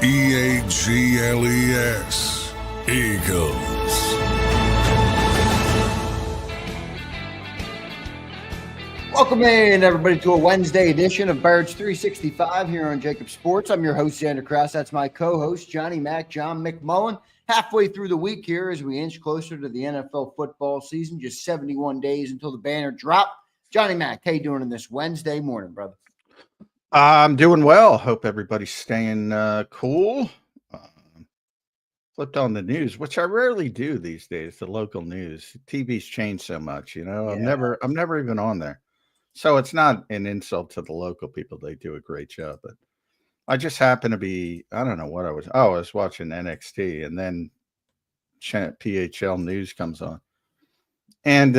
EAGLES, Eagles. Welcome in, everybody, to a Wednesday edition of Birds 365 here on JAKIB Sports. I'm your host, Zander Krause. That's my co-host, Johnny Mac, John McMullen. Halfway through the week here as we inch closer to the NFL football season, just 71 days until the banner drop. Johnny Mac, how you doing on this Wednesday morning, brother? I'm doing well. Hope everybody's staying cool. Flipped on the news, which I rarely do these days, the local news. TV's changed so much, you know. Yeah. I'm never even on there. So it's not an insult to the local people. They do a great job. But I just happen to be, I don't know what I was. Oh, I was watching NXT, and then PHL news comes on. And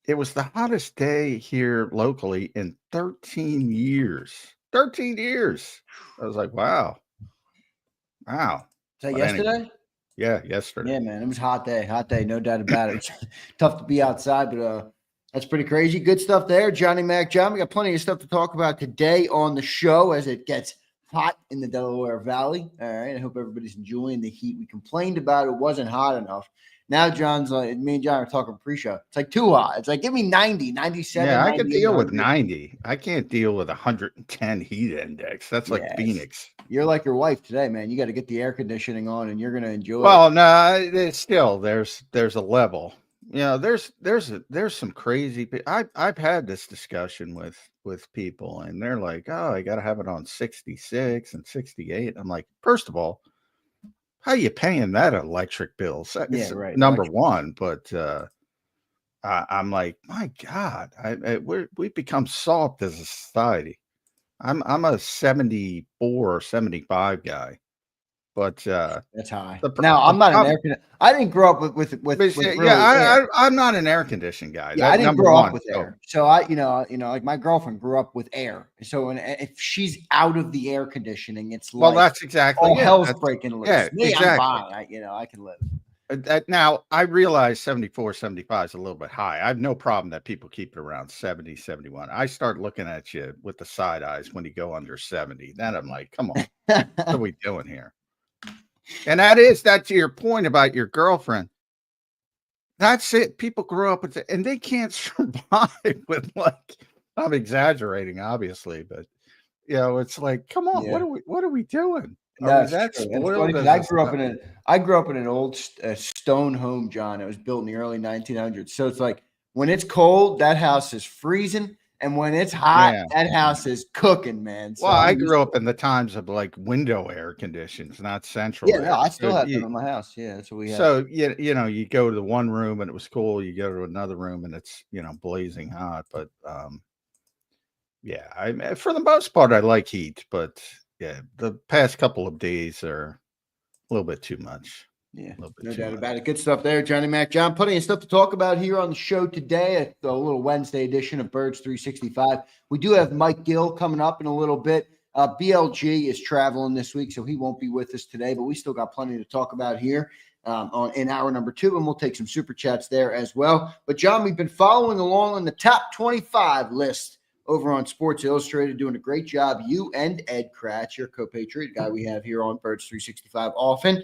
it was the hottest day here locally in 13 years. 13 years. I was like, wow. Wow. Is that yesterday? Anyway, yeah, yesterday. Yeah, man. It was a hot day, no doubt about it. It's tough to be outside, but that's pretty crazy. Good stuff there, Johnny Mac. John, we got plenty of stuff to talk about today on the show as it gets hot in the Delaware Valley. All right. I hope everybody's enjoying the heat. We complained about it wasn't hot enough. Now John's like, me and John are talking pre-show. It's like too hot. It's like, give me 90, 97. Yeah, I can deal with 90. I can't deal with 110 heat index. That's like Phoenix. You're like your wife today, man. You got to get the air conditioning on and you're going to enjoy it. Well, no, it's still, there's a level. You know, there's some crazy. I've had this discussion with people, and they're like, "Oh, I got to have it on 66 and 68." I'm like, first of all, how you paying that electric bill? Yeah, right. Number one, but I'm like, my God, we've become soft as a society. I'm a 74 or 75 guy. But that's high. Now I'm not an air conditioner. I didn't grow up with really I'm not an air conditioning guy. Yeah, I didn't grow up with air. So I, you know, like my girlfriend grew up with air. So if she's out of the air conditioning, it's like, that's exactly all hell's breaking loose. Yeah, me, exactly. I'm fine. I can live. Now I realize 74, 75 is a little bit high. I have no problem that people keep it around 70, 71. I start looking at you with the side eyes when you go under 70. Then I'm like, come on, what are we doing here? And that's to your point about your girlfriend. That's it. People grow up with it, and they can't survive with, like, I'm exaggerating, obviously, but you know, it's like, come on, what are we doing? No, that's funny, I grew up in an old stone home, John. It was built in the early 1900s. So it's like when it's cold, that house is freezing. And when it's hot, that house is cooking, man. So well, I grew up in the times of like window air conditions, not central. Yeah, no, I still have them in my house. Yeah, that's what we have. So you know, you go to the one room and it was cool. You go to another room and it's, you know, blazing hot. But yeah, for the most part, I like heat. But yeah, the past couple of days are a little bit too much. Yeah, no doubt about it. Good stuff there, Johnny Mac. John, plenty of stuff to talk about here on the show today. A little Wednesday edition of Birds 365. We do have Mike Gill coming up in a little bit. BLG is traveling this week, so he won't be with us today, but we still got plenty to talk about here in hour number 2, and we'll take some super chats there as well. But, John, we've been following along on the top 25 list over on Sports Illustrated, doing a great job. You and Ed Kratz, your co-patriot guy we have here on Birds 365 often.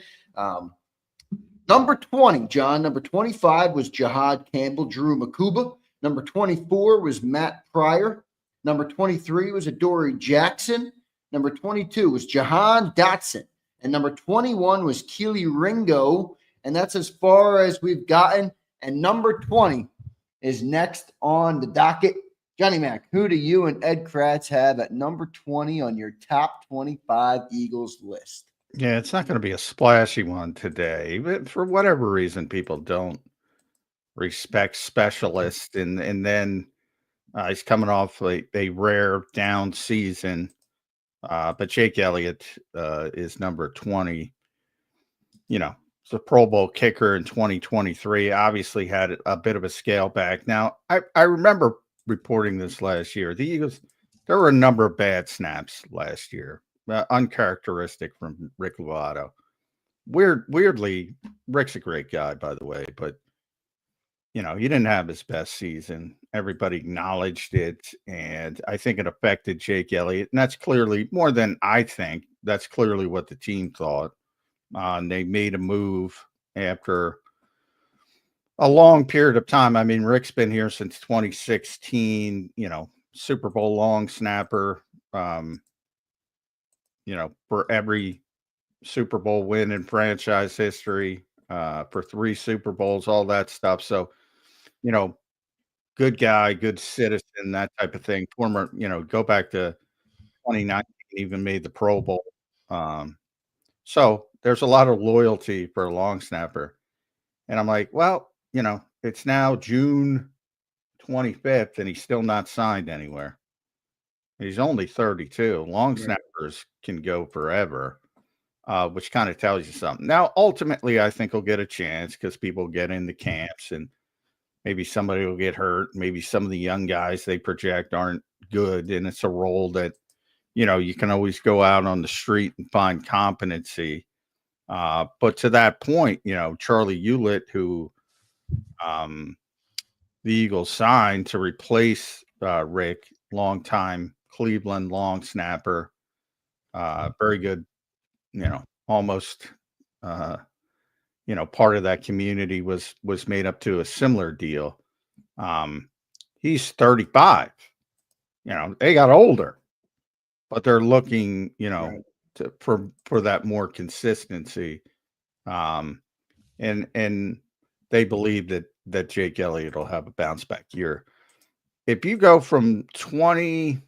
Number 20, John. Number 25 was Jihad Campbell, Drew Makuba. Number 24 was Matt Pryor. Number 23 was Adoree Jackson. Number 22 was Jahan Dotson. And number 21 was Keely Ringo. And that's as far as we've gotten. And number 20 is next on the docket. Johnny Mac, who do you and Ed Kratz have at number 20 on your top 25 Eagles list? Yeah, it's not going to be a splashy one today. But for whatever reason, people don't respect specialists. And then he's coming off a rare down season. But Jake Elliott is number 20. You know, it's a Pro Bowl kicker in 2023. Obviously had a bit of a scale back. Now, I remember reporting this last year. The Eagles, there were a number of bad snaps last year. Uncharacteristic from Rick Lovato. Weirdly, Rick's a great guy, by the way, but you know, he didn't have his best season. Everybody acknowledged it, and I think it affected Jake Elliott, and that's clearly more than I think. that's clearly what the team thought. And they made a move after a long period of time. I mean, Rick's been here since 2016, Super Bowl long snapper, for every Super Bowl win in franchise history, for 3 Super Bowls, all that stuff. So, good guy, good citizen, that type of thing. Former, go back to 2019, even made the Pro Bowl. So there's a lot of loyalty for a long snapper. And I'm like, well, it's now June 25th and he's still not signed anywhere. He's only 32. Long snappers can go forever, which kind of tells you something. Now, ultimately, I think he'll get a chance because people get into camps and maybe somebody will get hurt. Maybe some of the young guys they project aren't good. And it's a role that, you can always go out on the street and find competency. But to that point, Charlie Elliott, who the Eagles signed to replace Rick, longtime Cleveland long snapper, very good, almost, part of that community was made up to a similar deal. He's 35. They got older, but they're looking, for that more consistency. And they believe that Jake Elliott will have a bounce back year. If you go from 2020,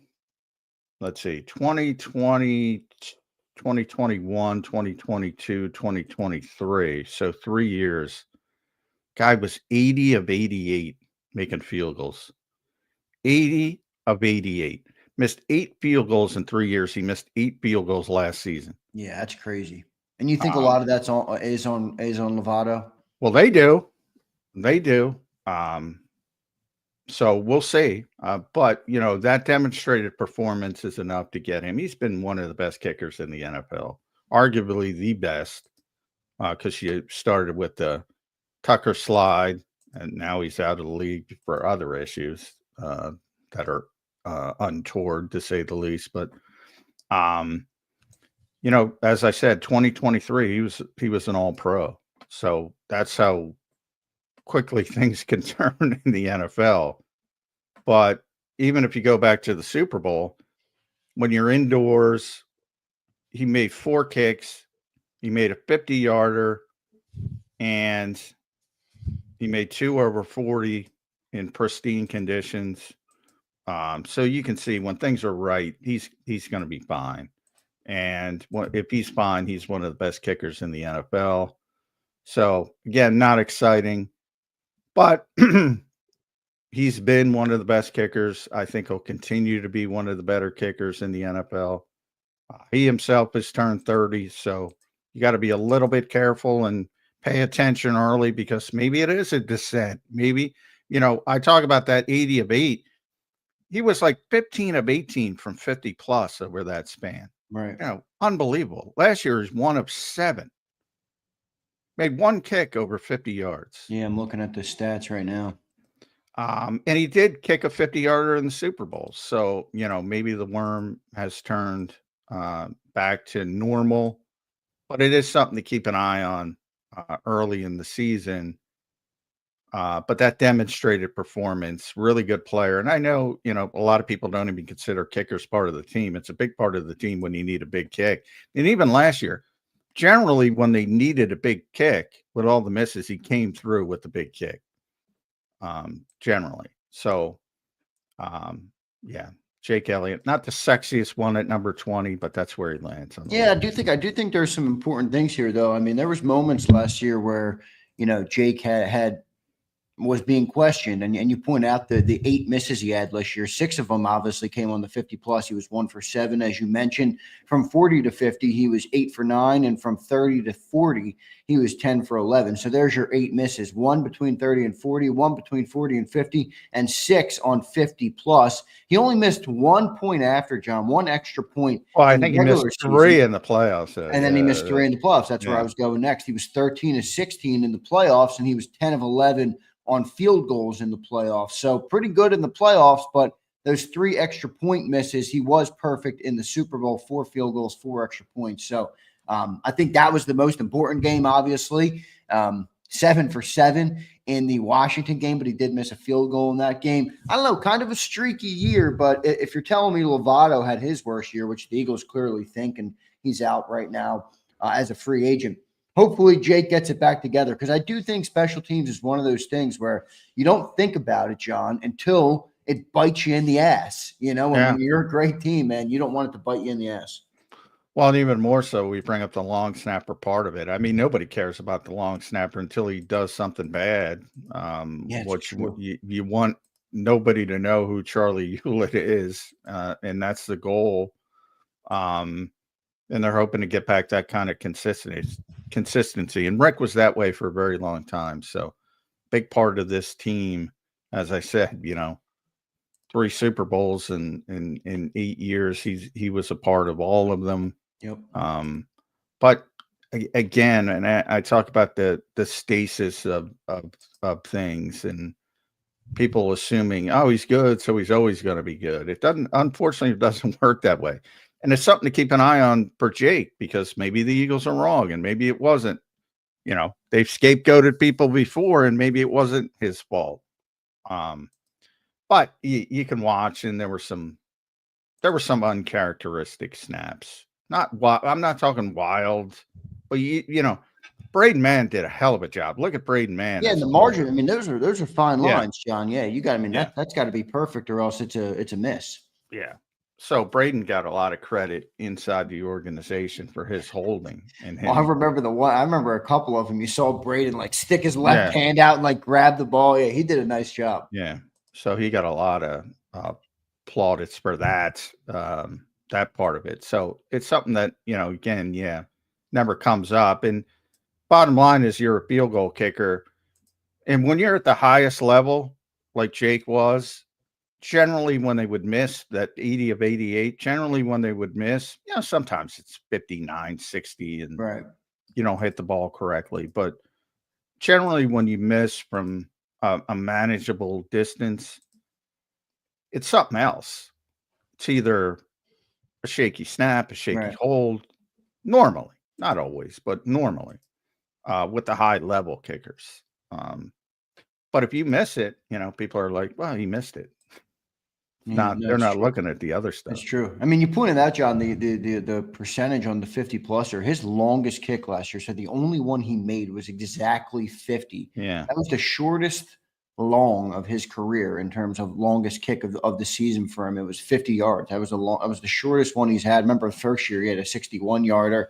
2021, 2022, 2023, so 3 years, guy was 80 of 88 making field goals. 80 of 88. Missed 8 field goals in 3 years. He missed 8 field goals last season. Yeah, that's crazy. And you think a lot of that's is on Lovato? Well, they do. They do. So we'll see. But, that demonstrated performance is enough to get him. He's been one of the best kickers in the NFL, arguably the best, because you started with the Tucker slide, and now he's out of the league for other issues that are untoward, to say the least. But, as I said, 2023, he was an all-pro. So that's how quickly things can turn in the NFL. But even if you go back to the Super Bowl, when you're indoors, he made 4 kicks, he made a 50-yarder, and he made 2 over 40 in pristine conditions. So you can see when things are right, he's going to be fine. And if he's fine, he's one of the best kickers in the NFL. So again, not exciting, but he's been one of the best kickers. I think he'll continue to be one of the better kickers in the NFL. He himself has turned 30, so you got to be a little bit careful and pay attention early, because maybe it is a descent. Maybe, I talk about that 80 of 8. He was like 15 of 18 from 50 plus over that span. Right. Unbelievable. Last year is 1 of 7. Made 1 kick over 50 yards. Yeah, I'm looking at the stats right now. And he did kick a 50-yarder in the Super Bowl. So, maybe the worm has turned back to normal, but it is something to keep an eye on early in the season. But that demonstrated performance, really good player. And I know, a lot of people don't even consider kickers part of the team. It's a big part of the team when you need a big kick. And even last year, generally when they needed a big kick, with all the misses, he came through with the big kick, generally. So, Jake Elliott, not the sexiest one at number 20, but that's where he lands. I do think there's some important things here, though. I mean, there was moments last year where, Jake was being questioned, and you point out the 8 misses he had last year. 6 of them obviously came on the 50 plus. He was 1 for 7, as you mentioned. From 40 to 50, he was 8 for 9, and from 30 to 40, he was 10 for 11. So there's your 8 misses: 1 between 30 and 40, 1 between 40 and 50, and 6 on 50 plus. He only missed 1 point after, John, 1 extra point. Well, I think he missed 3 in the playoffs. And then he missed 3 in the playoffs. That's where I was going next. He was 13 of 16 in the playoffs, and he was 10 of 11 on field goals in the playoffs. So pretty good in the playoffs, but those 3 extra point misses, he was perfect in the Super Bowl, 4 field goals, 4 extra points. So I think that was the most important game, obviously. 7 for 7 in the Washington game, but he did miss a field goal in that game. I don't know, kind of a streaky year, but if you're telling me Lovato had his worst year, which the Eagles clearly think, and he's out right now as a free agent, hopefully Jake gets it back together, because I do think special teams is one of those things where you don't think about it, John, until it bites you in the ass. You know, when you're a great team, man, you don't want it to bite you in the ass. Well, and even more so, we bring up the long snapper part of it. I mean, nobody cares about the long snapper until he does something bad. Which you want nobody to know who Charlie Hewlett is, and that's the goal. And they're hoping to get back that kind of consistency. And Rick was that way for a very long time. So, big part of this team, as I said, you know, 3 Super Bowls in 8 years. He was a part of all of them. Yep. But again, and I talk about the stasis of things, and people assuming, oh, he's good, so he's always going to be good. It doesn't. Unfortunately, it doesn't work that way. And it's something to keep an eye on for Jake, because maybe the Eagles are wrong, and maybe it wasn't. You know, they've scapegoated people before, and maybe it wasn't his fault. But you can watch, and there were some uncharacteristic snaps. I'm not talking wild, but you know, Braden Mann did a hell of a job. Look at Braden Mann. Yeah, in the margin. I mean, those are fine lines, John. Yeah, you got. I mean, that's got to be perfect, or else it's a miss. Yeah. So Braden got a lot of credit inside the organization for his holding. And I remember I remember a couple of them. You saw Braden like stick his left hand out and like grab the ball. Yeah, he did a nice job. Yeah. So he got a lot of plaudits for that part of it. So it's something that, you know, again, never comes up. And bottom line is, you're a field goal kicker. And when you're at the highest level, like Jake was, generally when they would miss that 80 of 88, generally when they would miss, you know, sometimes it's 59, 60, and you don't hit the ball correctly. But generally when you miss from a manageable distance, it's something else. It's either a shaky snap, a shaky hold, normally, not always, but normally, with the high level kickers. But if you miss it, you know, people are like, well, he missed it. They're not looking at the other stuff. That's true. I mean, you pointed out, John, the percentage on the 50-pluser. His longest kick last year, so the only one he made was exactly 50. Yeah. That was the shortest long of his career in terms of longest kick of the season for him. It was 50 yards. That was the shortest one he's had. Remember, the first year he had a 61-yarder.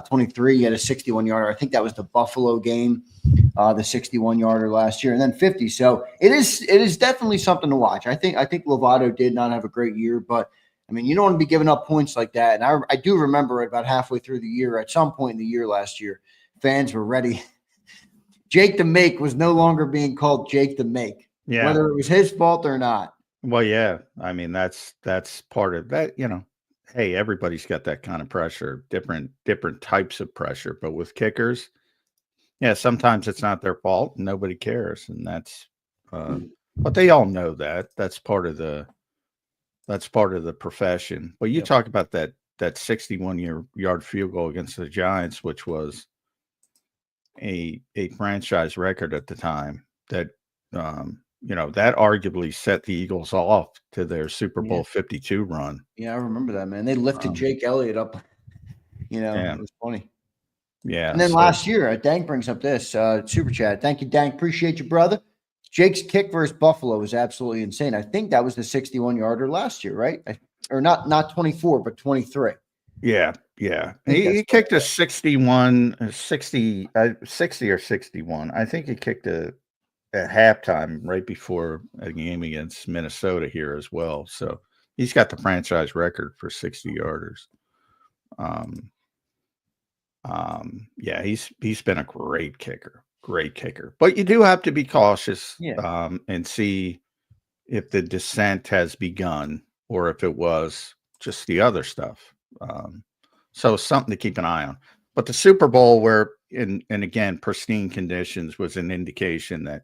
23, he had a 61-yarder. I think that was the Buffalo game, the 61-yarder last year, and then 50. So it is definitely something to watch. I think Lovato did not have a great year, but I mean, you don't want to be giving up points like that. And I do remember about halfway through the year, at some point in the year last year, fans were ready. Jake the Make was no longer being called Jake the Make, whether it was his fault or not. Well, yeah. I mean, that's part of that, you know. Hey, everybody's got that kind of pressure, different types of pressure. But with kickers, yeah, sometimes it's not their fault. And nobody cares. And that's but they all know that. That's part of the profession. But you talk about that 61-yard field goal against the Giants, which was a franchise record at the time, that you know, that arguably set the Eagles off to their Super Bowl 52 run. Yeah, I remember that, man. They lifted Jake Elliott up. You know, it was funny. Yeah. And then last year, Dank brings up this super chat. Thank you, Dank. Appreciate you, brother. Jake's kick versus Buffalo was absolutely insane. I think that was the 61-yarder last year, right? Or not 24, but 23. Yeah. He kicked a 60 or 61. I think he kicked at halftime right before a game against Minnesota here as well. So he's got the franchise record for 60-yarders. Yeah, he's been a great kicker. But you do have to be cautious and see if the descent has begun or if it was just the other stuff. So something to keep an eye on. But the Super Bowl, where and again, pristine conditions, was an indication that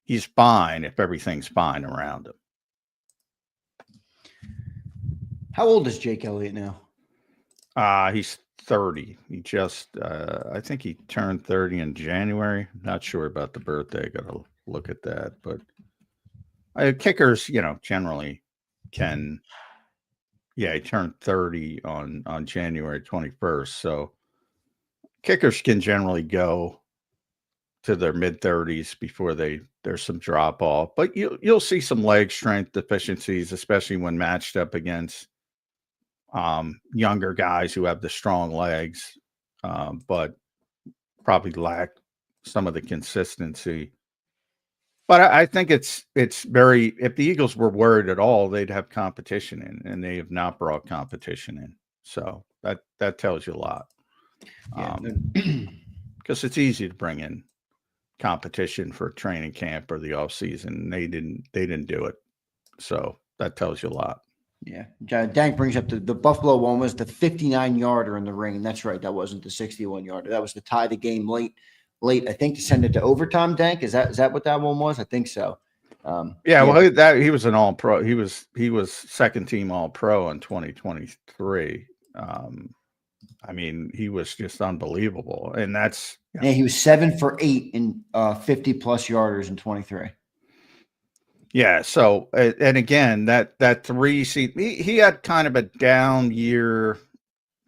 he's fine if everything's fine around him. How old is Jake Elliott now? He's 30. He just, I think he turned 30 in January. Not sure about the birthday. Got to look at that. But kickers, generally can. Yeah, he turned 30 on January 21st. So kickers can generally go to their mid 30s before there's some drop off. But you'll see some leg strength deficiencies, especially when matched up against younger guys who have the strong legs, but probably lack some of the consistency. But I think it's very. If the Eagles were worried at all, they'd have competition in, and they have not brought competition in. So that tells you a lot. Because it's easy to bring in competition for training camp or the off season. They didn't do it. So that tells you a lot. Yeah. Dank brings up the Buffalo one was the 59-yarder in the ring. That's right. That wasn't the 61-yarder. That was to tie the game late, I think, to send it to overtime. Dank, is that what that one was? I think so. Well, he was an all pro. He was second team all pro in 2023. I mean, he was just unbelievable. And that's he was 7 for 8 in 50 plus yarders in 23. Yeah. So, and again, that 3 seat, he had kind of a down year,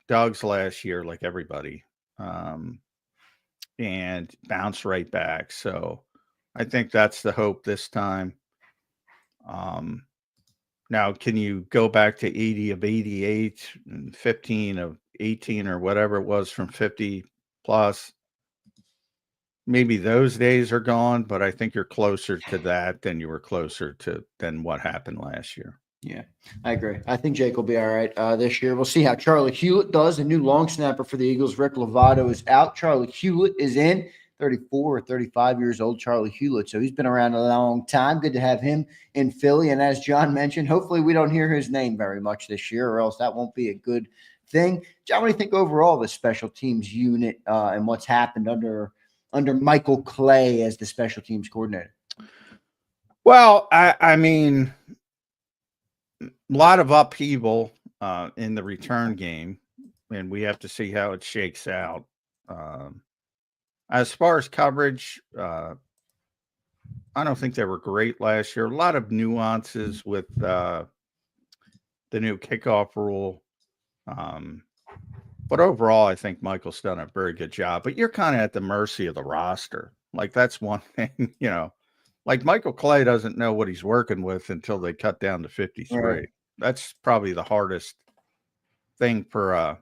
Doug's last year, like everybody, and bounced right back. So I think that's the hope this time. Now, can you go back to 80 of 88 and 15 of 18 or whatever it was from 50 plus? Maybe those days are gone, but I think you're closer to that than you were closer to than what happened last year. Yeah, I agree. I think Jake will be all right this year. We'll see how Charlie Hewlett does. The new long snapper for the Eagles, Rick Lovato, is out. Charlie Hewlett is in. 34 or 35 years old, Charlie Hewlett. So he's been around a long time. Good to have him in Philly. And as John mentioned, hopefully we don't hear his name very much this year, or else that won't be a good thing. John, what do you think overall of the special teams unit and what's happened under Michael Clay as the special teams coordinator? Well, I mean, a lot of upheaval in the return game, and we have to see how it shakes out. As far as coverage, I don't think they were great last year. A lot of nuances with the new kickoff rule. But overall, I think Michael's done a very good job. But you're kind of at the mercy of the roster. Like, that's one thing, Like, Michael Clay doesn't know what he's working with until they cut down to 53. Right. That's probably the hardest thing for a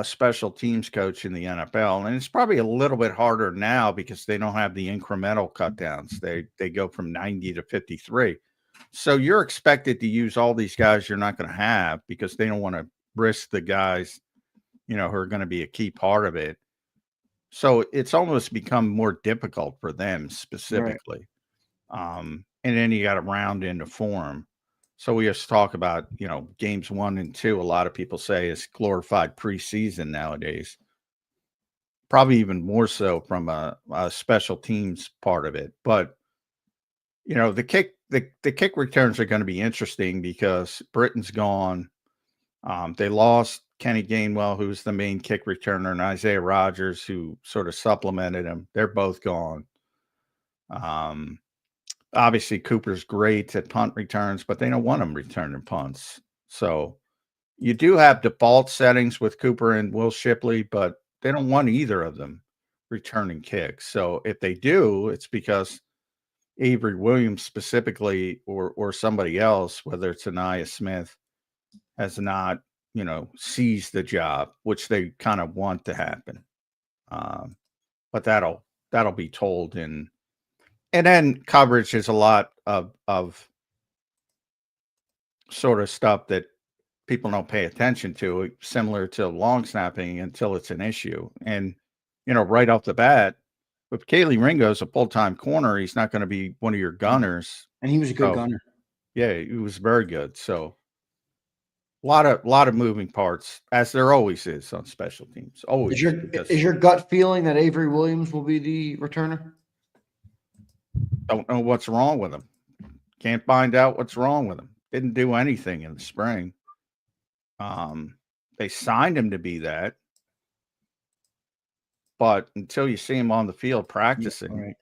special teams coach in the NFL. And it's probably a little bit harder now because they don't have the incremental cut downs. They go from 90 to 53. So you're expected to use all these guys you're not going to have because they don't want to risk the guys, who are going to be a key part of it. So it's almost become more difficult for them specifically. Right. And then you got to round into form. So we just talk about, games 1 and 2, a lot of people say is glorified preseason nowadays. Probably even more so from a special teams part of it. But, the kick returns are going to be interesting because Britton's gone. They lost Kenny Gainwell, who's the main kick returner, and Isaiah Rodgers, who sort of supplemented him. They're both gone. Obviously, Cooper's great at punt returns, but they don't want him returning punts. So you do have default settings with Cooper and Will Shipley, but they don't want either of them returning kicks. So if they do, it's because Avery Williams specifically or somebody else, whether it's Anaya Smith, has not, seized the job, which they kind of want to happen. But that'll be told in. And then coverage is a lot of sort of stuff that people don't pay attention to, similar to long snapping until it's an issue. And, right off the bat, if Kaylee Ringo's a full-time corner, he's not going to be one of your gunners. And he was a good gunner. Yeah, he was very good. So a lot of moving parts, as there always is on special teams. Always. Is your gut feeling that Avery Williams will be the returner? Don't know what's wrong with him. Can't find out what's wrong with him. Didn't do anything in the spring. They signed him to be that. But until you see him on the field practicing, right.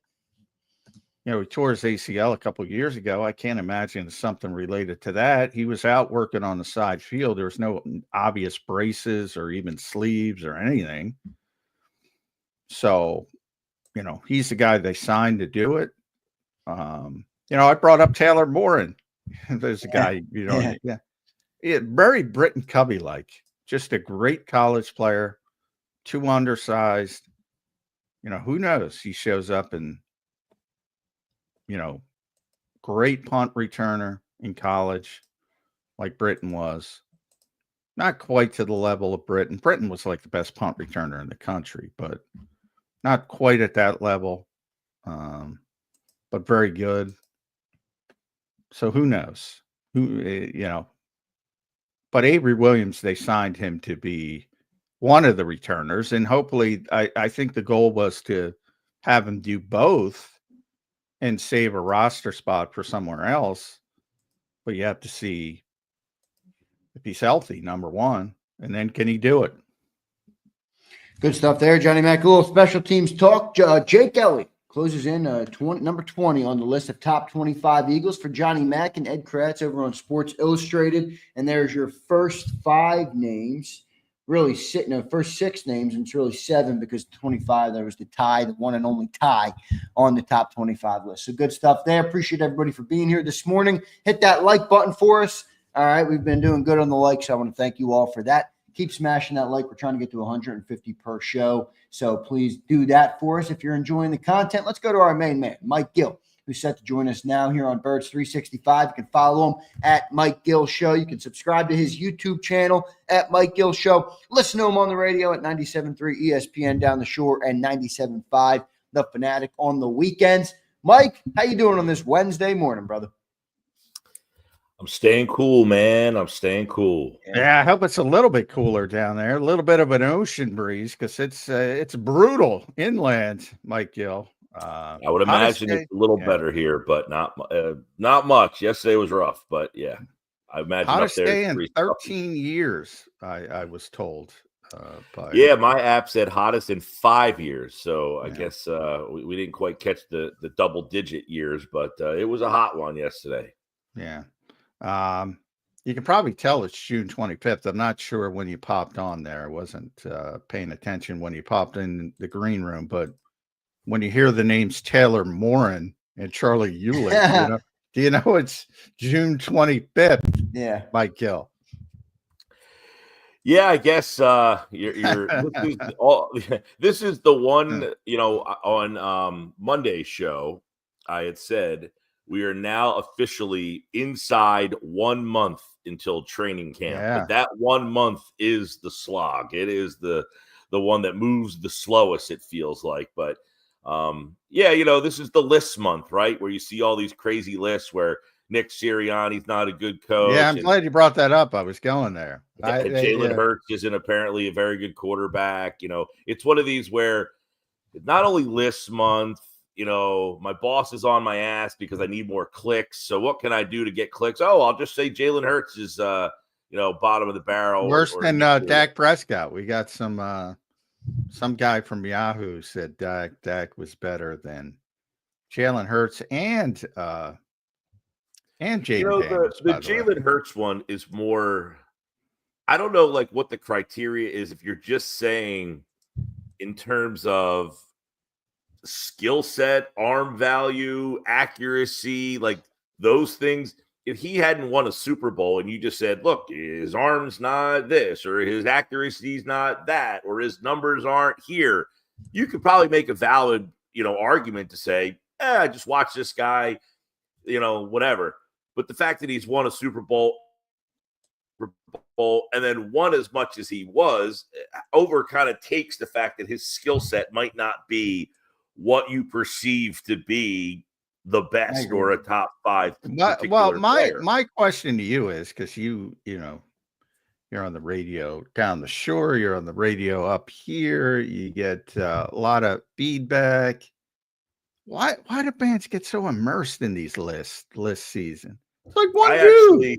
He tore his ACL a couple of years ago. I can't imagine it's something related to that. He was out working on the side field. There was no obvious braces or even sleeves or anything. So, he's the guy they signed to do it. I brought up Taylor Morin. There's a guy, very Britton Covey like, just a great college player, too undersized. Who knows? He shows up and, great punt returner in college, like Britton was. Not quite to the level of Britton. Britton was like the best punt returner in the country, but not quite at that level. But very good. So who knows? But Avery Williams, they signed him to be one of the returners, and hopefully, I think the goal was to have him do both and save a roster spot for somewhere else. But you have to see if he's healthy, number one, and then can he do it? Good stuff there, Johnny Mac. A little special teams talk. Jake Elliott closes in number 20 on the list of top 25 Eagles for Johnny Mac and Ed Kratz over on Sports Illustrated. And there's your first 5 names. Really first 6 names, and it's really 7 because 25, there was the one and only tie on the top 25 list. So good stuff there. Appreciate everybody for being here this morning. Hit that like button for us. All right, we've been doing good on the likes. So I want to thank you all for that. Keep smashing that like. We're trying to get to 150 per show. So please do that for us if you're enjoying the content. Let's go to our main man, Mike Gill, who's set to join us now here on Birds 365. You can follow him at Mike Gill Show. You can subscribe to his YouTube channel at Mike Gill Show. Listen to him on the radio at 97.3 ESPN down the shore and 97.5 The Fanatic on the weekends. Mike, how you doing on this Wednesday morning, brother? I'm staying cool, man. I'm staying cool. Yeah, I hope it's a little bit cooler down there. A little bit of an ocean breeze because it's brutal inland, Mike Gill. I would imagine it's a little better here, but not much. Yesterday was rough, but yeah, I imagine hottest up there day in 13 years. I was told. My app said hottest in 5 years, so I guess we didn't quite catch the double-digit years, but it was a hot one yesterday. Yeah. You can probably tell it's June 25th. I'm not sure when you popped on there. I wasn't paying attention when you popped in the green room, but when you hear the names Taylor Morin and Charlie Eulick, do you know it's June 25th? Yeah, Mike Gill. Yeah, I guess this is the one, on Monday's show, I had said we are now officially inside 1 month until training camp. Yeah. But that 1 month is the slog. It is the one that moves the slowest, it feels like. But this is the list month, right? Where you see all these crazy lists where Nick Sirianni's not a good coach. Yeah, I'm glad you brought that up. I was going there. Jalen Hurts isn't apparently a very good quarterback. It's one of these where not only list month, my boss is on my ass because I need more clicks. So what can I do to get clicks? Oh, I'll just say Jalen Hurts is, bottom of the barrel. Worse than Dak Prescott. We got some guy from Yahoo said Dak was better than Jalen Hurts and Jaden Daniels. The Jalen Hurts one is more, I don't know, like what the criteria is. If you're just saying in terms of skill set, arm value, accuracy, like those things. If he hadn't won a Super Bowl and you just said, look, his arm's not this, or his accuracy's not that, or his numbers aren't here, you could probably make a valid, argument to say, just watch this guy, whatever. But the fact that he's won a Super Bowl and then won as much as he was over kind of takes the fact that his skill set might not be what you perceive to be the best or a top 5. Well, my question to you is, because you're on the radio down the shore, you're on the radio up here, you get a lot of feedback. Why do bands get so immersed in these list season? It's like one I dude. actually,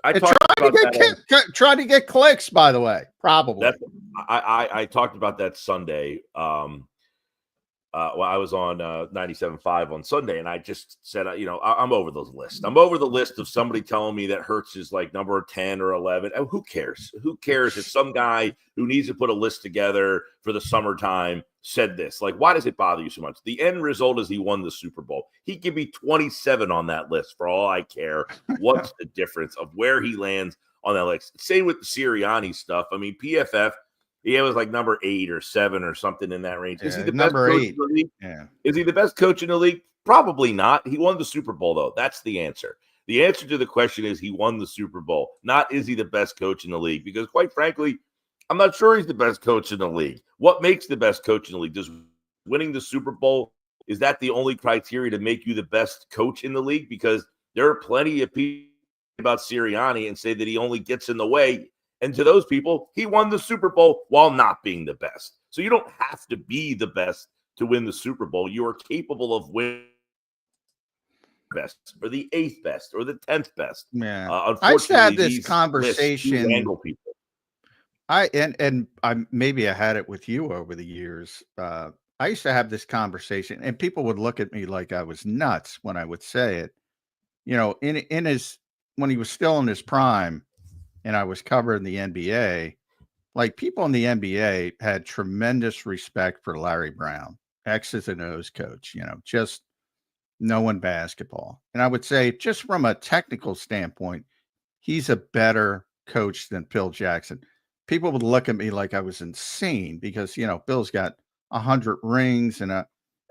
I And talked about that. trying to get clicks, by the way, probably. I talked about that Sunday. Well, I was on 97.5 on Sunday, and I just said, I'm over those lists. I'm over the list of somebody telling me that Hurts is like number 10 or 11. Who cares? Who cares if some guy who needs to put a list together for the summertime said this? Like, why does it bother you so much? The end result is he won the Super Bowl. He could be 27 on that list for all I care. What's the difference of where he lands on that list? Same with the Sirianni stuff. I mean, PFF, he was like number 8 or 7 or something in that range. Is he the best coach in the league? Yeah. Is he the best coach in the league? Probably not. He won the Super Bowl, though. That's the answer. The answer to the question is he won the Super Bowl, not is he the best coach in the league? Because quite frankly, I'm not sure he's the best coach in the league. What makes the best coach in the league? Does winning the Super Bowl, is that the only criteria to make you the best coach in the league? Because there are plenty of people about Sirianni and say that he only gets in the way. And to those people, he won the Super Bowl while not being the best. So you don't have to be the best to win the Super Bowl. You are capable of winning the best or the 8th best or the 10th best. Yeah. Unfortunately, I used to have this conversation. Angle people. I maybe I had it with you over the years. I used to have this conversation, and people would look at me like I was nuts when I would say it. In his when he was still in his prime, and I was covering the NBA, like people in the NBA had tremendous respect for Larry Brown, X's and O's coach, just knowing basketball. And I would say, just from a technical standpoint, he's a better coach than Phil Jackson. People would look at me like I was insane because, Bill's got 100 rings and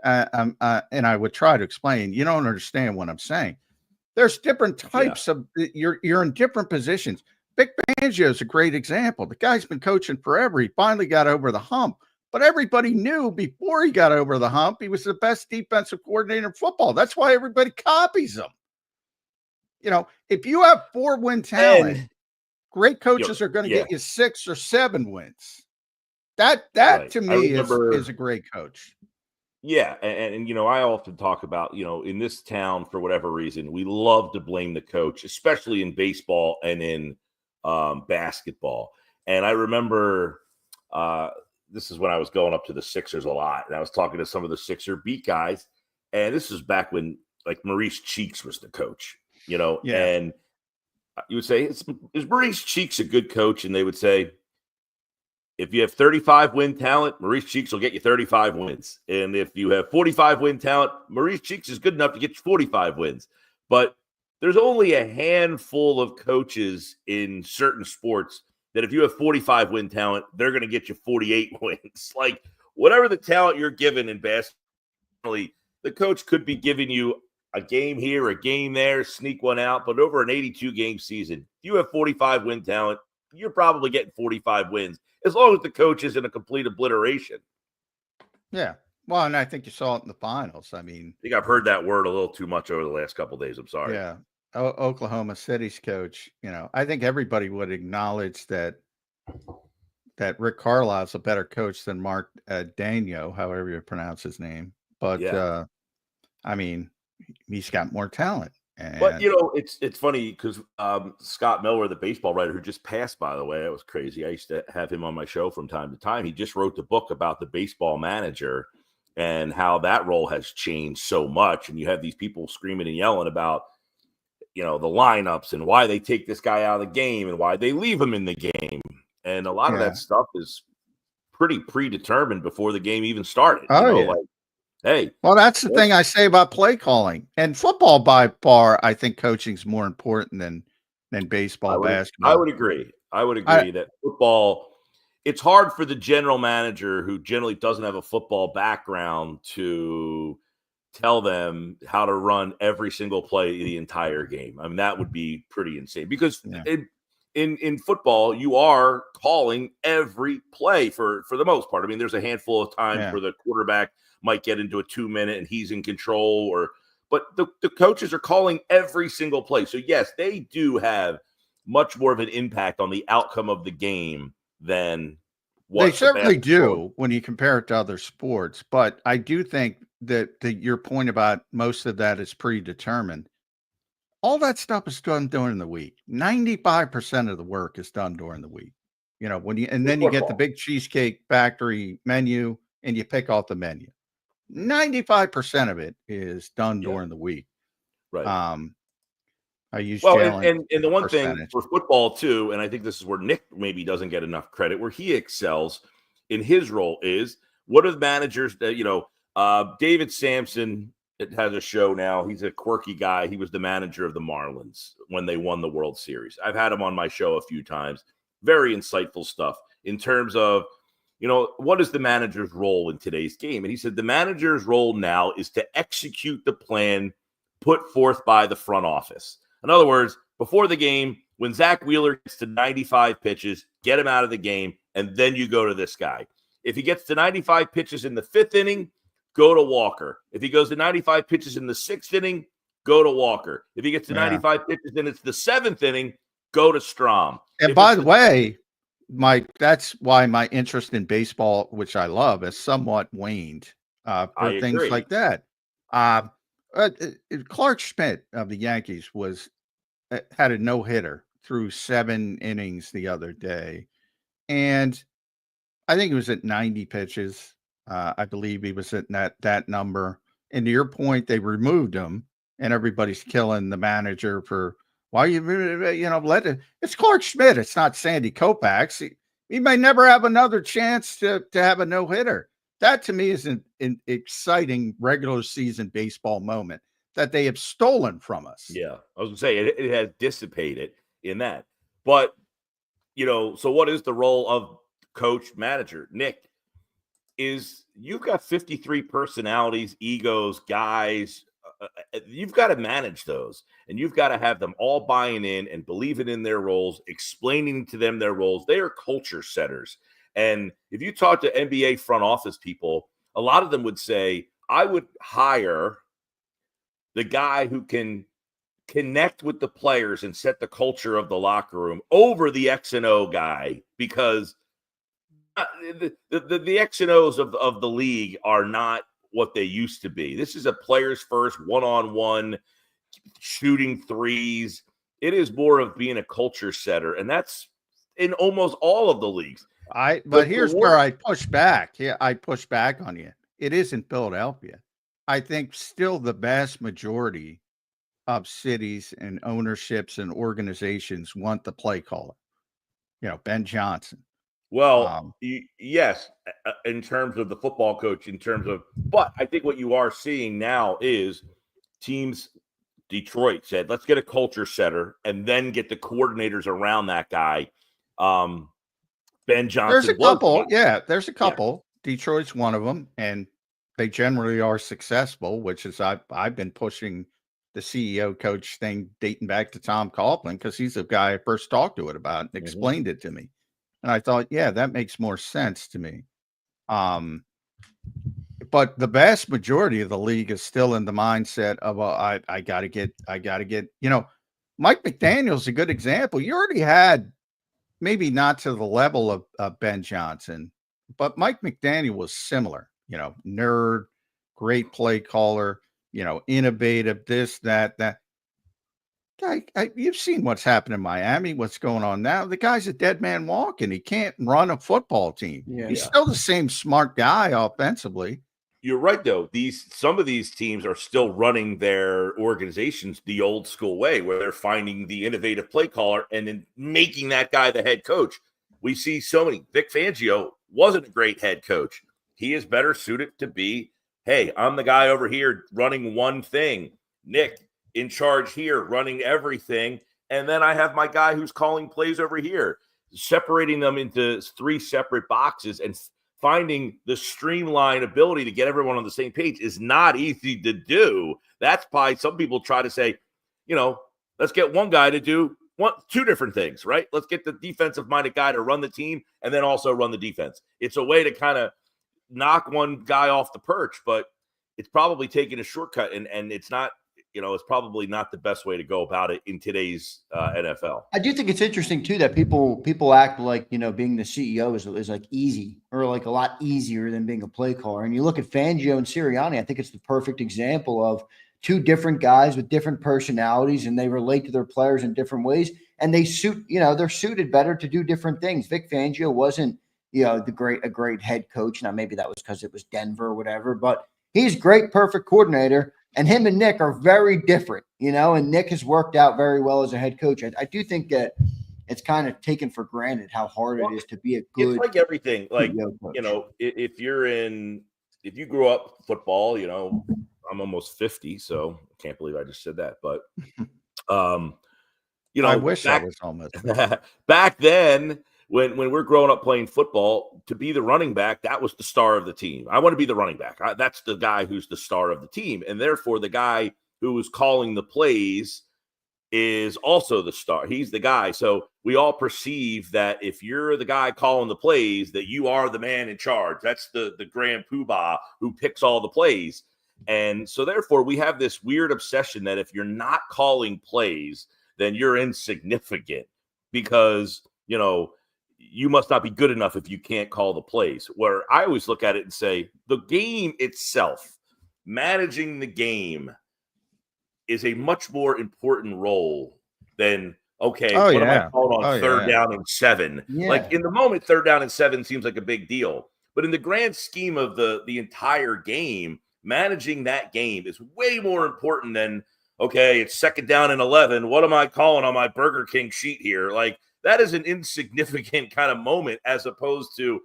I would try to explain, you don't understand what I'm saying. There's different types of, you're in different positions. Vic Fangio is a great example. The guy's been coaching forever. He finally got over the hump, but everybody knew before he got over the hump, he was the best defensive coordinator in football. That's why everybody copies him. If you have 4-win talent, great coaches are going to get you 6 or 7 wins. That right. To me is a great coach. Yeah. And I often talk about, in this town, for whatever reason, we love to blame the coach, especially in baseball and in basketball. And I remember this is when I was going up to the Sixers a lot, and I was talking to some of the Sixer beat guys, and this is back when like Maurice Cheeks was the coach, and you would say, is Maurice Cheeks a good coach? And they would say, if you have 35 win talent, Maurice Cheeks will get you 35 wins. And if you have 45 win talent, Maurice Cheeks is good enough to get you 45 wins. But there's only a handful of coaches in certain sports that if you have 45 win talent, they're going to get you 48 wins. Like whatever the talent you're given in basketball, the coach could be giving you a game here, a game there, sneak one out. But over an 82 game season, if you have 45 win talent, you're probably getting 45 wins as long as the coach isn't a complete obliteration. Yeah. Well, and I think you saw it in the finals. I mean, I think I've heard that word a little too much over the last couple of days. I'm sorry. Yeah. Oklahoma City's coach, I think everybody would acknowledge that Rick Carlisle's a better coach than Mark Daigneault, however you pronounce his name. But I mean, he's got more talent. But it's funny because Scott Miller, the baseball writer who just passed, by the way, that was crazy. I used to have him on my show from time to time. He just wrote the book about the baseball manager and how that role has changed so much. And you have these people screaming and yelling about, the lineups and why they take this guy out of the game and why they leave him in the game. And a lot of that stuff is pretty predetermined before the game even started. Hey, well, that's the thing I say about play calling and football. By far, I think coaching is more important than baseball, basketball. I would agree. That football, it's hard for the general manager who generally doesn't have a football background to tell them how to run every single play the entire game. I mean, that would be pretty insane because in football, you are calling every play for the most part. I mean, there's a handful of times where the quarterback might get into a 2-minute and he's in control, but the coaches are calling every single play. So yes, they do have much more of an impact on the outcome of the game than what they certainly do when you compare it to other sports. But I do think that your point about most of that is predetermined. all that stuff is done during the week. 95% of the work is done during the week. You know, then you get the big Cheesecake Factory menu and you pick off the menu. 95% of it is done during the week. Right. I use Jalen and the one thing for football too, and I think this is where Nick maybe doesn't get enough credit, where he excels in his role is what are the managers that, you know, David Sampson has a show now. He's a quirky guy. He was the manager of the Marlins when they won the World Series. I've had him on my show a few times. Very insightful stuff in terms of, you know, what is the manager's role in today's game? And he said the manager's role now is to execute the plan put forth by the front office. In other words, before the game, when Zach Wheeler gets to 95 pitches, get him out of the game, and then you go to this guy. If he gets to 95 pitches in the 5th inning, go to Walker. If he goes to 95 pitches in the 6th inning, go to Walker. If he gets to 95 pitches and it's the 7th inning, go to Strom. And by the way, that's why my interest in baseball, which I love, has somewhat waned for things like that. Clark Schmidt of the Yankees had a no-hitter through 7 innings the other day. And I think it was at 90 pitches. I believe he was at that number. And to your point, they removed him, and everybody's killing the manager for why it's Clark Schmidt. It's not Sandy Koufax. He may never have another chance to have a no-hitter. That to me is an exciting regular season baseball moment that they have stolen from us. Yeah, I was going to say it has dissipated in that. But, you know, so what is the role of coach, manager? Nick, is you've got 53 personalities, egos, guys. You've got to manage those, and you've got to have them all buying in and believing in their roles, explaining to them their roles. They are culture setters. And if you talk to NBA front office people, a lot of them would say, I would hire the guy who can connect with the players and set the culture of the locker room over the X and O guy, because the X and O's of the league are not what they used to be. This is a players first, one-on-one, shooting threes. It is more of being a culture setter, and that's in almost all of the leagues. But here's where I push back. Yeah, I push back on you. It isn't Philadelphia. I think still the vast majority of cities and ownerships and organizations want the play caller. You know, Ben Johnson. Well, yes, in terms of the football coach, but I think what you are seeing now is teams. Detroit said, let's get a culture setter and then get the coordinators around that guy. Ben Johnson. There's a couple. Yeah, there's a couple. Yeah. Detroit's one of them, and they generally are successful, which is I've been pushing the CEO coach thing dating back to Tom Coughlin, because he's the guy I first talked to it about and explained it to me. And I thought, yeah, that makes more sense to me. But the vast majority of the league is still in the mindset of, I got to get, you know, Mike McDaniel's a good example. You already had, maybe not to the level of Ben Johnson, but Mike McDaniel was similar, you know, nerd, great play caller, you know, innovative, this, that. You've seen what's happened in Miami, what's going on now. The guy's a dead man walking. He can't run a football team. Yeah, he's still the same smart guy offensively. You're right, though. Some of these teams are still running their organizations the old school way, where they're finding the innovative play caller and then making that guy the head coach. We see so many. Vic Fangio wasn't a great head coach. He is better suited to be, hey, I'm the guy over here running one thing. Nick in charge here, running everything. And then I have my guy who's calling plays over here, separating them into 3 separate boxes and finding the streamlined ability to get everyone on the same page is not easy to do. That's why some people try to say, you know, let's get one guy to do 2 different things, right? Let's get the defensive-minded guy to run the team and then also run the defense. It's a way to kind of knock one guy off the perch, but it's probably taking a shortcut, and it's not, you know, it's probably not the best way to go about it in today's NFL. I do think it's interesting too that people act like, you know, being the CEO is like easy, or like a lot easier than being a play caller. And you look at Fangio and Sirianni, I think it's the perfect example of two different guys with different personalities, and they relate to their players in different ways. And they suit, they're suited better to do different things. Vic Fangio wasn't, a great head coach. Now, maybe that was because it was Denver or whatever, but he's great, perfect coordinator. And him and Nick are very different, and Nick has worked out very well as a head coach. I do think that it's kind of taken for granted how hard it is to be a good. It's like everything. Like, coach. if you grew up football, I'm almost 50, so I can't believe I just said that. But, I wish I was almost back then when we're growing up playing football, to be the running back, that was the star of the team. I want to be the running back. That's the guy who's the star of the team. And therefore, the guy who is calling the plays is also the star. He's the guy. So we all perceive that if you're the guy calling the plays, that you are the man in charge. That's the grand poobah who picks all the plays. And so therefore, we have this weird obsession that if you're not calling plays, then you're insignificant because, you must not be good enough if you can't call the plays. Where I always look at it and say, the game itself, managing the game, is a much more important role than, what am I calling on third down and 7? Yeah. Like in the moment, 3rd down and 7 seems like a big deal. But in the grand scheme of the entire game, managing that game is way more important than, it's 2nd down and 11. What am I calling on my Burger King sheet here? Like, that is an insignificant kind of moment as opposed to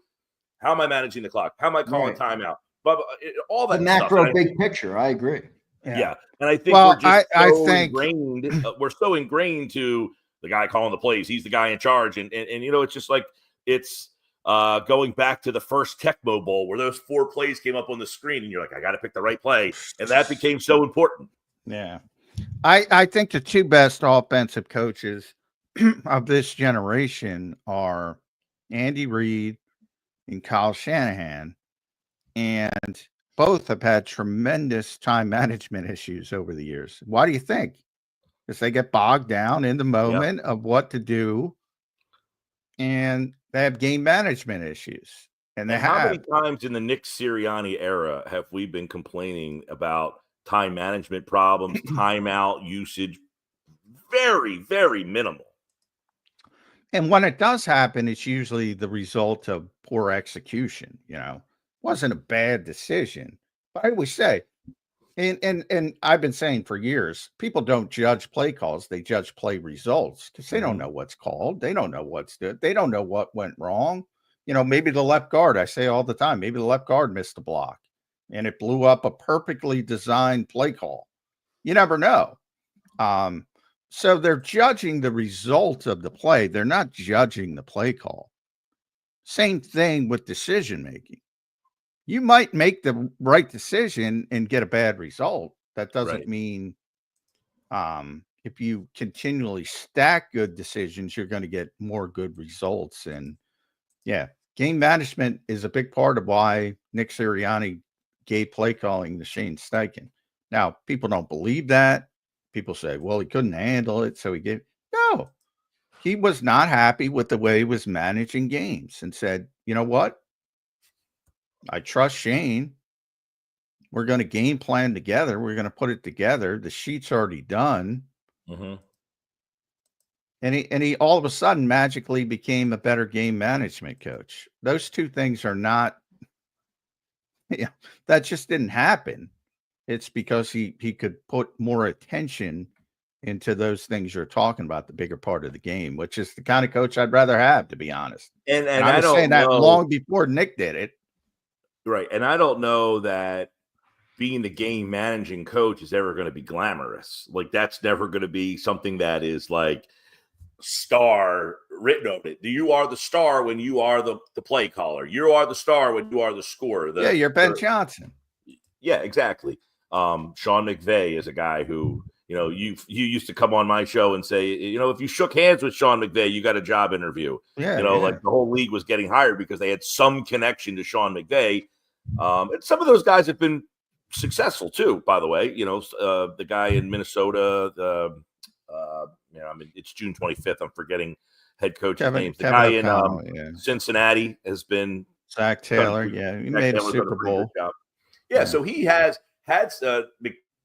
how am I managing the clock? How am I calling timeout? But all that the macro stuff. big picture. I agree. Yeah. And I think we're just ingrained. We're so ingrained to the guy calling the plays. He's the guy in charge. And it's just like it's going back to the first Tecmo Bowl where those 4 plays came up on the screen and you're like, I got to pick the right play. And that became so important. Yeah. I think the 2 best offensive coaches of this generation are Andy Reid and Kyle Shanahan. And both have had tremendous time management issues over the years. Why do you think? Because they get bogged down in the moment of what to do, and they have game management issues. And how many times in the Nick Sirianni era have we been complaining about time management problems, timeout usage? Very, very minimal. And when it does happen, it's usually the result of poor execution. Wasn't a bad decision. But I always say, and I've been saying for years, people don't judge play calls; they judge play results because they don't know what's called, they don't know what's good, they don't know what went wrong. Maybe the left guard. I say all the time, maybe the left guard missed a block, and it blew up a perfectly designed play call. You never know. So they're judging the result of the play. They're not judging the play call. Same thing with decision making. You might make the right decision and get a bad result. That doesn't mean if you continually stack good decisions, you're going to get more good results. And game management is a big part of why Nick Sirianni gave play calling to Shane Steichen. Now, people don't believe that. People say, well, he couldn't handle it, so he gave. No, he was not happy with the way he was managing games and said, you know what? I trust Shane. We're going to game plan together. We're going to put it together. The sheet's already done. Mm-hmm. And he all of a sudden magically became a better game management coach. Those 2 things are not, that just didn't happen. It's because he could put more attention into those things you're talking about, the bigger part of the game, which is the kind of coach I'd rather have, to be honest. And I was saying that long before Nick did it. Right. And I don't know that being the game managing coach is ever going to be glamorous. Like, that's never going to be something that is like star written on it. You are the star when you are the play caller. You are the star when you are the scorer. You're Ben Johnson. Yeah, exactly. Sean McVay is a guy who, you used to come on my show and say, if you shook hands with Sean McVay, you got a job interview. Like the whole league was getting hired because they had some connection to Sean McVay. And some of those guys have been successful too, by the way. The guy in Minnesota, it's June 25th. I'm forgetting head coach's names. The guy in Cincinnati has been Zach Taylor. He made a Super Bowl. Yeah, so he has had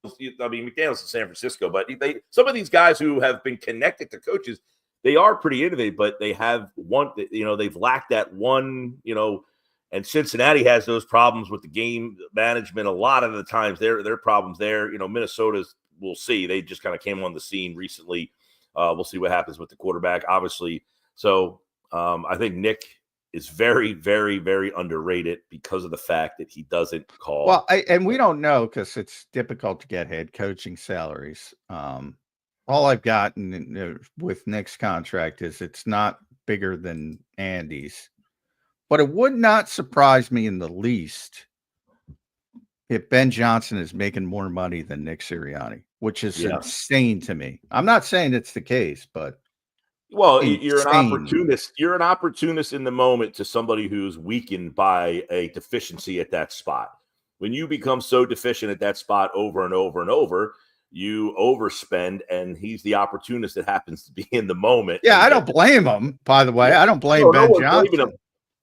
McDaniel's in San Francisco, but some of these guys who have been connected to coaches, they are pretty innovative, but they have they've lacked that one, and Cincinnati has those problems with the game management. A lot of the times their problems there, Minnesota's, we'll see. They just kind of came on the scene recently. We'll see what happens with the quarterback, obviously. So I think Nick is very, very, very underrated because of the fact that he doesn't call. Well, and we don't know because it's difficult to get head coaching salaries. All I've gotten with Nick's contract is it's not bigger than Andy's. But it would not surprise me in the least if Ben Johnson is making more money than Nick Sirianni, which is insane to me. I'm not saying it's the case, but you're an opportunist. You're an opportunist in the moment to somebody who's weakened by a deficiency at that spot. When you become so deficient at that spot over and over and over, you overspend, and he's the opportunist that happens to be in the moment. Yeah, I don't blame him, by the way. I don't blame Ben Johnson.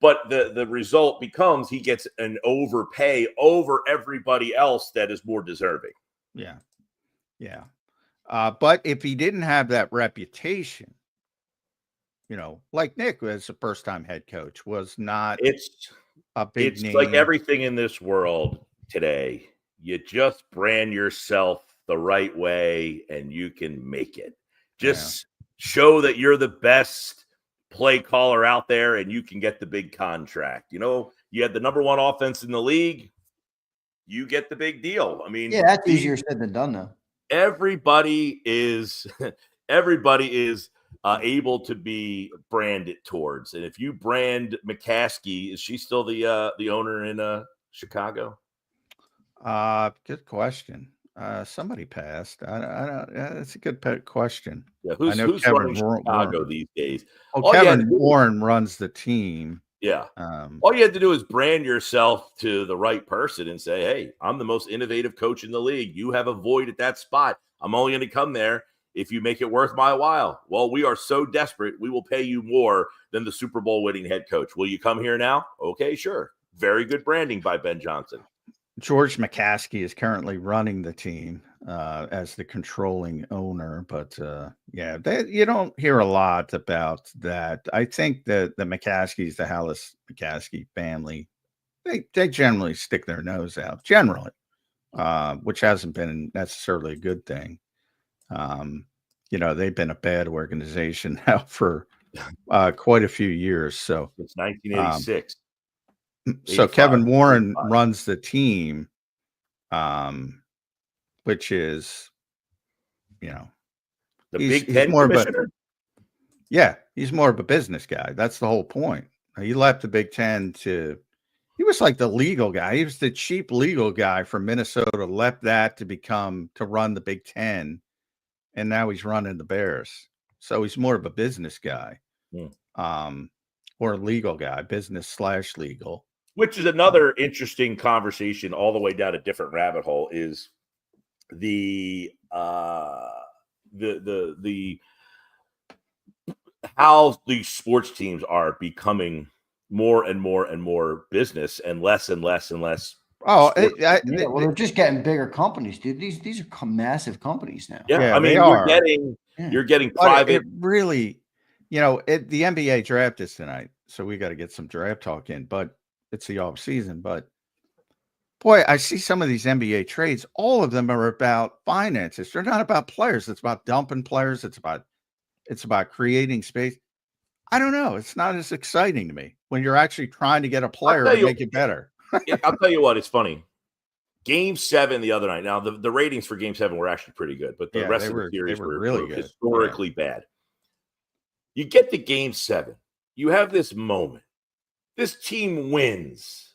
But the result becomes he gets an overpay over everybody else that is more deserving. Yeah. Yeah. But if he didn't have that reputation, like Nick as a first-time head coach was not a big name. It's like everything in this world today. You just brand yourself the right way and you can make it. Just show that you're the best play caller out there and you can get the big contract. You had the number one offense in the league. You get the big deal. I mean, that's easier said than done, though. Everybody is able to be branded towards. And if you brand McCaskey, is she still the owner in Chicago? Good question. Somebody passed. I don't. That's a good question. Yeah, who's running Chicago these days? Oh, Kevin Warren runs the team. Yeah. All you have to do is brand yourself to the right person and say, "Hey, I'm the most innovative coach in the league. You have a void at that spot. I'm only going to come there if you make it worth my while." Well, we are so desperate, we will pay you more than the Super Bowl winning head coach. Will you come here now? Okay, sure. Very good branding by Ben Johnson. George McCaskey is currently running the team as the controlling owner, but you don't hear a lot about that. I think that the McCaskeys, the Hallis McCaskey family, they generally stick their nose out, which hasn't been necessarily a good thing. They've been a bad organization now for quite a few years. So it's 1986. So Kevin Warren runs the team, which is, the Big Ten commissioner. He's more of a business guy. That's the whole point. He left the Big Ten he was like the legal guy. He was the cheap legal guy from Minnesota, left that to run the Big Ten. And now he's running the Bears. So he's more of a business guy, or a legal guy, business/legal. Which is another interesting conversation all the way down a different rabbit hole is the how these sports teams are becoming more and more and more business and less and less and less. Oh, they're just getting bigger companies, dude. These are massive companies now. Yeah, I mean, you're getting private. It really, the NBA draft is tonight, so we got to get some draft talk in. But it's the off season. But boy, I see some of these NBA trades. All of them are about finances. They're not about players. It's about dumping players. It's about creating space. I don't know. It's not as exciting to me when you're actually trying to get a player and make it better. I'll tell you what, it's funny. Game 7 the other night. Now, the ratings for Game 7 were actually pretty good, but the rest of the series were really historically bad. You get to Game 7. You have this moment. This team wins.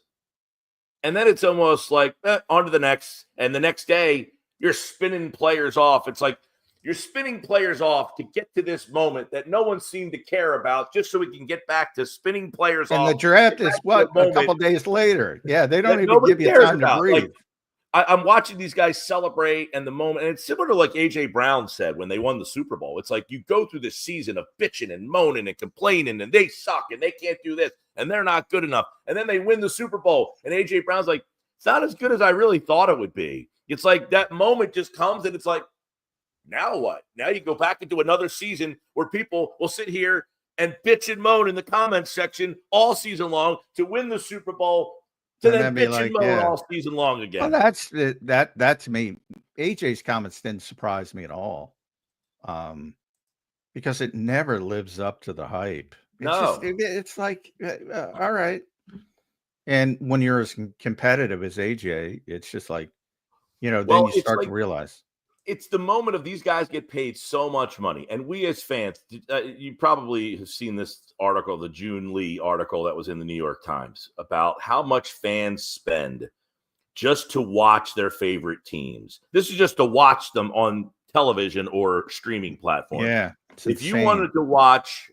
And then it's almost like, on to the next. And the next day, you're spinning players off. It's like you're spinning players off to get to this moment that no one seemed to care about, just so we can get back to spinning players off. And the draft is a couple days later. Yeah, they don't even give you time to breathe. Like, I'm watching these guys celebrate and the moment, and it's similar to like A.J. Brown said when they won the Super Bowl. It's like you go through this season of bitching and moaning and complaining, and they suck and they can't do this and they're not good enough. And then they win the Super Bowl, and A.J. Brown's like, it's not as good as I really thought it would be. It's like that moment just comes and it's like, now what? Now you go back into another season where people will sit here and bitch and moan in the comments section all season long to win the Super Bowl, to And then then be bitch like, and moan yeah. all season long again. Well, that's me. AJ's comments didn't surprise me at all, because it never lives up to the hype. No. It's like, all right. And when you're as competitive as AJ, it's just like, then Well, you it's start like, to realize. it's the moment of these guys get paid so much money. And we as fans, you probably have seen this article, the June Lee article that was in the New York Times, about how much fans spend just to watch their favorite teams. This is just to watch them on television or streaming platforms. Yeah. If you wanted to watch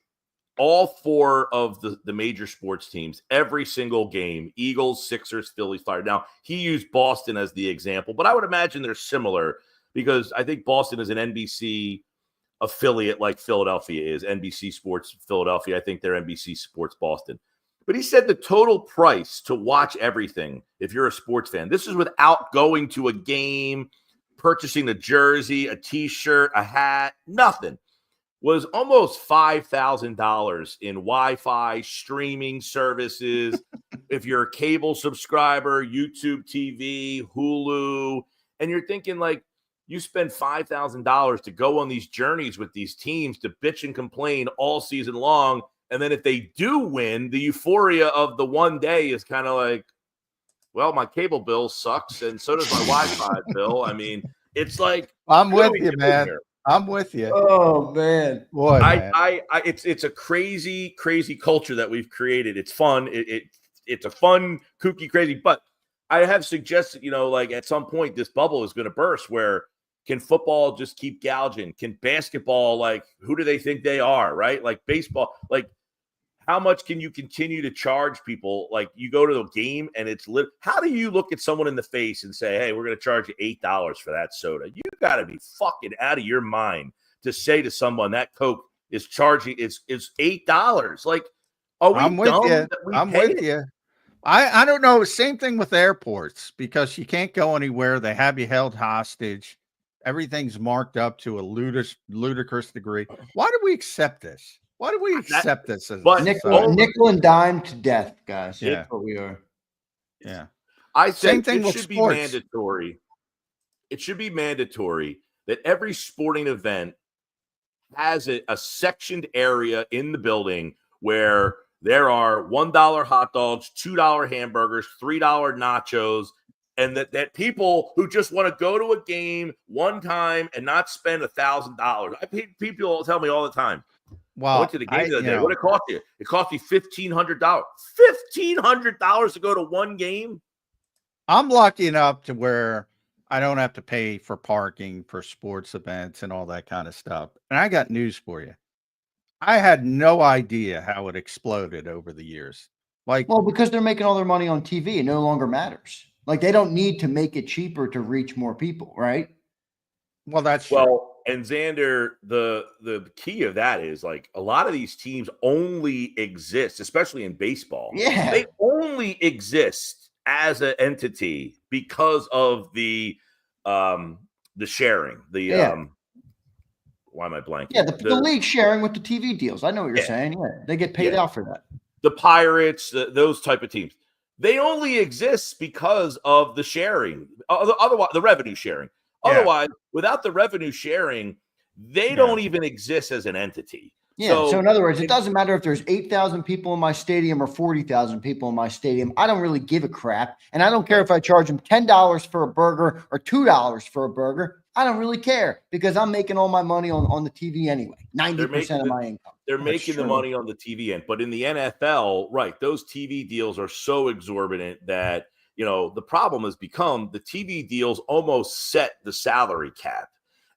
all 4 of the major sports teams, every single game, Eagles, Sixers, Phillies, Fire. Now, he used Boston as the example, but I would imagine they're similar because I think Boston is an NBC affiliate like Philadelphia is. NBC Sports Philadelphia. I think they're NBC Sports Boston. But he said the total price to watch everything, if you're a sports fan, this is without going to a game, purchasing a jersey, a T-shirt, a hat, nothing, was almost $5,000 in Wi-Fi streaming services. If you're a cable subscriber, YouTube TV, Hulu, and you're thinking like you spend $5,000 to go on these journeys with these teams to bitch and complain all season long. And then if they do win, the euphoria of the one day is kind of like, well, my cable bill sucks, and so does my Wi-Fi bill. I mean, it's like, I'm with you, man. I'm with you. Oh man, boy, man. It's a crazy culture that we've created. It's fun. It's a fun, kooky, crazy. But I have suggested, like at some point this bubble is going to burst. Where can football just keep gouging? Can basketball, like, who do they think they are, right? Like baseball, like, how much can you continue to charge people? Like, you go to the game and it's lit. How do you look at someone in the face and say, hey, we're going to charge you $8 for that soda? You got to be fucking out of your mind to say to someone that Coke is charging is $8. Like, are we I'm with dumb you. that we I'm pay with it? you. I don't know. Same thing with airports, because you can't go anywhere. They have you held hostage. Everything's marked up to a ludicrous degree. Why do we accept this? Why do we accept this? But nickel and dime to death, guys. Yeah. That's what we are. Yeah. I Same think thing it with should be sports. mandatory. It should be mandatory that every sporting event has a sectioned area in the building where there are $1 hot dogs, $2 hamburgers, $3 nachos, and that people who just want to go to a game one time and not spend $1,000. People tell me all the time, Well, I went to the game the other day. What did it cost you? It cost me $1,500. $1,500 to go to one game? I'm lucky enough to where I don't have to pay for parking for sports events and all that kind of stuff. And I got news for you. I had no idea how it exploded over the years. Like, Well, because they're making all their money on TV, it no longer matters. Like, they don't need to make it cheaper to reach more people, right? well, that's true. Well, and Xander, the key of that is, like, a lot of these teams only exist, especially in baseball. Yeah. They only exist as an entity because of the sharing. Why am I blanking? Yeah, the league sharing with the TV deals. I know what you're saying. Yeah, they get paid out for that. The Pirates, those type of teams, they only exist because of the sharing. Otherwise, the revenue sharing. Yeah. Otherwise, without the revenue sharing, they don't even exist as an entity. Yeah. So in other words, it doesn't matter if there's 8,000 people in my stadium or 40,000 people in my stadium. I don't really give a crap. And I don't care if I charge them $10 for a burger or $2 for a burger. I don't really care because I'm making all my money on the TV anyway. 90% of my income. They're making the money on the TV end. But in the NFL, right, those TV deals are so exorbitant that, the problem has become the TV deals almost set the salary cap.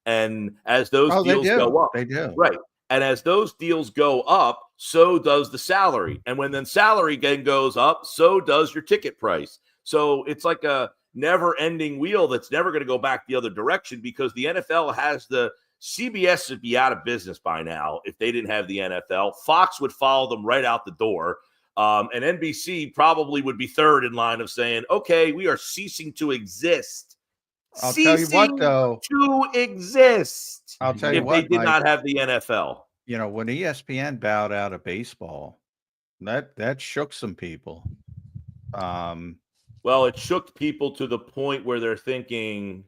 And as those deals go up, they do. Right. And as those deals go up, so does the salary. And when then salary again goes up, so does your ticket price. So it's like a never-ending wheel that's never going to go back the other direction, because the NFL has CBS would be out of business by now if they didn't have the NFL. Fox would follow them right out the door. And NBC probably would be third in line of saying, okay, we are ceasing to exist I'll tell you what, though. To exist. I'll tell you if what, they did Mike, not have the NFL. You know, when ESPN bowed out of baseball, that shook some people. Well, it shook people to the point where they're thinking,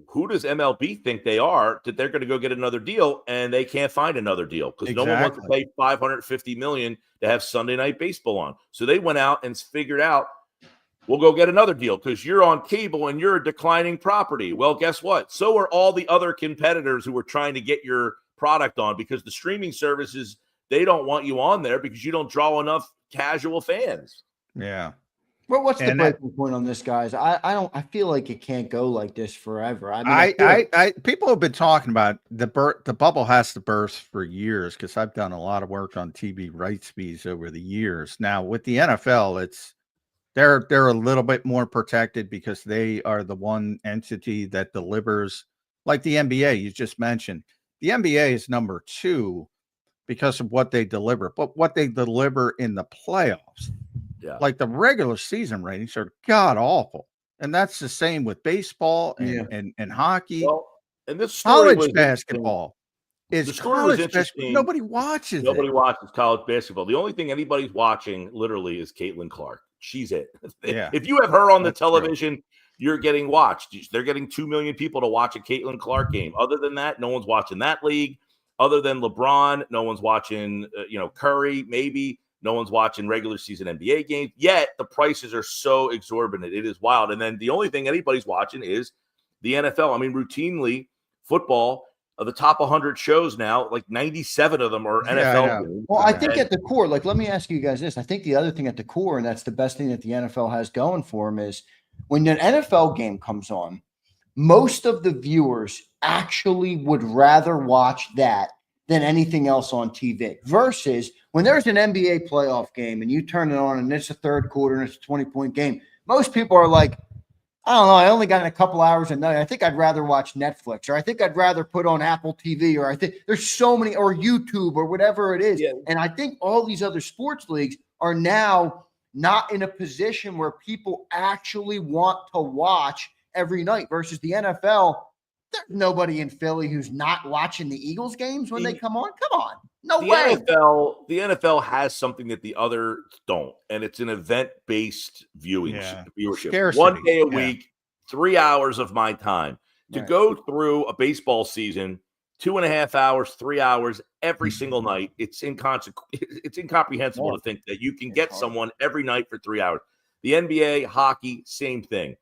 who does MLB think they are that they're going to go get another deal, and they can't find another deal because no one wants to pay $550 million to have Sunday Night Baseball on. So they went out and figured out, we'll go get another deal because you're on cable and you're a declining property. Well, guess what? So are all the other competitors who were trying to get your product on, because the streaming services, they don't want you on there because you don't draw enough casual fans. Yeah. Well, what's the breaking point on this, guys? I feel like it can't go like this forever. I mean, I people have been talking about the bubble has to burst for years, because I've done a lot of work on TV rights fees over the years. Now with the NFL, they're a little bit more protected because they are the one entity that delivers, like the NBA you just mentioned. The NBA is number 2 because of what they deliver, but what they deliver in the playoffs. Yeah. Like the regular season ratings are god awful. And that's the same with baseball and hockey. Well, and this story college basketball is college basketball. Nobody watches it. Nobody watches college basketball. The only thing anybody's watching literally is Caitlin Clark. She's it. Yeah. If you have her on the television, you're getting watched. They're getting 2 million people to watch a Caitlin Clark game. Other than that, no one's watching that league. Other than LeBron, no one's watching, Curry, maybe. No one's watching regular season NBA games. Yet the prices are so exorbitant. It is wild. And then the only thing anybody's watching is the NFL. I mean, routinely, football, the top 100 shows now, like 97 of them are NFL games. Well, I think at the core, like, let me ask you guys this. I think the other thing at the core, and that's the best thing that the NFL has going for them, is when an NFL game comes on, most of the viewers actually would rather watch that than anything else on TV, versus when there's an NBA playoff game and you turn it on and it's a third quarter and it's a 20-point game, most people are like, I don't know, I only got a couple hours a night. I think I'd rather watch Netflix, or I think I'd rather put on Apple TV, or I think there's so many, or YouTube, or whatever it is. Yeah. And I think all these other sports leagues are now not in a position where people actually want to watch every night, versus the NFL. There's nobody in Philly who's not watching the Eagles games when they come on. Come on. No way. The NFL has something that the others don't, and it's an event-based viewership. Scarcity. 1 day a week, 3 hours of my time. To go through a baseball season, 2.5 hours, 3 hours every single night, it's incomprehensible to think that you can get someone every night for 3 hours. The NBA, hockey, same thing.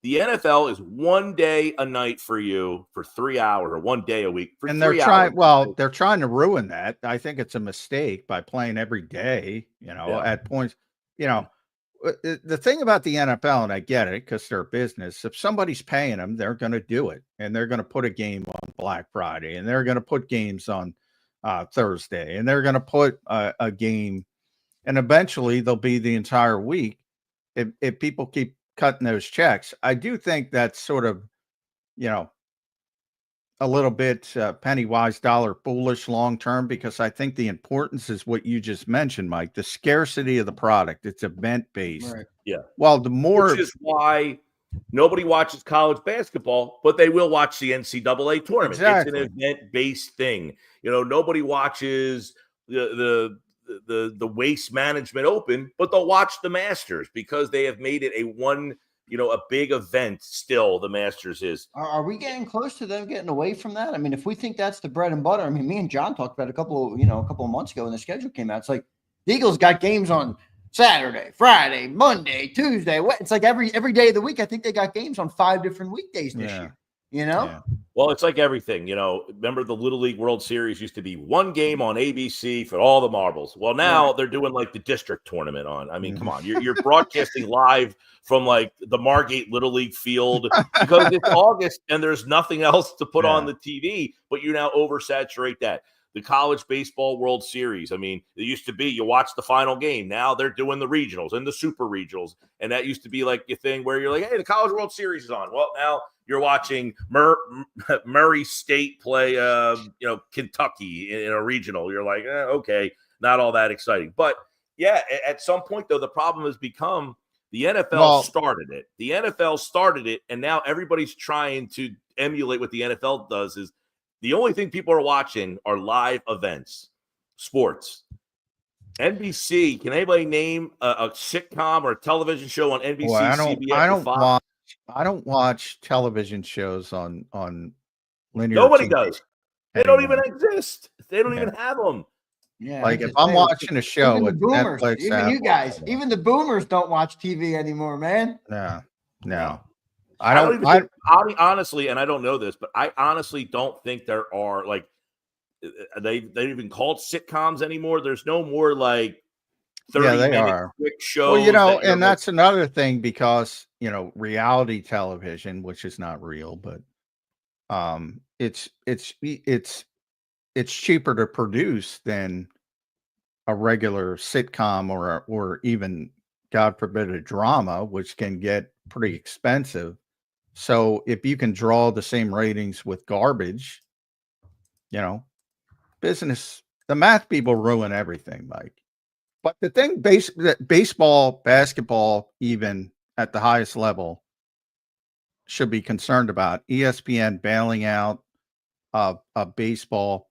The NFL is 1 day a night for you for 3 hours, or 1 day a week for 3 hours. They're trying to ruin that. I think it's a mistake by playing every day, at points. The thing about the NFL, and I get it because they're a business, if somebody's paying them, they're going to do it. And they're going to put a game on Black Friday, and they're going to put games on Thursday, and they're going to put a game, and eventually they'll be the entire week if people keep cutting those checks. I do think that's sort of, a little bit penny wise, dollar foolish long term, because I think the importance is what you just mentioned, Mike, the scarcity of the product. It's event based. Right. Yeah. Well, which is why nobody watches college basketball, but they will watch the NCAA tournament. Exactly. It's an event based thing. Nobody watches the Waste Management Open, but they'll watch the Masters because they have made it a big event. Still, the Masters is. Are we getting close to them getting away from that? I mean, if we think that's the bread and butter, I mean, me and John talked about a couple of months ago when the schedule came out. It's like the Eagles got games on Saturday, Friday, Monday, Tuesday. It's like every day of the week. I think they got games on 5 different weekdays this year. Yeah. Well, it's like everything, remember the Little League World Series used to be one game on ABC for all the marbles. Well, now they're doing like the district tournament on. I mean, come on, you're broadcasting live from like the Margate Little League field because it's August and there's nothing else to put on the TV, but you now oversaturate that. The College Baseball World Series. I mean, it used to be you watch the final game. Now they're doing the regionals and the super regionals. And that used to be like your thing where you're like, hey, the College World Series is on. Well, now you're watching Murray State play, Kentucky in a regional. You're like, okay, not all that exciting. But, yeah, at some point, though, the problem has become The NFL started it. The NFL started it, and now everybody's trying to emulate what the NFL does. Is the only thing people are watching are live events, sports. NBC, can anybody name a sitcom or a television show on NBC, Well, CBS, or Fox? I don't watch television shows on linear Nobody TV does. They anymore. don't even exist. They don't even have them. Yeah, Like if I'm watching a show, even the it's boomers, Netflix, even you Apple, guys, even the boomers don't watch TV anymore, man. No. I don't even think, honestly, and I don't know this, but I honestly don't think there are like they even called sitcoms anymore. There's no more like 30-minute quick shows. Well, and that's another thing because reality television, which is not real, but it's cheaper to produce than a regular sitcom or even, God forbid, a drama, which can get pretty expensive. So if you can draw the same ratings with garbage, business, the math people ruin everything, Mike. But the thing, baseball, basketball, even at the highest level, should be concerned about ESPN bailing out of baseball,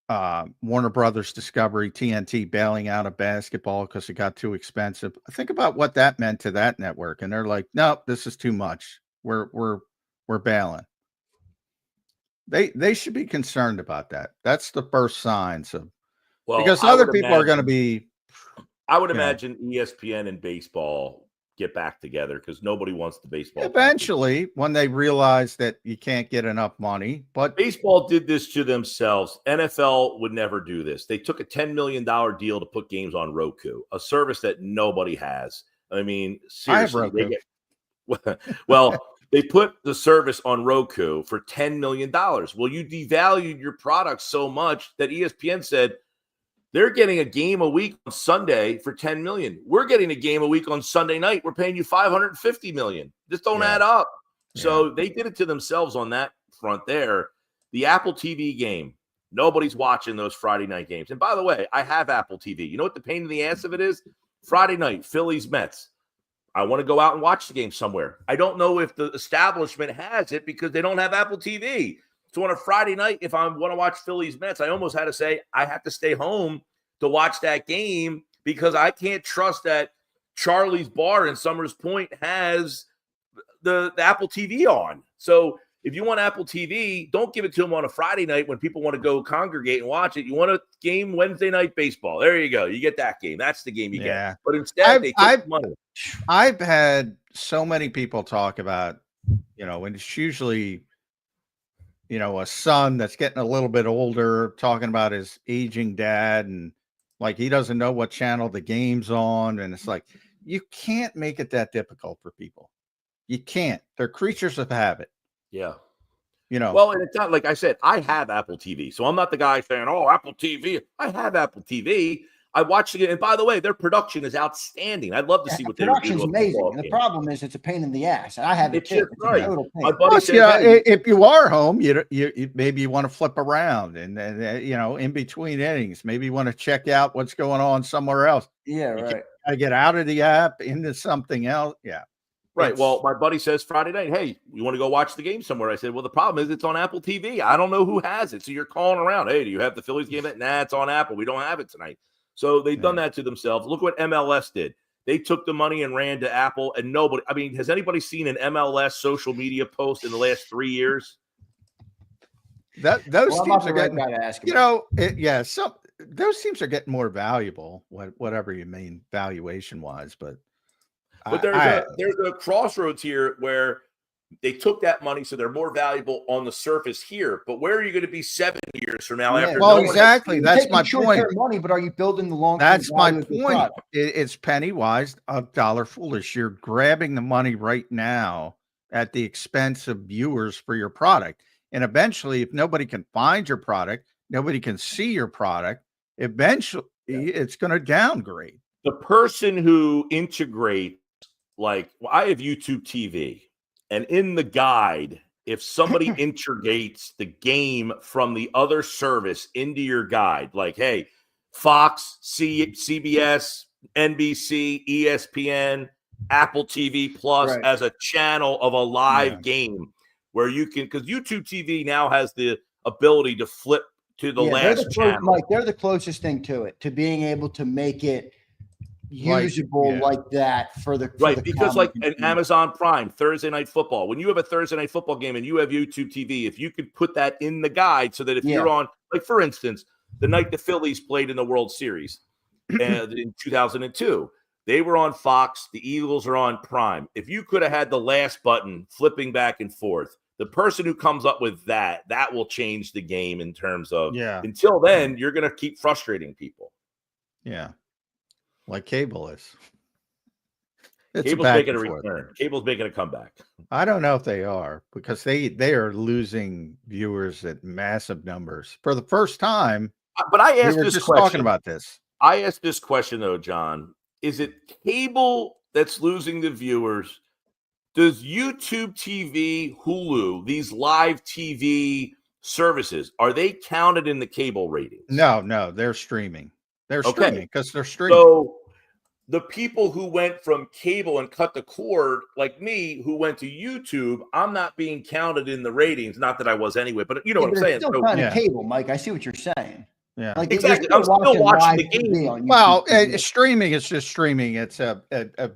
Warner Brothers Discovery, TNT bailing out of basketball because it got too expensive. Think about what that meant to that network, and they're like, "No, this is too much. We're bailing." They should be concerned about that. That's the first signs of because other people are going to be. I would imagine ESPN and baseball get back together because nobody wants the baseball. Eventually, when they realize that you can't get enough money, but baseball did this to themselves. NFL would never do this. They took a $10 million deal to put games on Roku, a service that nobody has. I mean, seriously, they put the service on Roku for $10 million. Well, you devalued your product so much that ESPN said, they're getting a game a week on Sunday for $10 million. We're getting a game a week on Sunday night. We're paying you $550 million. This don't add up. So they did it to themselves on that front there. The Apple TV game, nobody's watching those Friday night games. And by the way, I have Apple TV. You know what the pain in the ass of it is? Friday night, Phillies, Mets. I want to go out and watch the game somewhere. I don't know if the establishment has it because they don't have Apple TV. So on a Friday night, if I want to watch Phillies Mets, I almost had to say I have to stay home to watch that game because I can't trust that Charlie's Bar in Summers Point has the Apple TV on. So if you want Apple TV, don't give it to them on a Friday night when people want to go congregate and watch it. You want a game Wednesday night baseball. There you go. You get that game. That's the game you get. But instead, they take money. I've had so many people talk about, and it's usually a son that's getting a little bit older talking about his aging dad and like he doesn't know what channel the game's on. And it's like, you can't make it that difficult for people. You can't. They're creatures of habit. Yeah. Well, and it's not like I said, I have Apple TV. So I'm not the guy saying, oh, Apple TV. I have Apple TV. I watched it. And by the way, their production is outstanding. I'd love to see what they're doing. Production's amazing. And the problem is it's a pain in the ass. I have it too. Right. My buddy said, if you are home, you maybe you want to flip around and in between innings, maybe you want to check out what's going on somewhere else. Yeah, right. I get out of the app into something else. Yeah. Right. Well, my buddy says Friday night, hey, you want to go watch the game somewhere? I said, well, the problem is it's on Apple TV. I don't know who has it. So you're calling around. Hey, do you have the Phillies game? Nah, it's on Apple. We don't have it tonight. So they've done that to themselves. Look what MLS did. They took the money and ran to Apple, and nobody. I mean, has anybody seen an MLS social media post in the last 3 years? Those teams are getting. Those teams are getting more valuable, whatever you mean valuation wise. But there's a crossroads here where they took that money, so they're more valuable on the surface here. But where are you going to be 7 years from now? After exactly. That's my point. Money, but are you building the long? That's my point. It's penny wise, a dollar foolish. You're grabbing the money right now at the expense of viewers for your product, and eventually, if nobody can find your product, nobody can see your product. Eventually, it's going to downgrade. The person who integrates, I have YouTube TV. And in the guide, if somebody integrates the game from the other service into your guide, like, hey, Fox, CBS, NBC, ESPN, Apple TV Plus as a channel of a live game where you can, because YouTube TV now has the ability to flip to the last channel. Mike, they're the closest thing to it, to being able to make it usable like that for the because like an Amazon Prime Thursday Night Football, when you have a Thursday Night Football game and you have YouTube TV, if you could put that in the guide so that if you're on, like for instance, the night the Phillies played in the World Series in 2002, they were on Fox, the Eagles are on Prime. If you could have had the last button flipping back and forth, the person who comes up with that will change the game in terms of until then, you're going to keep frustrating people. Yeah. Like cable is. Cable's making a return. Cable's making a comeback. I don't know if they are, because they are losing viewers at massive numbers for the first time. But I asked this question. Talking about this. I asked this question though, John. Is it cable that's losing the viewers? Does YouTube TV, Hulu, these live TV services, are they counted in the cable ratings? No, they're streaming. They're streaming because they're streaming. So the people who went from cable and cut the cord, like me, who went to YouTube, I'm not being counted in the ratings. Not that I was anyway, but you know what I'm saying. Still kind of cable, Mike. I see what you're saying. Yeah, like, exactly. I'm still watching the game. Well, streaming is just streaming. It's a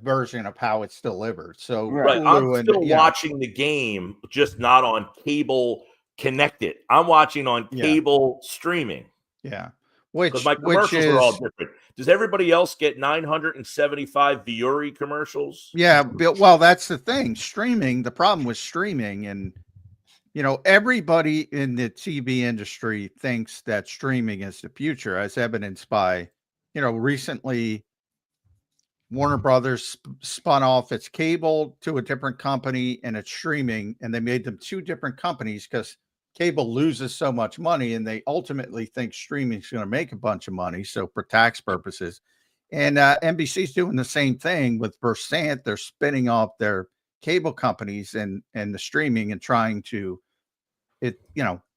version of how it's delivered. So I'm still watching the game, just not on cable connected. I'm watching on cable streaming. Yeah. Because my commercials are all different. Does everybody else get 975 Viore commercials? Yeah, well, that's the thing. Streaming, the problem with streaming, and everybody in the TV industry thinks that streaming is the future, as evidenced by, recently Warner Brothers spun off its cable to a different company and its streaming, and they made them two different companies because cable loses so much money, and they ultimately think streaming is going to make a bunch of money. So for tax purposes, and NBC's doing the same thing with Versant. They're spinning off their cable companies and the streaming and trying to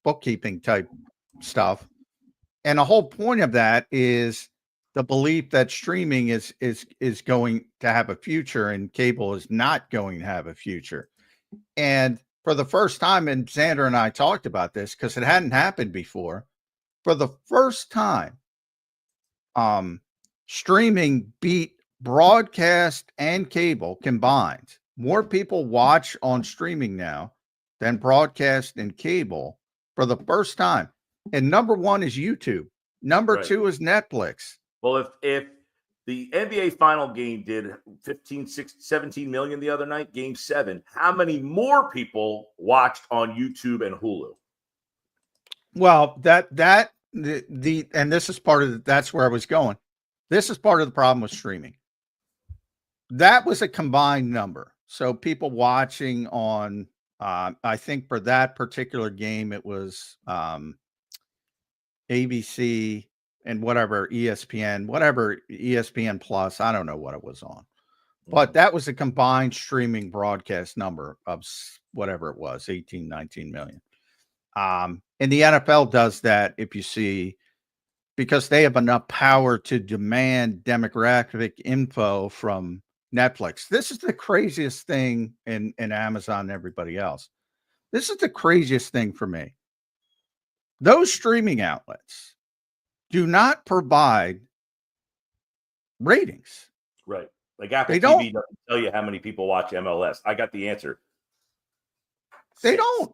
bookkeeping type stuff. And the whole point of that is the belief that streaming is going to have a future and cable is not going to have a future. And for the first time, and Zander and I talked about this because it hadn't happened before, for the first time, streaming beat broadcast and cable combined. More people watch on streaming now than broadcast and cable for the first time. And number one is YouTube. Number two is Netflix. Well, if the NBA final game did 17 million the other night, game 7, how many more people watched on YouTube and Hulu? Well, and this is part of that's where I was going. This is part of the problem with streaming. That was a combined number. So people watching on, I think for that particular game, it was ABC and whatever ESPN Plus. I don't know what it was on, but that was a combined streaming broadcast number of whatever it was, 18, 19 million. And the NFL does that, if you see, because they have enough power to demand demographic info from Netflix. This is the craziest thing in Amazon and everybody else. This is the craziest thing for me. Those streaming outlets do not provide ratings. Right. Like Apple TV doesn't tell you how many people watch MLS. I got the answer. They don't.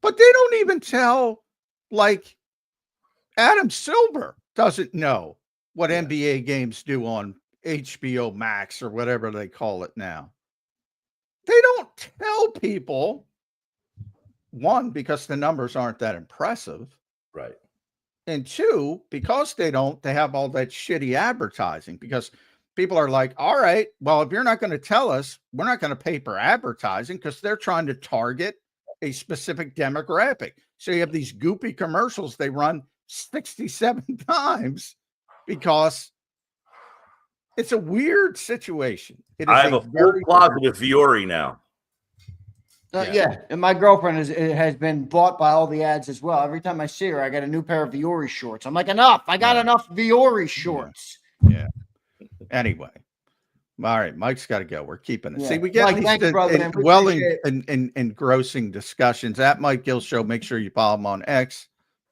But they don't even tell, like, Adam Silver doesn't know what NBA games do on HBO Max or whatever they call it now. They don't tell people, one, because the numbers aren't that impressive. Right. And two, because they have all that shitty advertising, because people are like, all right, well, if you're not going to tell us, we're not going to pay for advertising, because they're trying to target a specific demographic. So you have these goopy commercials they run 67 times because it's a weird situation. I have a full closet of Viore now. And my girlfriend has been bought by all the ads as well. Every time I see her, I got a new pair of Viore shorts. I'm like, enough. I got enough Viore shorts. Yeah. Anyway. All right, Mike's got to go. We're keeping it. Yeah. See, we get Mike, these thank you, brother, man. We appreciate it. engrossing discussions at Mike Gill Show. Make sure you follow him on X,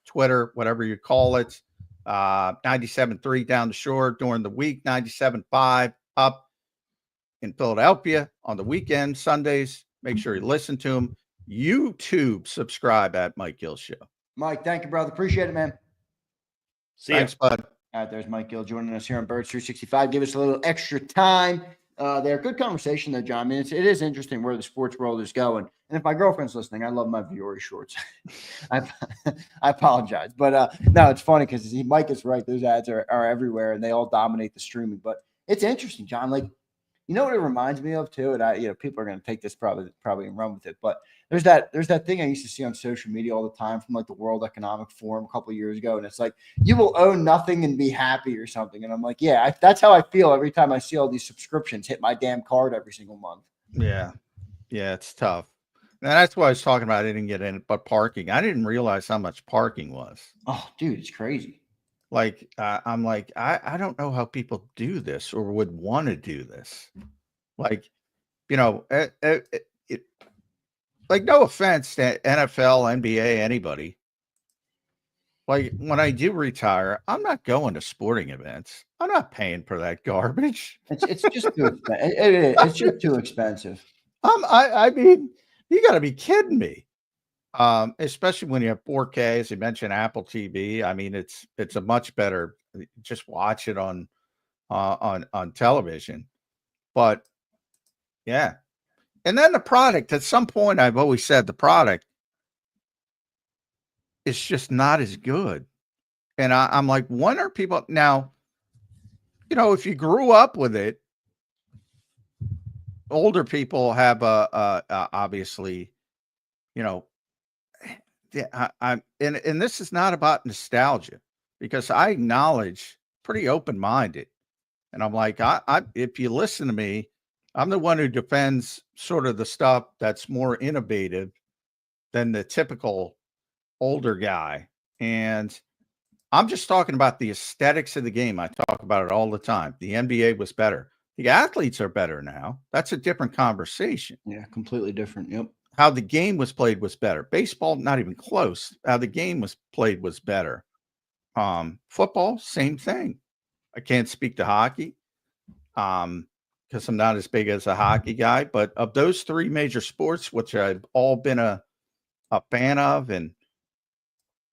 Twitter, whatever you call it. 97.3 down the shore during the week, 97.5 up in Philadelphia on the weekend, Sundays. Make sure you listen to him. YouTube, subscribe at Mike Gill Show. Mike, thank you, brother. Appreciate it, man. Thanks, bud. All right, there's Mike Gill joining us here on Birds 365. Give us a little extra time there. Good conversation, though, John. I mean, it is interesting where the sports world is going. And if my girlfriend's listening, I love my Viore shorts. I apologize. But, no, it's funny because Mike is right. Those ads are everywhere, and they all dominate the streaming. But it's interesting, John. Like, you know what it reminds me of, too? And, people are going to take this probably and run with it. But there's that thing I used to see on social media all the time from like the World Economic Forum a couple of years ago. And it's like, you will own nothing and be happy or something. And I'm like, yeah, that's how I feel every time I see all these subscriptions hit my damn card every single month. Yeah. Yeah, it's tough. And that's why I was talking about. I didn't get in, but parking. I didn't realize how much parking was. Oh, dude, it's crazy. Like, I'm like, I don't know how people do this or would want to do this. Like, like, no offense to NFL, NBA, anybody. Like, when I do retire, I'm not going to sporting events. I'm not paying for that garbage. It's just too expensive. It's just too expensive. I mean, you got to be kidding me. Especially when you have 4K, as you mentioned, Apple TV. I mean, it's a much better. Just watch it on television. But yeah. And then the product, at some point, I've always said the product is just not as good. And I'm like, when are people now, if you grew up with it, older people have obviously, and this is not about nostalgia, because I acknowledge pretty open-minded. And I'm like, if you listen to me, I'm the one who defends sort of the stuff that's more innovative than the typical older guy. And I'm just talking about the aesthetics of the game. I talk about it all the time. The NBA was better. The athletes are better now. That's a different conversation. Yeah, completely different. Yep. How the game was played was better. Baseball, not even close. How the game was played was better. Football, same thing. I can't speak to hockey. Because I'm not as big as a hockey guy, but of those three major sports, which I've all been a fan of, and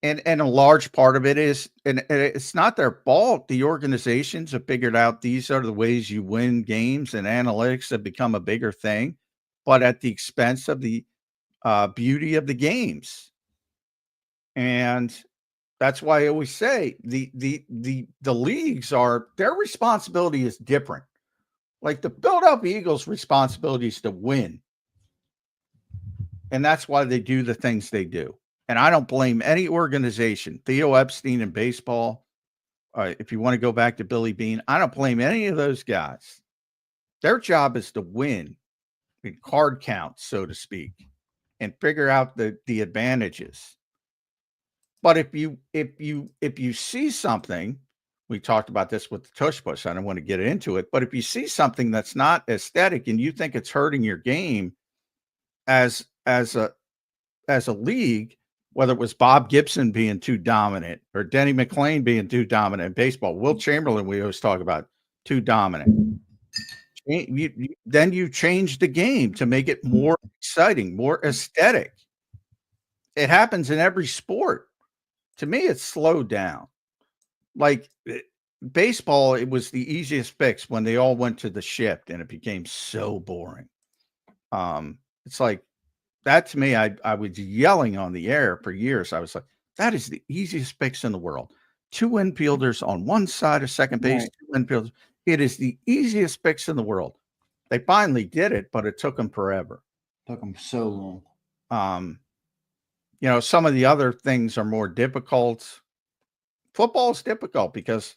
a large part of it is, and it's not their fault. The organizations have figured out these are the ways you win games, and analytics have become a bigger thing, but at the expense of the beauty of the games. And that's why I always say the leagues their responsibility is different. Like, the Philadelphia Eagles' responsibility is to win. And that's why they do the things they do. And I don't blame any organization. Theo Epstein in baseball, if you want to go back to Billy Beane, I don't blame any of those guys. Their job is to win, in card count, so to speak, and figure out the advantages. But if you see something, we talked about this with the tush push. I don't want to get into it, but if you see something that's not aesthetic and you think it's hurting your game as a league, whether it was Bob Gibson being too dominant or Denny McClain being too dominant in baseball, Will Chamberlain, we always talk about, too dominant. Then you change the game to make it more exciting, more aesthetic. It happens in every sport. To me, it's slowed down. Like baseball, it was the easiest fix when they all went to the shift, and it became so boring. It's like that to me. I was yelling on the air for years. I was like, that is the easiest fix in the world. 2 infielders on one side of second base, right. 2 infielders. It is the easiest fix in the world. They finally did it, but it took them forever. Took them so long. Some of the other things are more difficult. Football is difficult because,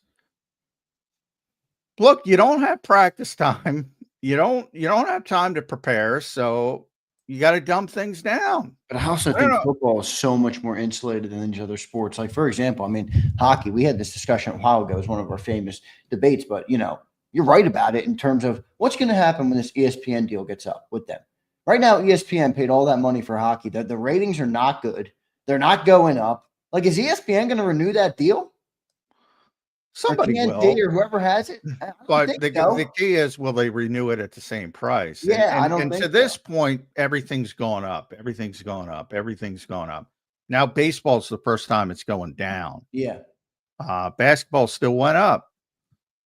look, you don't have practice time. You don't have time to prepare, so you got to dumb things down. But I also think football is so much more insulated than these other sports. Like, for example, I mean, hockey, we had this discussion a while ago. It was one of our famous debates, but, you're right about it in terms of what's going to happen when this ESPN deal gets up with them. Right now, ESPN paid all that money for hockey. The ratings are not good. They're not going up. Like, is ESPN going to renew that deal? Somebody or will. TNT or whoever has it? I don't But think the so. key is, will they renew it at the same price? Yeah, I don't And think to this point, everything's gone up. Everything's gone up. Everything's gone up. Now, baseball's the first time it's going down. Yeah. Basketball still went up.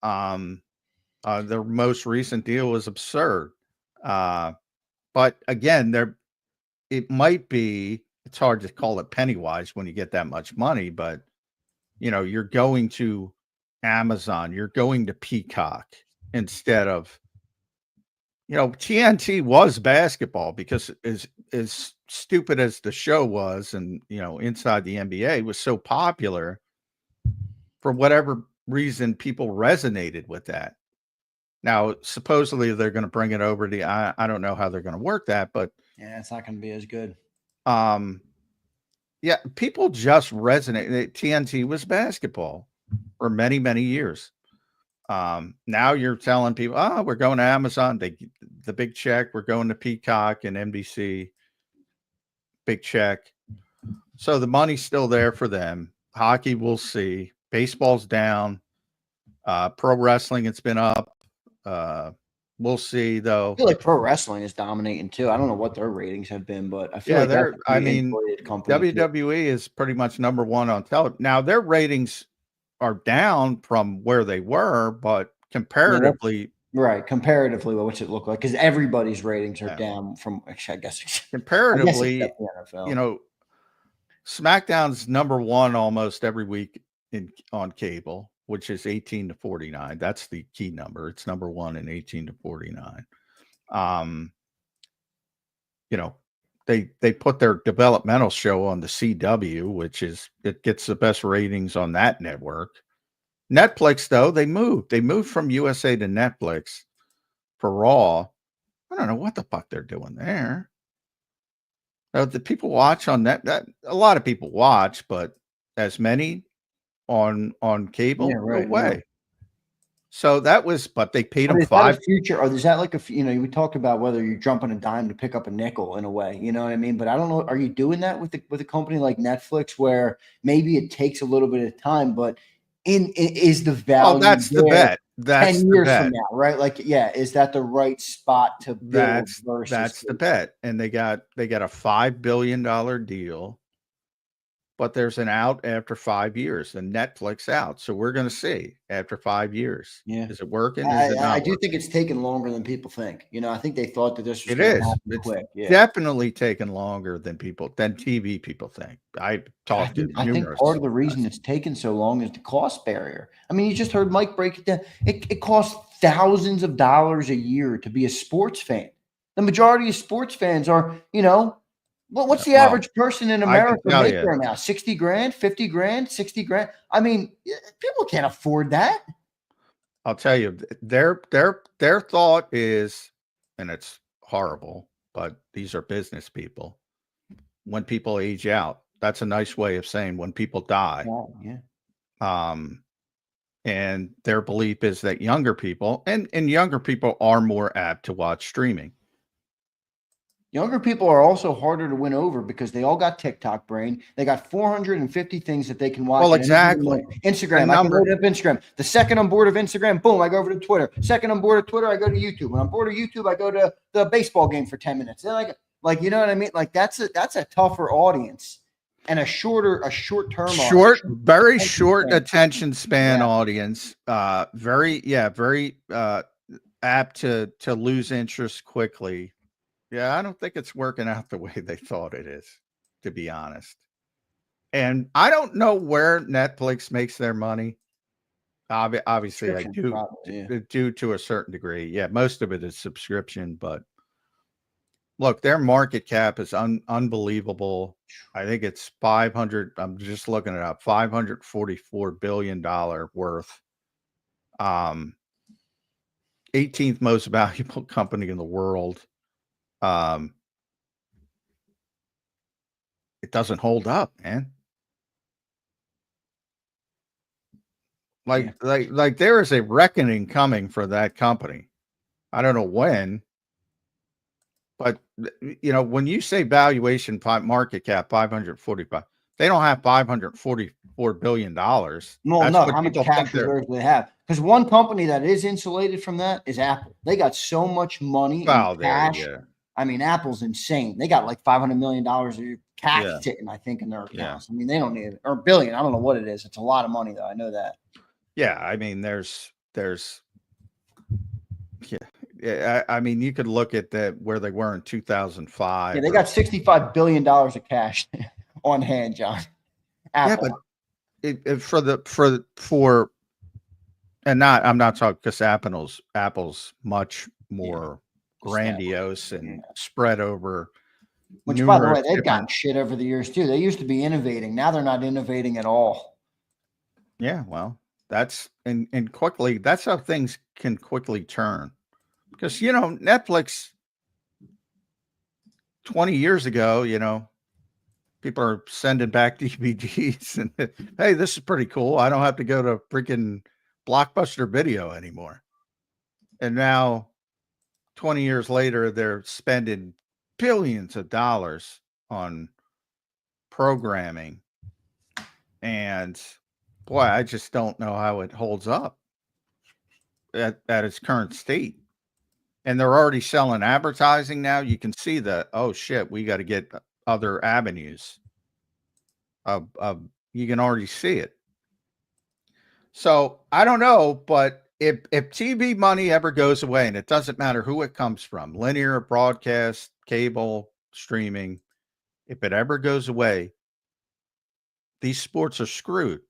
The most recent deal was absurd. But again, it's hard to call it penny wise when you get that much money, but you're going to Amazon, you're going to Peacock instead of, TNT was basketball, because as stupid as the show was, and inside the NBA was so popular, for whatever reason, people resonated with that. Now, supposedly they're going to bring it over to, I don't know how they're going to work that, but yeah, it's not going to be as good. Yeah, people just resonate. TNT was basketball for many, many years. Now you're telling people, we're going to Amazon. The big check. We're going to Peacock and NBC. Big check. So the money's still there for them. Hockey, we'll see. Baseball's down. Pro wrestling, it's been up. We'll see, though. I feel like pro wrestling is dominating too. I don't know what their ratings have been, but I feel like they're. that's a I mean, company WWE is pretty much number one on television. Now their ratings are down from where they were, but comparatively, right? Comparatively, what's it look like? Because everybody's ratings are down from. I guess comparatively, except the NFL. SmackDown's number one almost every week on cable, which is 18 to 49. That's the key number. It's number one in 18 to 49. They put their developmental show on the CW, which it gets the best ratings on that network. Netflix, though, they moved from USA to Netflix for Raw. I don't know what the fuck they're doing there. The people watch on that a lot of people watch, but as many on cable, no way. No. So that was, but they paid them is $5. That a future, or is that like we talked about whether you're jumping a dime to pick up a nickel in a way, you know what I mean? But I don't know, are you doing that with a company like Netflix, where maybe it takes a little bit of time, but is the value? Oh, that's the bet. That's 10 years from now, right? Like, yeah, is that the right spot to build? That's the bet. And they got a $5 billion deal. But there's an out after 5 years, the Netflix out. So we're going to see after 5 years. Yeah. Is it working? Is it not I do think it's taken longer than people think. I think they thought that this was going to happen It's quick. Yeah. definitely taken longer than TV people think. I think part of the reason it's taken so long is the cost barrier. I mean, you just heard Mike break it down. It costs thousands of dollars a year to be a sports fan. The majority of sports fans are, what's the average person in America make right now? 60 grand, 50 grand, 60 grand. I mean, people can't afford that. I'll tell you, their thought is, and it's horrible, but these are business people. When people age out, that's a nice way of saying when people die. Yeah. And their belief is that younger people and younger people are more apt to watch streaming. Younger people are also harder to win over because they all got TikTok brain. They got 450 things that they can watch. Well, exactly. Instagram. I can load up Instagram. The second I'm bored of Instagram, boom, I go over to Twitter. Second I'm bored of Twitter, I go to YouTube. When I'm bored of YouTube, I go to the baseball game for 10 minutes. Then you know what I mean? Like that's a tougher audience and a very short attention span audience. Very apt to lose interest quickly. Yeah, I don't think it's working out the way they thought it is, to be honest. And I don't know where Netflix makes their money. Obviously, I do, due to a certain degree. Yeah, most of it is subscription, but look, their market cap is unbelievable. I think it's 500. I'm just looking it up. $544 billion worth. 18th most valuable company in the world. It doesn't hold up, man. Like there is a reckoning coming for that company. I don't know when, but when you say valuation, market cap 545, they don't have $544 billion. Well, That's no, what how much people cash think reserves do they have? Because one company that is insulated from that is Apple. They got so much money in cash. I mean, Apple's insane. They got like $500 million of cash sitting, I think, in their accounts. I mean, they don't need it, or $1 billion. I don't know what it is. It's a lot of money, though. I know that. Yeah, I mean, I mean, you could look at where they were in 2005. Yeah, they got $65 billion of cash on hand, John. Apple. Yeah, but I'm not talking because Apple's much more grandiose and spread over. Which, by the way, they've gotten shit over the years too. They used to be innovating. Now they're not innovating at all. Yeah, well, that's and quickly. That's how things can quickly turn. Because Netflix 20 years ago, people are sending back DVDs and hey, this is pretty cool. I don't have to go to freaking Blockbuster Video anymore. And now 20 years later, they're spending billions of dollars on programming. And boy, I just don't know how it holds up at its current state. And they're already selling advertising now. You can see that, oh shit, we got to get other avenues. You can already see it. So I don't know, but if TV money ever goes away, and it doesn't matter who it comes from, linear, broadcast, cable, streaming, if it ever goes away, these sports are screwed.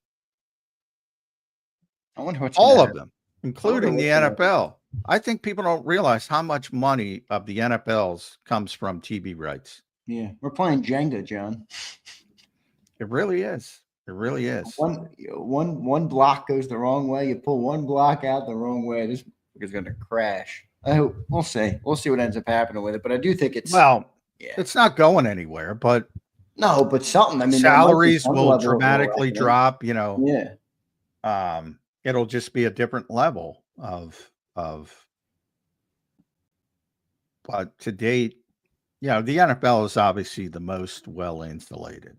I wonder what's all of them, including the NFL. I think people don't realize how much money of the NFL's comes from TV rights. Yeah, we're playing Jenga, John. It really is. It really is. One block goes the wrong way. You pull one block out the wrong way. This is going to crash. I hope we'll see. We'll see what ends up happening with it. But I do think it's it's not going anywhere. But no, but something. I mean, salaries will dramatically drop. Yeah. It'll just be a different level of. But to date, the NFL is obviously the most well insulated.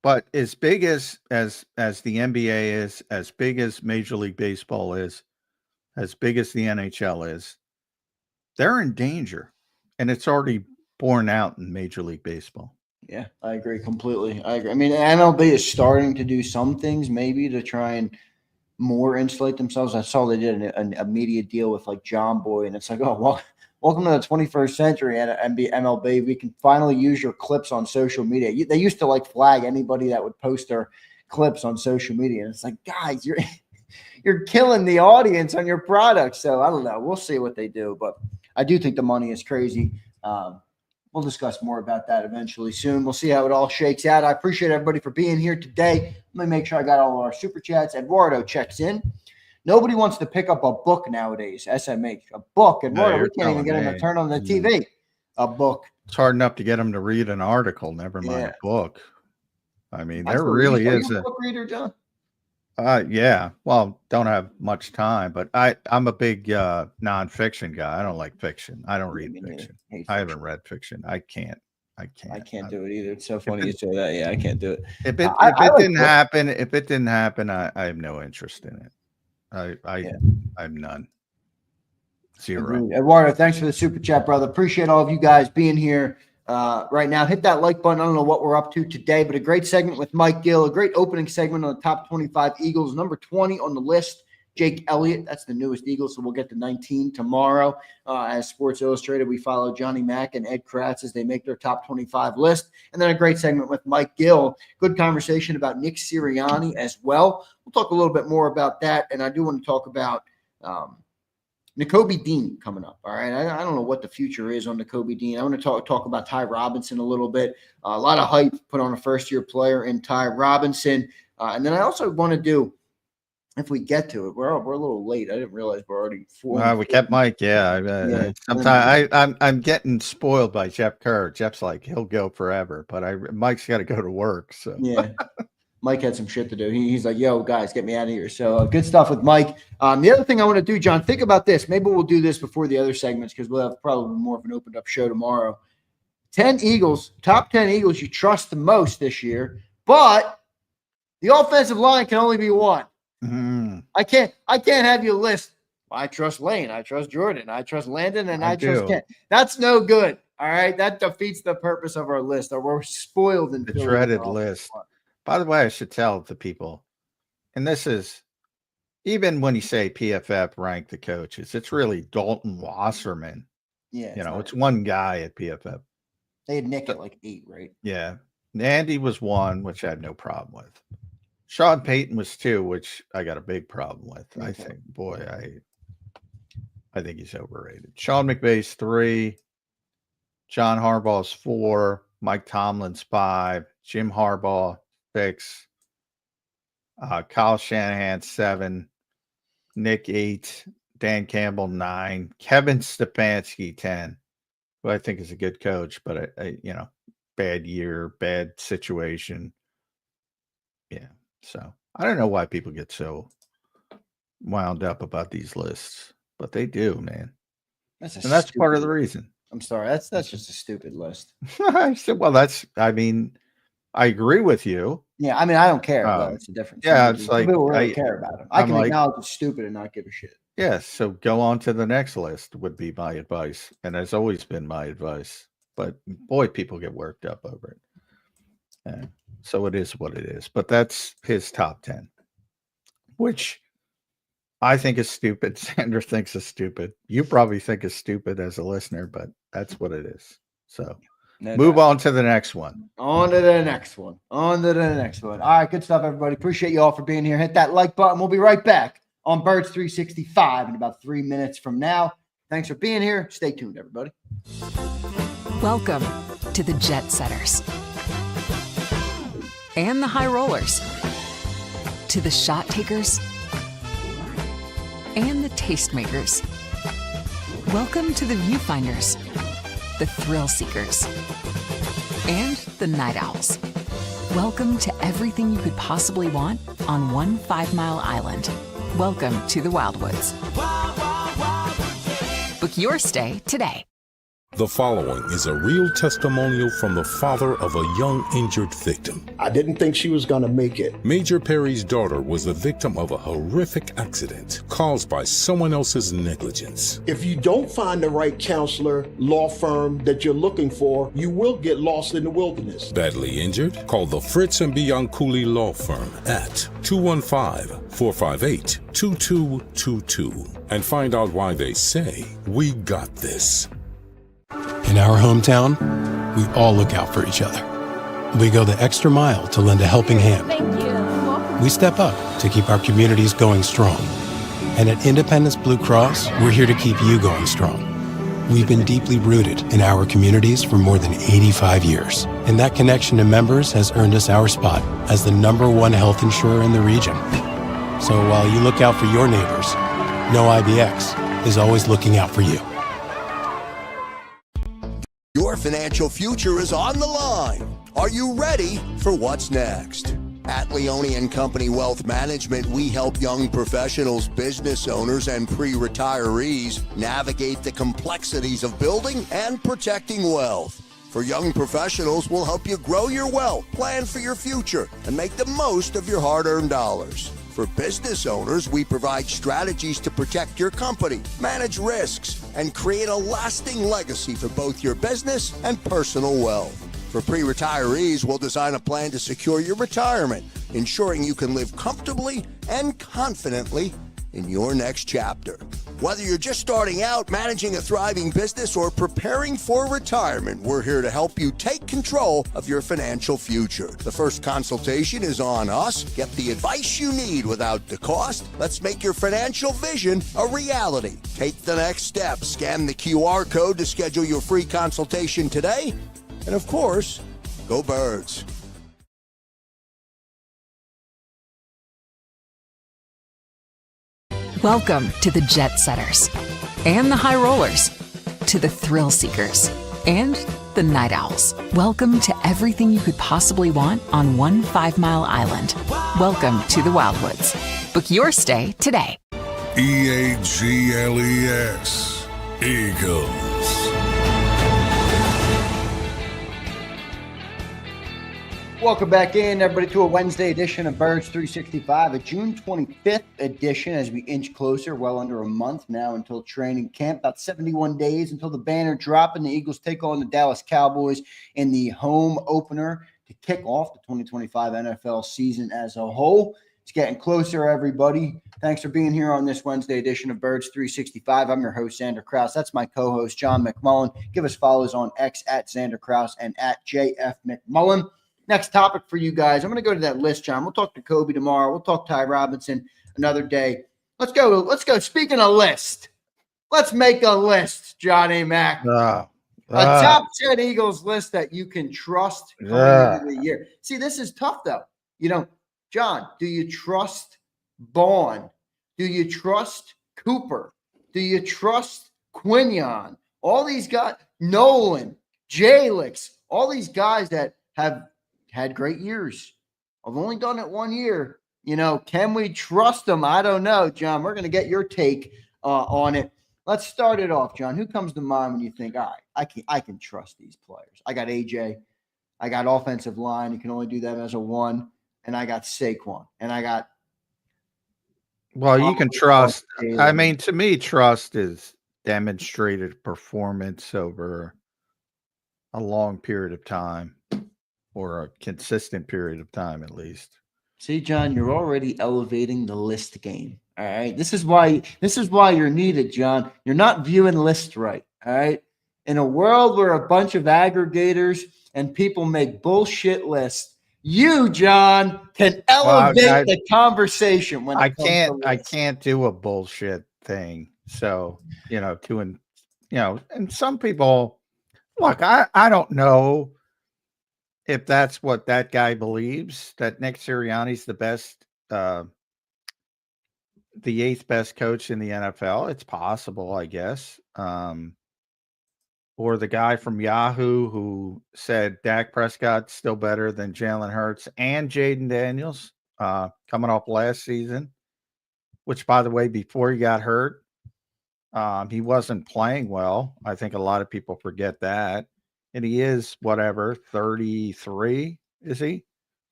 But as big as the NBA is, as big as Major League Baseball is, as big as the NHL is, they're in danger. And it's already borne out in Major League Baseball. Yeah, I agree completely. I agree. I mean, MLB is starting to do some things maybe to try and more insulate themselves. I saw they did a media deal with like John Boy, and it's like, oh, well, welcome to the 21st century at MLB. We can finally use your clips on social media. They used to like flag anybody that would post their clips on social media. And it's like, guys, you're killing the audience on your product. So I don't know. We'll see what they do. But I do think the money is crazy. We'll discuss more about that eventually soon. We'll see how it all shakes out. I appreciate everybody for being here today. Let me make sure I got all of our super chats. Eduardo checks in. Nobody wants to pick up a book nowadays, SMH. A book. And we can't even get them to turn on the TV. A book. It's hard enough to get them to read an article, never mind a book. I mean, there really is a book reader, John? Yeah. Well, don't have much time, but I'm a big nonfiction guy. I don't like fiction. I don't read fiction. I haven't read fiction. I can't do it either. It's so funny you say that. Yeah, I can't do it. If it didn't happen, I have no interest in it. I'm none. Zero. Eduardo, thanks for the super chat, brother. Appreciate all of you guys being here right now. Hit that like button. I don't know what we're up to today, but a great segment with Mike Gill, a great opening segment on the top 25 Eagles. Number 20 on the list, Jake Elliott. That's the newest Eagle, so we'll get to 19 tomorrow. As Sports Illustrated, we follow Johnny Mack and Ed Kratz as they make their top 25 list. And then a great segment with Mike Gill. Good conversation about Nick Sirianni as well. We'll talk a little bit more about that, and I do want to talk about Nakobe Dean coming up. All right. I don't know what the future is on Nakobe Dean. I want to talk about Ty Robinson a little bit. A lot of hype put on a first-year player in Ty Robinson. And then I also want to do, if we get to it, we're a little late. I didn't realize we're already 4. We kept Mike. Sometimes I'm getting spoiled by Jeff Kerr. Jeff's like, he'll go forever, but Mike's got to go to work. So yeah. Mike had some shit to do. He's like, yo, guys, get me out of here. So good stuff with Mike. The other thing I want to do, John, think about this. Maybe we'll do this before the other segments because we'll have probably more of an opened up show tomorrow. 10 Eagles, top 10 Eagles you trust the most this year, but the offensive line can only be one. Mm. I can't have you list. I trust Lane. I trust Jordan. I trust Landon, and I trust Kent. That's no good. All right, that defeats the purpose of our list. Or we're spoiled in the dreaded list. By the way, I should tell the people, and this is even when you say PFF rank the coaches, it's really Dalton Wasserman. Yeah, it's one guy at PFF. They had Nick at like 8, right? Yeah, Andy was 1, which I had no problem with. Sean Payton was 2, which I got a big problem with. Okay. I think, I think he's overrated. Sean McVay's 3. John Harbaugh's 4. Mike Tomlin's 5. Jim Harbaugh 6. Kyle Shanahan 7. Nick 8. Dan Campbell 9. Kevin Stefanski 10, who I think is a good coach, but bad year, bad situation. Yeah. So I don't know why people get so wound up about these lists, but they do, man. That's part of the reason. I'm sorry. That's just a stupid list. I said, well, I agree with you. Yeah. I mean, I don't care. That's the difference. Yeah. It's like, people really care about them. I can acknowledge it's stupid and not give a shit. Yeah. So go on to the next list would be my advice. And has always been my advice, but boy, people get worked up over it. Yeah. So it is what it is, but that's his top 10, which I think is stupid. Zander thinks is stupid. You probably think is stupid as a listener, but that's what it is. So move on to the next one. On to the next one. All right, good stuff, everybody. Appreciate you all for being here. Hit that like button. We'll be right back on Birds 365 in about 3 minutes from now. Thanks for being here. Stay tuned, everybody. Welcome to the Jet Setters and the High Rollers, to the Shot Takers and the Tastemakers. Welcome to the Viewfinders, the Thrill Seekers, and the Night Owls. Welcome to everything you could possibly want on one 5-mile island. Welcome to the Wildwoods. Book your stay today. The following is a real testimonial from the father of a young injured victim. I didn't think she was going to make it. Major Perry's daughter was the victim of a horrific accident caused by someone else's negligence. If you don't find the right counselor, law firm that you're looking for, you will get lost in the wilderness. Badly injured? Call the Fritz and Bianculli Law Firm at 215-458-2222 and find out why they say, "We got this." In our hometown, we all look out for each other. We go the extra mile to lend a helping hand. Thank you. We step up to keep our communities going strong. And at Independence Blue Cross, we're here to keep you going strong. We've been deeply rooted in our communities for more than 85 years. And that connection to members has earned us our spot as the #1 health insurer in the region. So while you look out for your neighbors, know IBX is always looking out for you. Your financial future is on the line. Are you ready for what's next? At Leone & Company Wealth Management, we help young professionals, business owners, and pre-retirees navigate the complexities of building and protecting wealth. For young professionals, we'll help you grow your wealth, plan for your future, and make the most of your hard-earned dollars. For business owners, we provide strategies to protect your company, manage risks, and create a lasting legacy for both your business and personal wealth. For pre-retirees, we'll design a plan to secure your retirement, ensuring you can live comfortably and confidently in your next chapter. Whether you're just starting out, managing a thriving business, or preparing for retirement, we're here to help you take control of your financial future. The first consultation is on us. Get the advice you need without the cost. Let's make your financial vision a reality. Take the next step. Scan the QR code to schedule your free consultation today. And of course, go Birds. Welcome to the Jet Setters and the High Rollers, to the Thrill Seekers and the Night Owls. Welcome to everything you could possibly want on one 5-mile island. Welcome to the Wildwoods. Book your stay today. EAGLES. Eagles. Welcome back in, everybody, to a Wednesday edition of Birds 365, a June 25th edition as we inch closer, well under a month now until training camp. About 71 days until the banner drop and the Eagles take on the Dallas Cowboys in the home opener to kick off the 2025 NFL season as a whole. It's getting closer, everybody. Thanks for being here on this Wednesday edition of Birds 365. I'm your host, Zander Krause. That's my co-host, John McMullen. Give us follows on X at Zander Krause and at JF McMullen. Next topic for you guys. I'm going to go to that list, John. We'll talk to Kobe tomorrow. We'll talk Ty Robinson another day. Let's go. Let's go. Speaking of list, let's make a list, Johnny Mac. A top 10 Eagles list that you can trust coming into the year. See, this is tough, though. You know, John, do you trust Bond? Do you trust Cooper? Do you trust Quinion? All these guys, Nolan, Jalix, all these guys that have had great years. I've only done it 1 year. You know, can we trust them? I don't know, John. We're going to get your take on it. Let's start it off, John. Who comes to mind when you think, all right, I can trust these players? I got AJ. I got offensive line. You can only do that as a 1. And I got Saquon. And I got. Well, you can trust. I mean, to me, trust is demonstrated performance over a long period of time. Or a consistent period of time, at least. See, John, you're already elevating the list game. All right. This is why you're needed, John. You're not viewing lists right. All right. In a world where a bunch of aggregators and people make bullshit lists, you, John, can elevate the conversation when it comes to lists. I can't do a bullshit thing. So, and some people look, I don't know if that's what that guy believes, that Nick Sirianni's the best, the 8th best coach in the NFL. It's possible, I guess. Or the guy from Yahoo who said Dak Prescott's still better than Jalen Hurts and Jaden Daniels coming off last season, which, by the way, before he got hurt, he wasn't playing well. I think a lot of people forget that. And he is, 33, is he?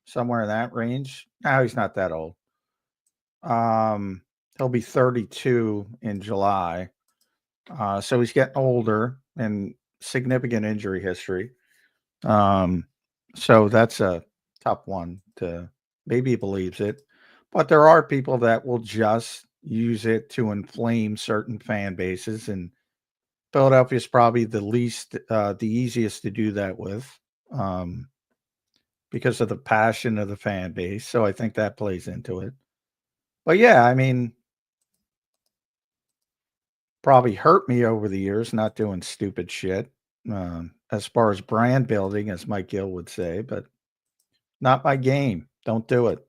Somewhere in that range. No, he's not that old. He'll be 32 in July. So he's getting older and significant injury history. So that's a tough one to, maybe he believes it. But there are people that will just use it to inflame certain fan bases, and Philadelphia is probably the easiest to do that with, because of the passion of the fan base. So I think that plays into it. But yeah, I mean, probably hurt me over the years not doing stupid shit, as far as brand building, as Mike Gill would say, but not my game. Don't do it.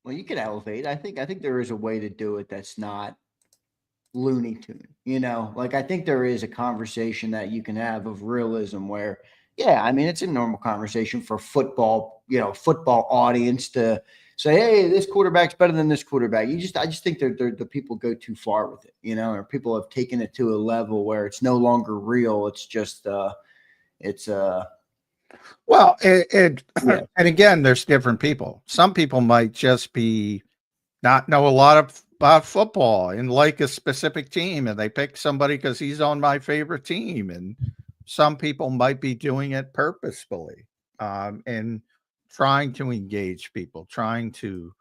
Well, you can elevate. I think there is a way to do it that's not Looney Tune, I think there is a conversation that you can have of realism where, yeah, I mean, it's a normal conversation for football audience to say, hey, this quarterback's better than this quarterback. I just think the people go too far with it, or people have taken it to a level where it's no longer real. It's just, well, and again, there's different people. Some people might just be not know a lot about football and like a specific team, and they pick somebody because he's on my favorite team. And some people might be doing it purposefully, and trying to engage people, trying to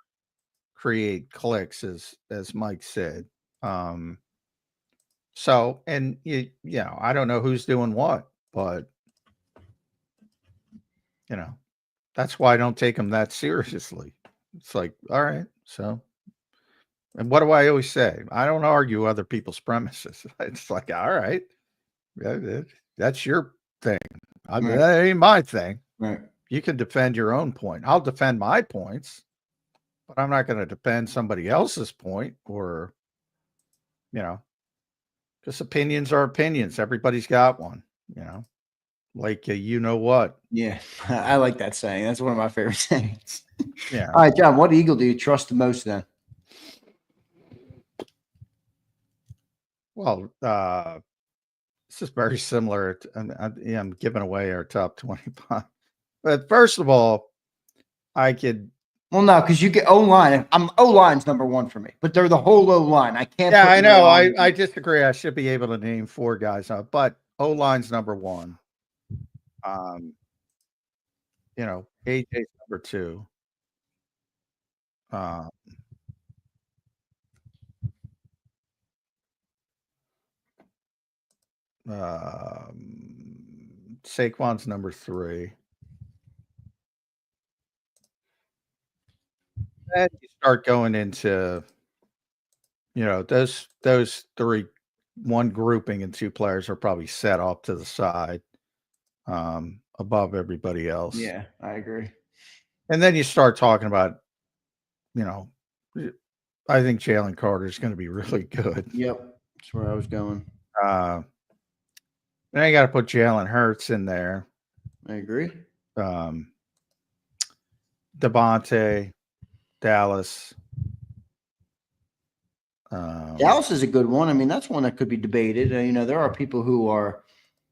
create clicks, as Mike said. So, and I don't know who's doing what, but that's why I don't take them that seriously. It's like, all right, so. And what do I always say? I don't argue other people's premises. It's like, all right, that's your thing. That ain't my thing. Right. You can defend your own point. I'll defend my points, but I'm not going to defend somebody else's point, or, because opinions are opinions. Everybody's got one. like you know what. Yeah, I like that saying. That's one of my favorite sayings. Yeah. All right, John, what Eagle do you trust the most then? Well, this is very similar. I'm giving away our top 25. But first of all, I could. Well, no, because you get O-line. O-line's number one for me, but they're the whole O-line. I can't. Yeah, put I know. O-line I disagree. I should be able to name 4 guys up, but O-line's number 1. AJ's number 2. Saquon's number 3. Then you start going into, those 3, one grouping and 2 players are probably set off to the side, above everybody else. Yeah, I agree. And then you start talking about, I think Jalen Carter is going to be really good. Yep, that's where I was going. Then you got to put Jalen Hurts in there. I agree. Devontae, Dallas. Dallas is a good one. I mean, that's one that could be debated. There are people who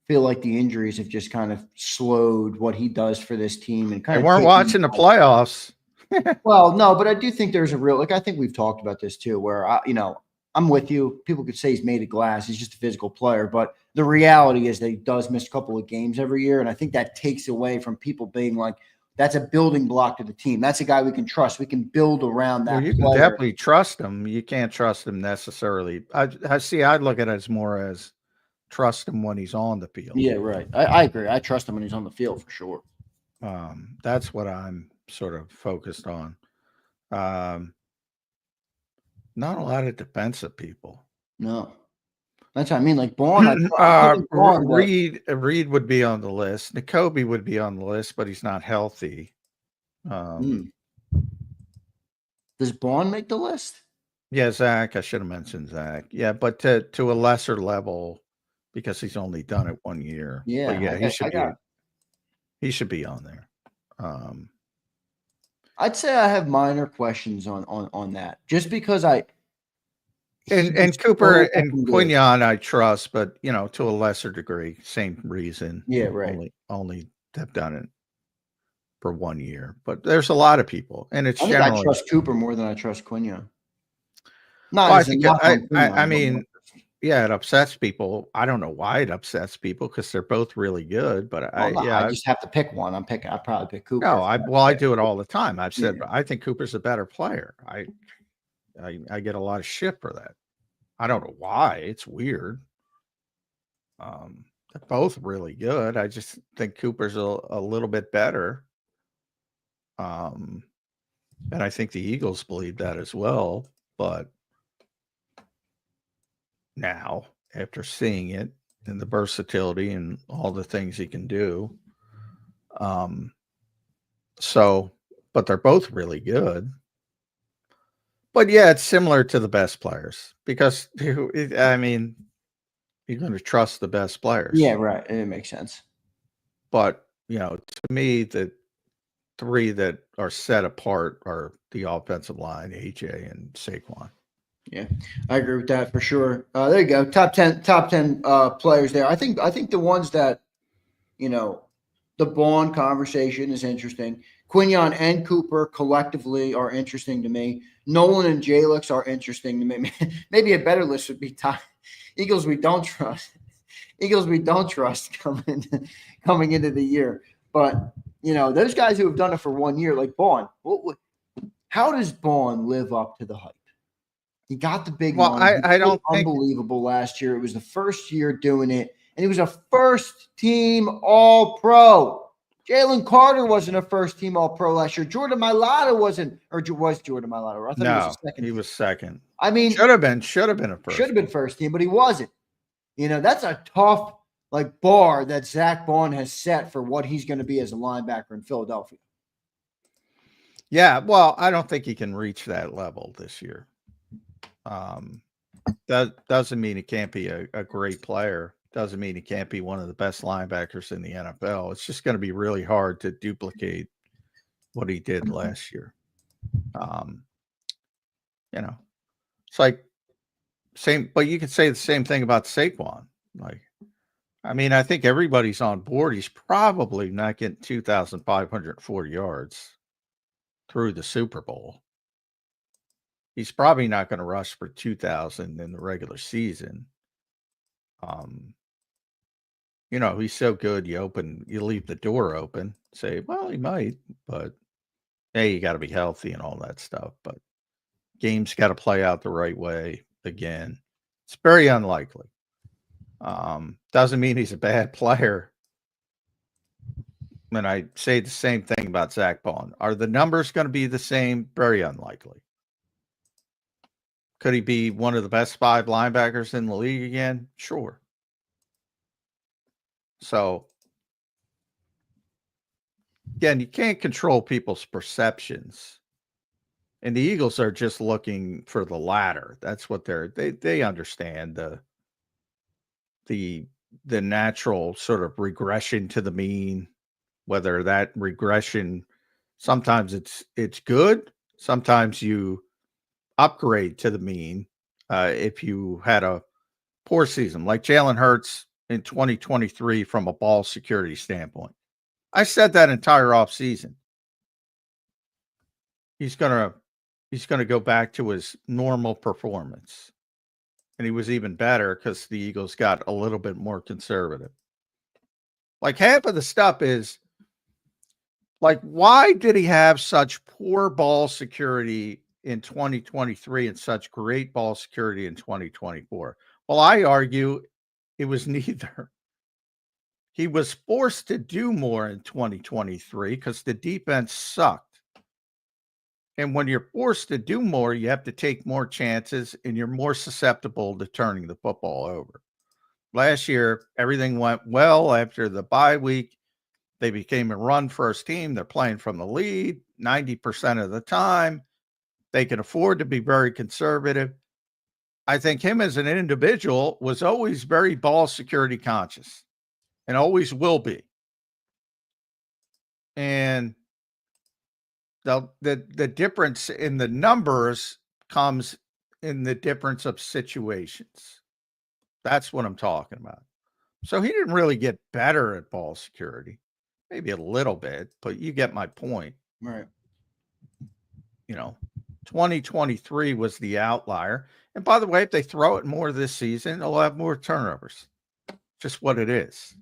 feel like the injuries have just kind of slowed what he does for this team and kind They of weren't watching the playoffs. Well, no, but I do think there's a real, I think we've talked about this too, where I'm with you. People could say he's made of glass. He's just a physical player, but the reality is that he does miss a couple of games every year. And I think that takes away from people being like, that's a building block to the team. That's a guy we can trust. We can build around that. Well, you can definitely trust him. You can't trust him necessarily. I'd look at it as more as trust him when he's on the field. Yeah, right. I agree. I trust him when he's on the field for sure. That's what I'm sort of focused on. Not a lot of defensive people. No. That's what I mean. Like Bourne, Reed would be on the list. Nakobe would be on the list, but he's not healthy. Does Bourne make the list? Yeah, Zach. I should have mentioned Zach. Yeah, but to a lesser level because he's only done it 1 year. Yeah, but yeah, he should be on there. I'd say I have minor questions on that, just because and Cooper and Quignon I trust, but to a lesser degree, same reason. Yeah, right. Only have done it for 1 year, but there's a lot of people, and it's generally I trust Cooper more than I trust Quignon. I mean, yeah, it upsets people. I don't know why it upsets people because they're both really good, but I just have to pick one. I'd probably pick Cooper. No, I do it all the time. I've said I think Cooper's a better player. I get a lot of shit for that. I don't know why. It's weird. They're both really good. I just think Cooper's a little bit better. And I think the Eagles believe that as well. But now, after seeing it and the versatility and all the things he can do, but they're both really good. But yeah, it's similar to the best players because I mean, you're going to trust the best players. Yeah, right. It makes sense. But to me, the 3 that are set apart are the offensive line, AJ and Saquon. Yeah, I agree with that for sure. There you go. Top 10 players there. I think the ones that, the Bourne conversation is interesting. Quignon and Cooper collectively are interesting to me. Nolan and Jalix are interesting to me. Maybe a better list would be Eagles we don't trust. Eagles we don't trust coming into the year. But, those guys who have done it for 1 year, like Bourne, how does Bourne live up to the hype? He got the big one. I don't think unbelievable last year. It was the first year doing it, and he was a first-team All-Pro. Jalen Carter wasn't a first-team All-Pro last year. Jordan Mailata wasn't, or was Jordan Mailata? I thought he was second. He was second. I mean, should have been a first. Should have been first team, but he wasn't. That's a tough bar that Zach Bourne has set for what he's going to be as a linebacker in Philadelphia. Yeah, well, I don't think he can reach that level this year. That doesn't mean he can't be a great player doesn't mean he can't be one of the best linebackers in the NFL. It's just going to be really hard to duplicate what he did last year. You know, it's like same, but you could say the same thing about Saquon. Like, I mean, I think everybody's on board. He's probably not getting 2,540 yards through the Super Bowl. He's probably not going to rush for 2,000 in the regular season. You know, he's so good. You leave the door open, say, well, he might, but hey, you got to be healthy and all that stuff. But games got to play out the right way again. It's very unlikely. Doesn't mean he's a bad player. And I say the same thing about Zach Bond. Are the numbers going to be the same? Very unlikely. Could he be one of the best 5 linebackers in the league again? Sure. So, again, you can't control people's perceptions. And the Eagles are just looking for the latter. That's what they understand the natural sort of regression to the mean, whether that regression, sometimes it's good. Sometimes you upgrade to the mean if you had a poor season, like Jalen Hurts in 2023 from a ball security standpoint. I said that entire offseason. He's gonna go back to his normal performance. And he was even better because the Eagles got a little bit more conservative. Like, half of the stuff is like, why did he have such poor ball security in 2023 and such great ball security in 2024? Well, I argue it was neither. He was forced to do more in 2023 because the defense sucked. And when you're forced to do more, you have to take more chances and you're more susceptible to turning the football over. Last year, everything went well after the bye week. They became a run-first team. They're playing from the lead 90% of the time. They can afford to be very conservative. I think him as an individual was always very ball security conscious and always will be. And the difference in the numbers comes in the difference of situations. That's what I'm talking about. So he didn't really get better at ball security. Maybe a little bit, but you get my point. Right. 2023 was the outlier. And by the way, if they throw it more this season, they'll have more turnovers. Just what it is.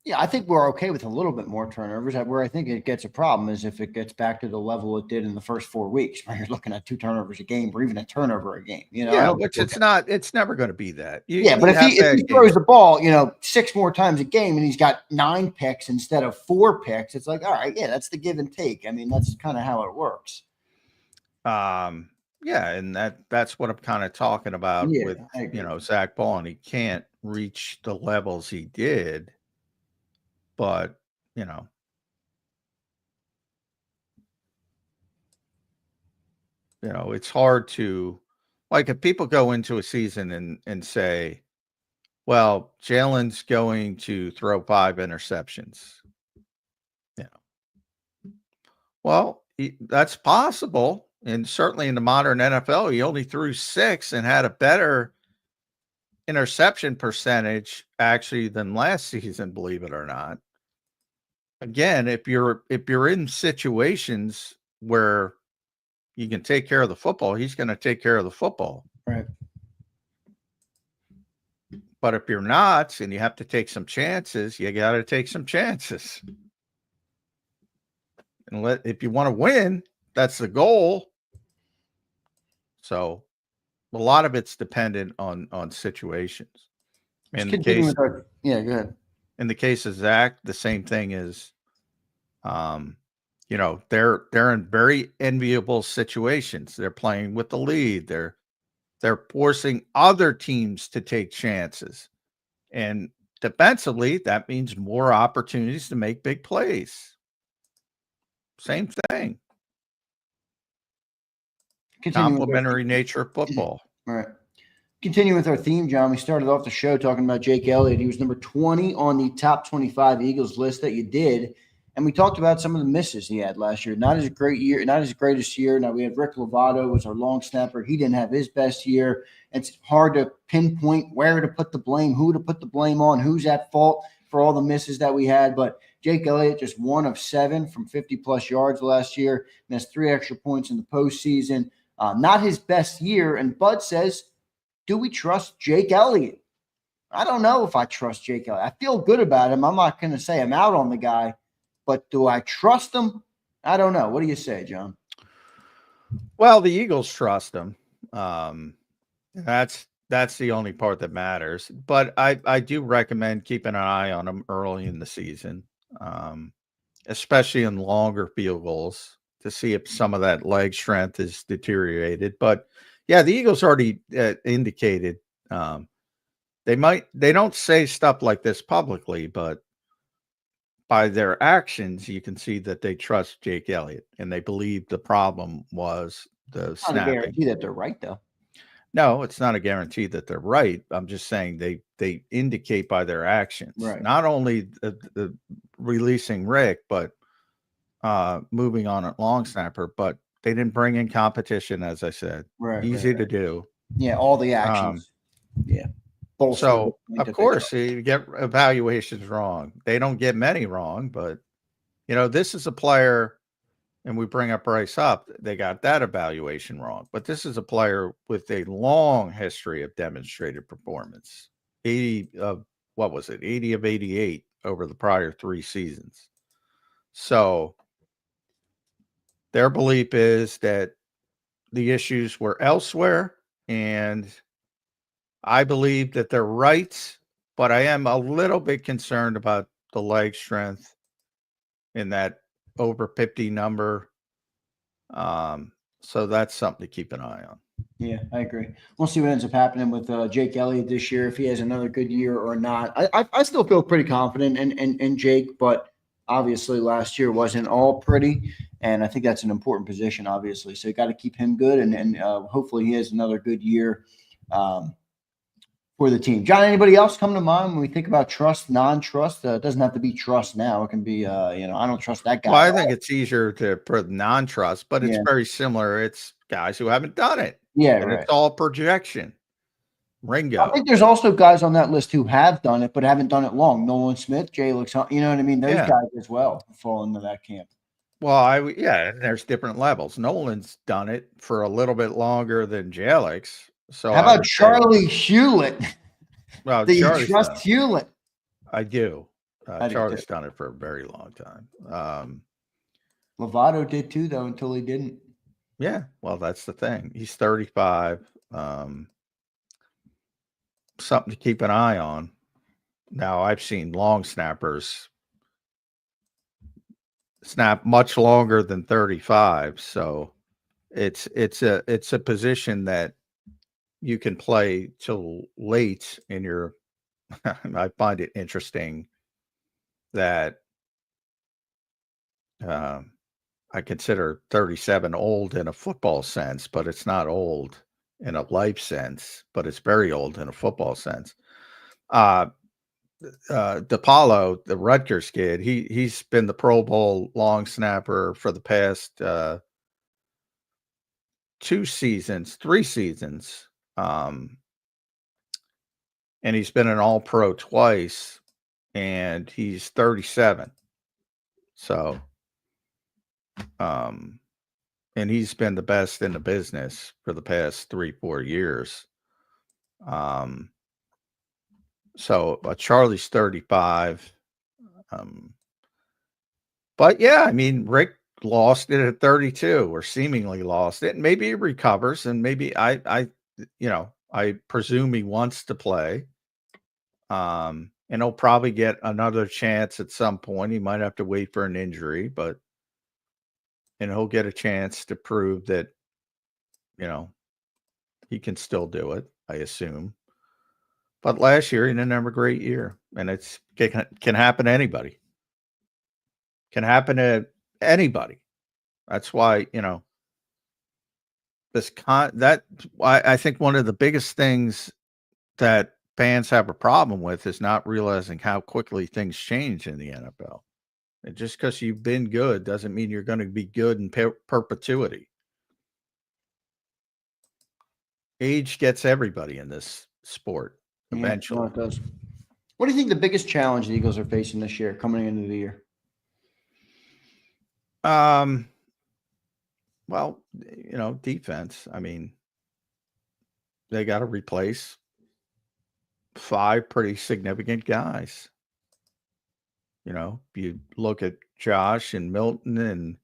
Yeah, I think we're okay with a little bit more turnovers. Where I think it gets a problem is if it gets back to the level it did in the first 4 weeks, where you're looking at 2 turnovers a game or even a turnover a game. Yeah, which it's never going to be that. But if he throws the ball, 6 more times a game and he's got 9 picks instead of 4 picks, it's like, all right, yeah, that's the give and take. I mean, that's kind of how it works. Yeah, and that's what I'm kind of talking about with Zach Bond. He can't reach the levels he did, but it's hard to, like, if people go into a season and say, well, Jalen's going to throw 5 interceptions. Well, that's possible. And certainly in the modern NFL, he only threw 6 and had a better interception percentage actually than last season, believe it or not. Again, if you're in situations where you can take care of the football, he's going to take care of the football. Right. But if you're not, and you have to take some chances, you got to take some chances. And if you want to win, that's the goal. So a lot of it's dependent on situations. Go ahead. In the case of Zach, the same thing is, they're in very enviable situations. They're playing with the lead. They're forcing other teams to take chances. And defensively, that means more opportunities to make big plays. Same thing. Complementary nature of football. All right. Continue with our theme, John. We started off the show talking about Jake Elliott. He was number 20 on the top 25 Eagles list that you did. And we talked about some of the misses he had last year. Not his great year, not his greatest year. Now we had Rick Lovato was our long snapper. He didn't have his best year. It's hard to pinpoint where to put the blame, who to put the blame on, who's at fault for all the misses that we had. But Jake Elliott just 1 of 7 from 50-plus yards last year. Missed 3 extra points in the postseason. Not his best year. And Bud says, do we trust Jake Elliott? I don't know if I trust Jake Elliott. I feel good about him. I'm not going to say I'm out on the guy, but do I trust him? I don't know. What do you say, John? Well, the Eagles trust him. That's the only part that matters. But I do recommend keeping an eye on him early in the season, especially in longer field goals, to see if some of that leg strength is deteriorated. But yeah, the Eagles already indicated they don't say stuff like this publicly, but by their actions, you can see that they trust Jake Elliott and they believe the problem was the snapping. Not a guarantee that they're right, though. No, it's not a guarantee that they're right. I'm just saying they indicate by their actions, right. Not only the releasing Rick, but moving on at long snapper, but they didn't bring in competition, as I said. Easy to do. Yeah, all the actions. Yeah. So, of course, you get evaluations wrong. They don't get many wrong, but, this is a player, and we bring up Bryce up, they got that evaluation wrong. But this is a player with a long history of demonstrated performance. 80 of 88 over the prior 3 seasons. So their belief is that the issues were elsewhere, and I believe that they're right, but I am a little bit concerned about the leg strength in that over 50 number. So that's something to keep an eye on. Yeah, I agree. We'll see what ends up happening with Jake Elliott this year, if he has another good year or not. I still feel pretty confident in Jake, but obviously last year wasn't all pretty, and I think that's an important position, obviously. So you got to keep him good, and hopefully he has another good year for the team. John, anybody else come to mind when we think about trust, non-trust? It doesn't have to be trust now. It can be, I don't trust that guy. Well, I think it's easier to put non-trust, but it's very similar. It's guys who haven't done it. Yeah, and right. It's all projection. Ringo. I think there's also guys on that list who have done it, but haven't done it long. Nolan Smith, Jay looks, you know what I mean? Those guys as well fall into that camp. Well, there's different levels. Nolan's done it for a little bit longer than Jalix. So how about Charlie Hewlett? Well, do you trust Hewlett? I do. Charlie's done it for a very long time. Lovato did too, though, until he didn't. Yeah, well, that's the thing. He's 35. Something to keep an eye on. Now, I've seen long snappers snap much longer than 35, so it's a position that you can play till late in your. I find it interesting that I consider 37 old in a football sense, but it's not old in a life sense, but it's very old in a football sense. DePaulo, the Rutgers kid, he's been the Pro Bowl long snapper for the past 3 seasons. And he's been an All-Pro twice, and he's 37. So, and he's been the best in the business for the past 3-4 years. So Charlie's 35. But yeah, I mean, Rick lost it at 32, or seemingly lost it. Maybe he recovers, and maybe I presume he wants to play. And he'll probably get another chance at some point. He might have to wait for an injury, and he'll get a chance to prove that, he can still do it, I assume. But last year, he didn't have a great year, and it can happen to anybody. Can happen to anybody. That's why, I think one of the biggest things that fans have a problem with is not realizing how quickly things change in the NFL. And just because you've been good doesn't mean you're going to be good in perpetuity. Age gets everybody in this sport eventually. Yeah, no, it does. What do you think the biggest challenge the Eagles are facing this year coming into the year? Well, defense. I mean, they got to replace 5 pretty significant guys. You look at Josh and Milton and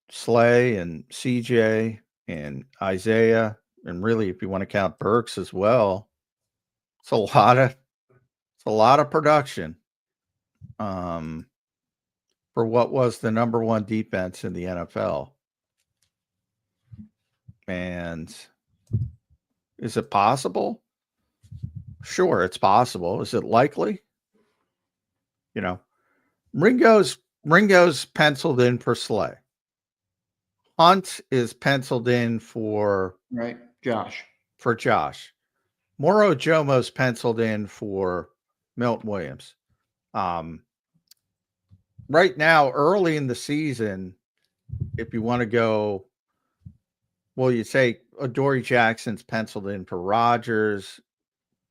Slay and CJ and Isaiah, and really, if you want to count Burks as well, it's a lot of production. For what was the number 1 defense in the NFL. And is it possible? Sure, it's possible. Is it likely? Ringo's penciled in for Slay. Hunt is penciled in for Josh. For Josh. Moro Jomo's penciled in for Milton Williams. Right now, early in the season, if you want to go, well, you say Adoree Jackson's penciled in for Rodgers.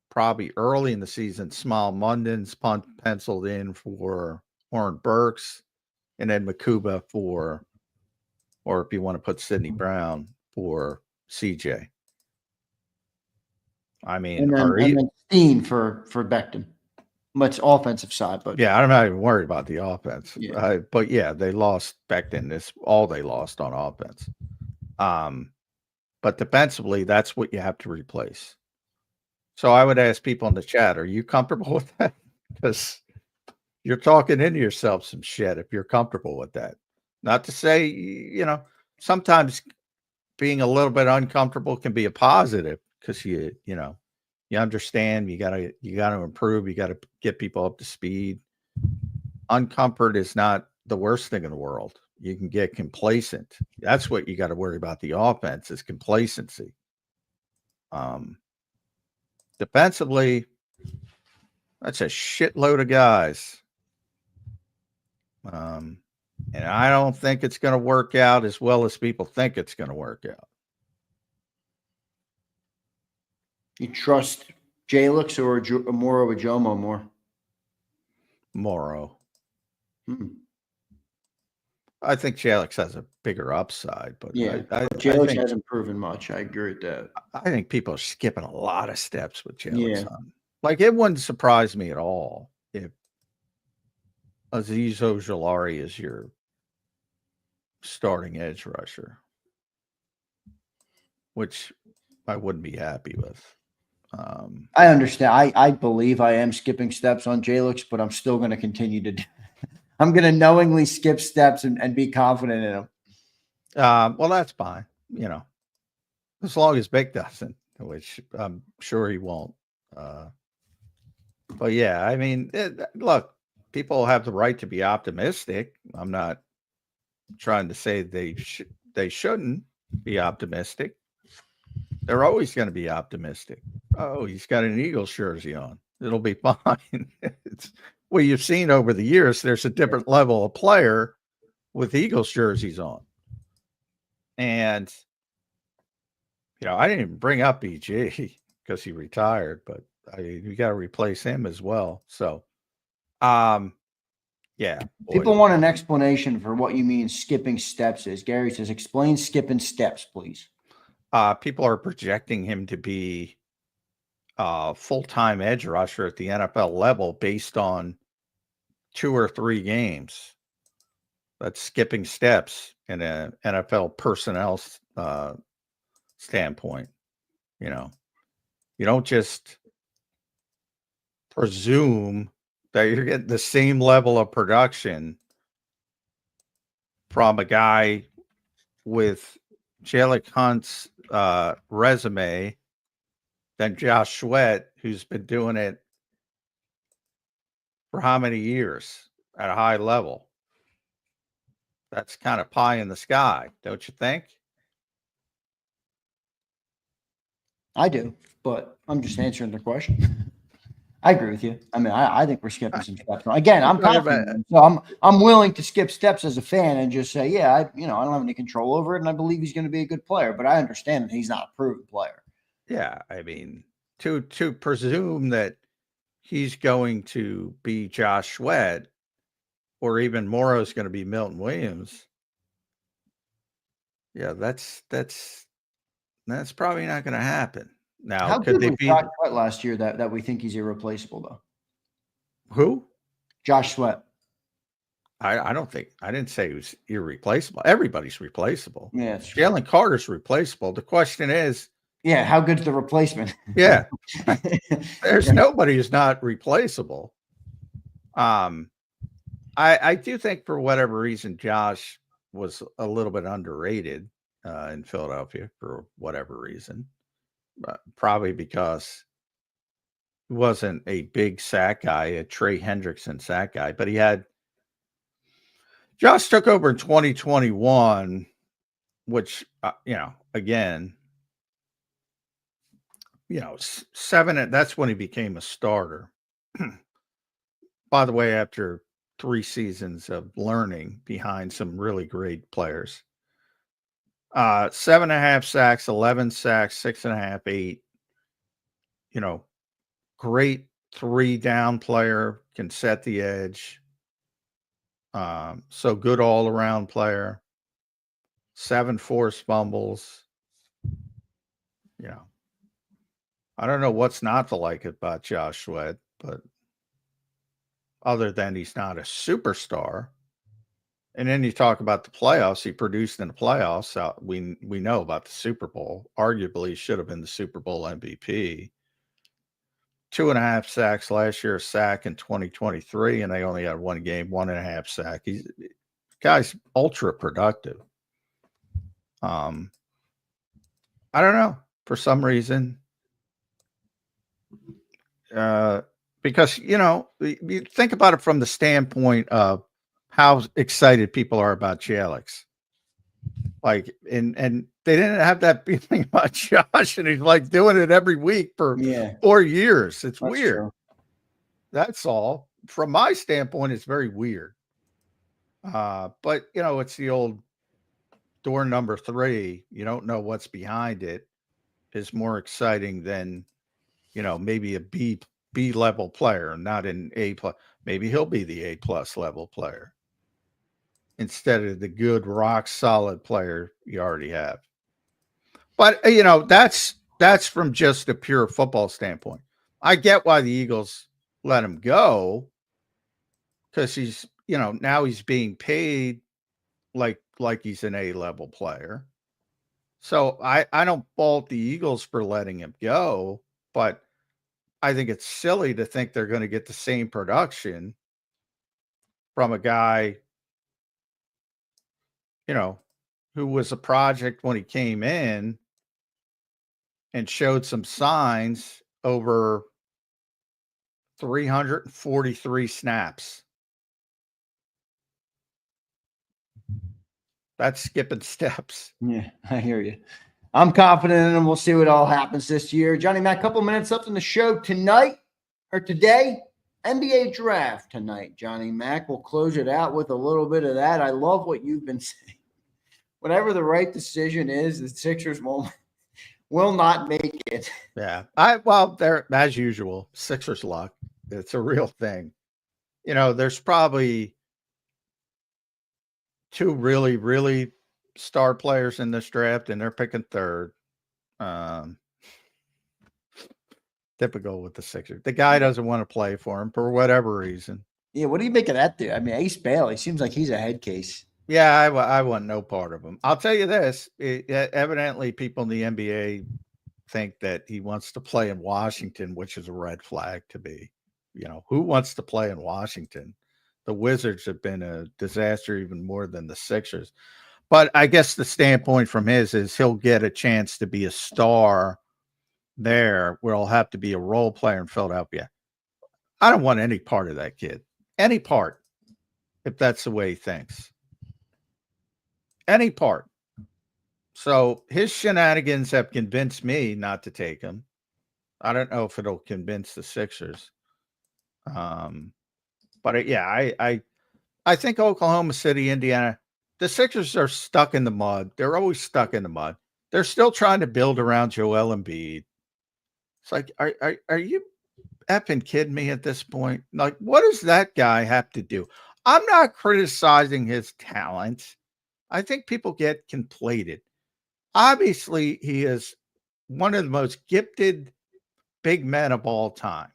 Probably early in the season, Small Munden's penciled in for Warren Burks, and then Makuba or if you want to put Sidney Brown, for CJ. I mean, and then Steen for Becton. Much offensive side, but yeah, I'm not even worried about the offense. Yeah. But yeah, they lost Becton. This all they lost on offense. But defensively, that's what you have to replace. So I would ask people in the chat, are you comfortable with that? Because you're talking into yourself some shit if you're comfortable with that. Not to say, sometimes being a little bit uncomfortable can be a positive because you understand you gotta improve, you gotta get people up to speed. Uncomfort is not the worst thing in the world. You can get complacent. That's what you got to worry about. The offense is complacency. Defensively, that's a shitload of guys. And I don't think it's going to work out as well as people think it's going to work out. You trust Jalix or Moro Jomo more? Moro. I think Jalix has a bigger upside, but Jalix hasn't proven much. I agree with that. I think people are skipping a lot of steps with Jalix. Like, it wouldn't surprise me at all if Azeez Ojulari is your starting edge rusher, which I wouldn't be happy with. I understand. I believe I am skipping steps on Jalix, but I'm still going to continue to do. I'm going to knowingly skip steps and be confident in them. Well, that's fine. As long as Vic doesn't, which I'm sure he won't. But yeah, I mean, look, people have the right to be optimistic. I'm not trying to say they shouldn't be optimistic. They're always going to be optimistic. Oh, he's got an Eagles jersey on. It'll be fine. Well, you've seen over the years, there's a different level of player with Eagles jerseys on. And, I didn't even bring up EG because he retired, but you got to replace him as well. So, yeah. People want an explanation for what you mean skipping steps is. Gary says, explain skipping steps, please. People are projecting him to be a full-time edge rusher at the NFL level based on 2 or 3 games. That's skipping steps in an NFL personnel standpoint. You don't just presume that you're getting the same level of production from a guy with Jalen Hunt's resume than Josh Sweat, who's been doing it for how many years at a high level. That's kind of pie in the sky, don't you think? I do, but I'm just answering the question. I agree with you. I mean, I think we're skipping some steps. Again, I'm confident, so I'm willing to skip steps as a fan and just say, yeah, I don't have any control over it, and I believe he's going to be a good player. But I understand that he's not a proven player. Yeah, I mean, to presume that he's going to be Josh Sweat, or even Morrow's going to be Milton Williams. Yeah, that's probably not going to happen. Now, How could good they was be Josh Sweat last year that we think he's irreplaceable though? who? Josh Sweat. I don't think I didn't say he was irreplaceable. Everybody's replaceable. Yeah, it's true. Jalen Carter's replaceable. The question is, Yeah, how good's the replacement? yeah, there's nobody who's not replaceable. I do think for whatever reason, Josh was a little bit underrated in Philadelphia for whatever reason. Probably because he wasn't a big sack guy, a Trey Hendrickson sack guy, but Josh took over in 2021, which, again, 7, that's when he became a starter. By the way, after 3 seasons of learning behind some really great players. 7.5 sacks, 11 sacks, 6.5, 8. Great 3-down player, can set the edge. So good all around player. 7 forced fumbles. I don't know what's not to like about Josh Sweat, but other than he's not a superstar. And then you talk about the playoffs. He produced in the playoffs. We know about the Super Bowl. Arguably should have been the Super Bowl MVP. 2.5 sacks last year, a sack in 2023, and they only had 1 game, 1.5 sack. Guy's ultra productive. I don't know. For some reason, because you think about it from the standpoint of how excited people are about Alex. Like, and they didn't have that feeling about Josh, and he's like doing it every week for 4 years. It's weird. True. That's all. From my standpoint, it's very weird. But it's the old door number 3. You don't know what's behind it is more exciting than, maybe a B level player, not an A plus. Maybe he'll be the A plus level player instead of the good rock solid player you already have. But that's from just a pure football standpoint. I get why the Eagles let him go, because he's now he's being paid like he's an A level player. So I don't fault the Eagles for letting him go, but I think it's silly to think they're going to get the same production from a guy, who was a project when he came in and showed some signs over 343 snaps. That's skipping steps. Yeah, I hear you. I'm confident in him. We'll see what all happens this year. Johnny Mac, a couple minutes left in the show tonight or today. NBA draft tonight, Johnny Mac. We'll close it out with a little bit of that. I love what you've been saying. Whatever the right decision is, the Sixers will not make it. Yeah. They're, as usual, Sixers luck. It's a real thing. There's probably 2 really, really star players in this draft, and they're picking third. Typical with the Sixers. The guy doesn't want to play for him for whatever reason. Yeah, what do you make of that dude? I mean, Ace Bailey seems like he's a head case. Yeah, I want no part of him. I'll tell you this. Evidently, people in the NBA think that he wants to play in Washington, which is a red flag to me. Who wants to play in Washington? The Wizards have been a disaster even more than the Sixers. But I guess the standpoint from his is he'll get a chance to be a star there, where he'll have to be a role player in Philadelphia. I don't want any part of that kid. Any part, if that's the way he thinks. Any part. So his shenanigans have convinced me not to take him. I don't know if it'll convince the Sixers. But I think Oklahoma City, Indiana, the Sixers are stuck in the mud. They're always stuck in the mud. They're still trying to build around Joel Embiid. It's like, are you effing kidding me at this point? Like, what does that guy have to do? I'm not criticizing his talent. I think people get conflated. Obviously, he is one of the most gifted big men of all time.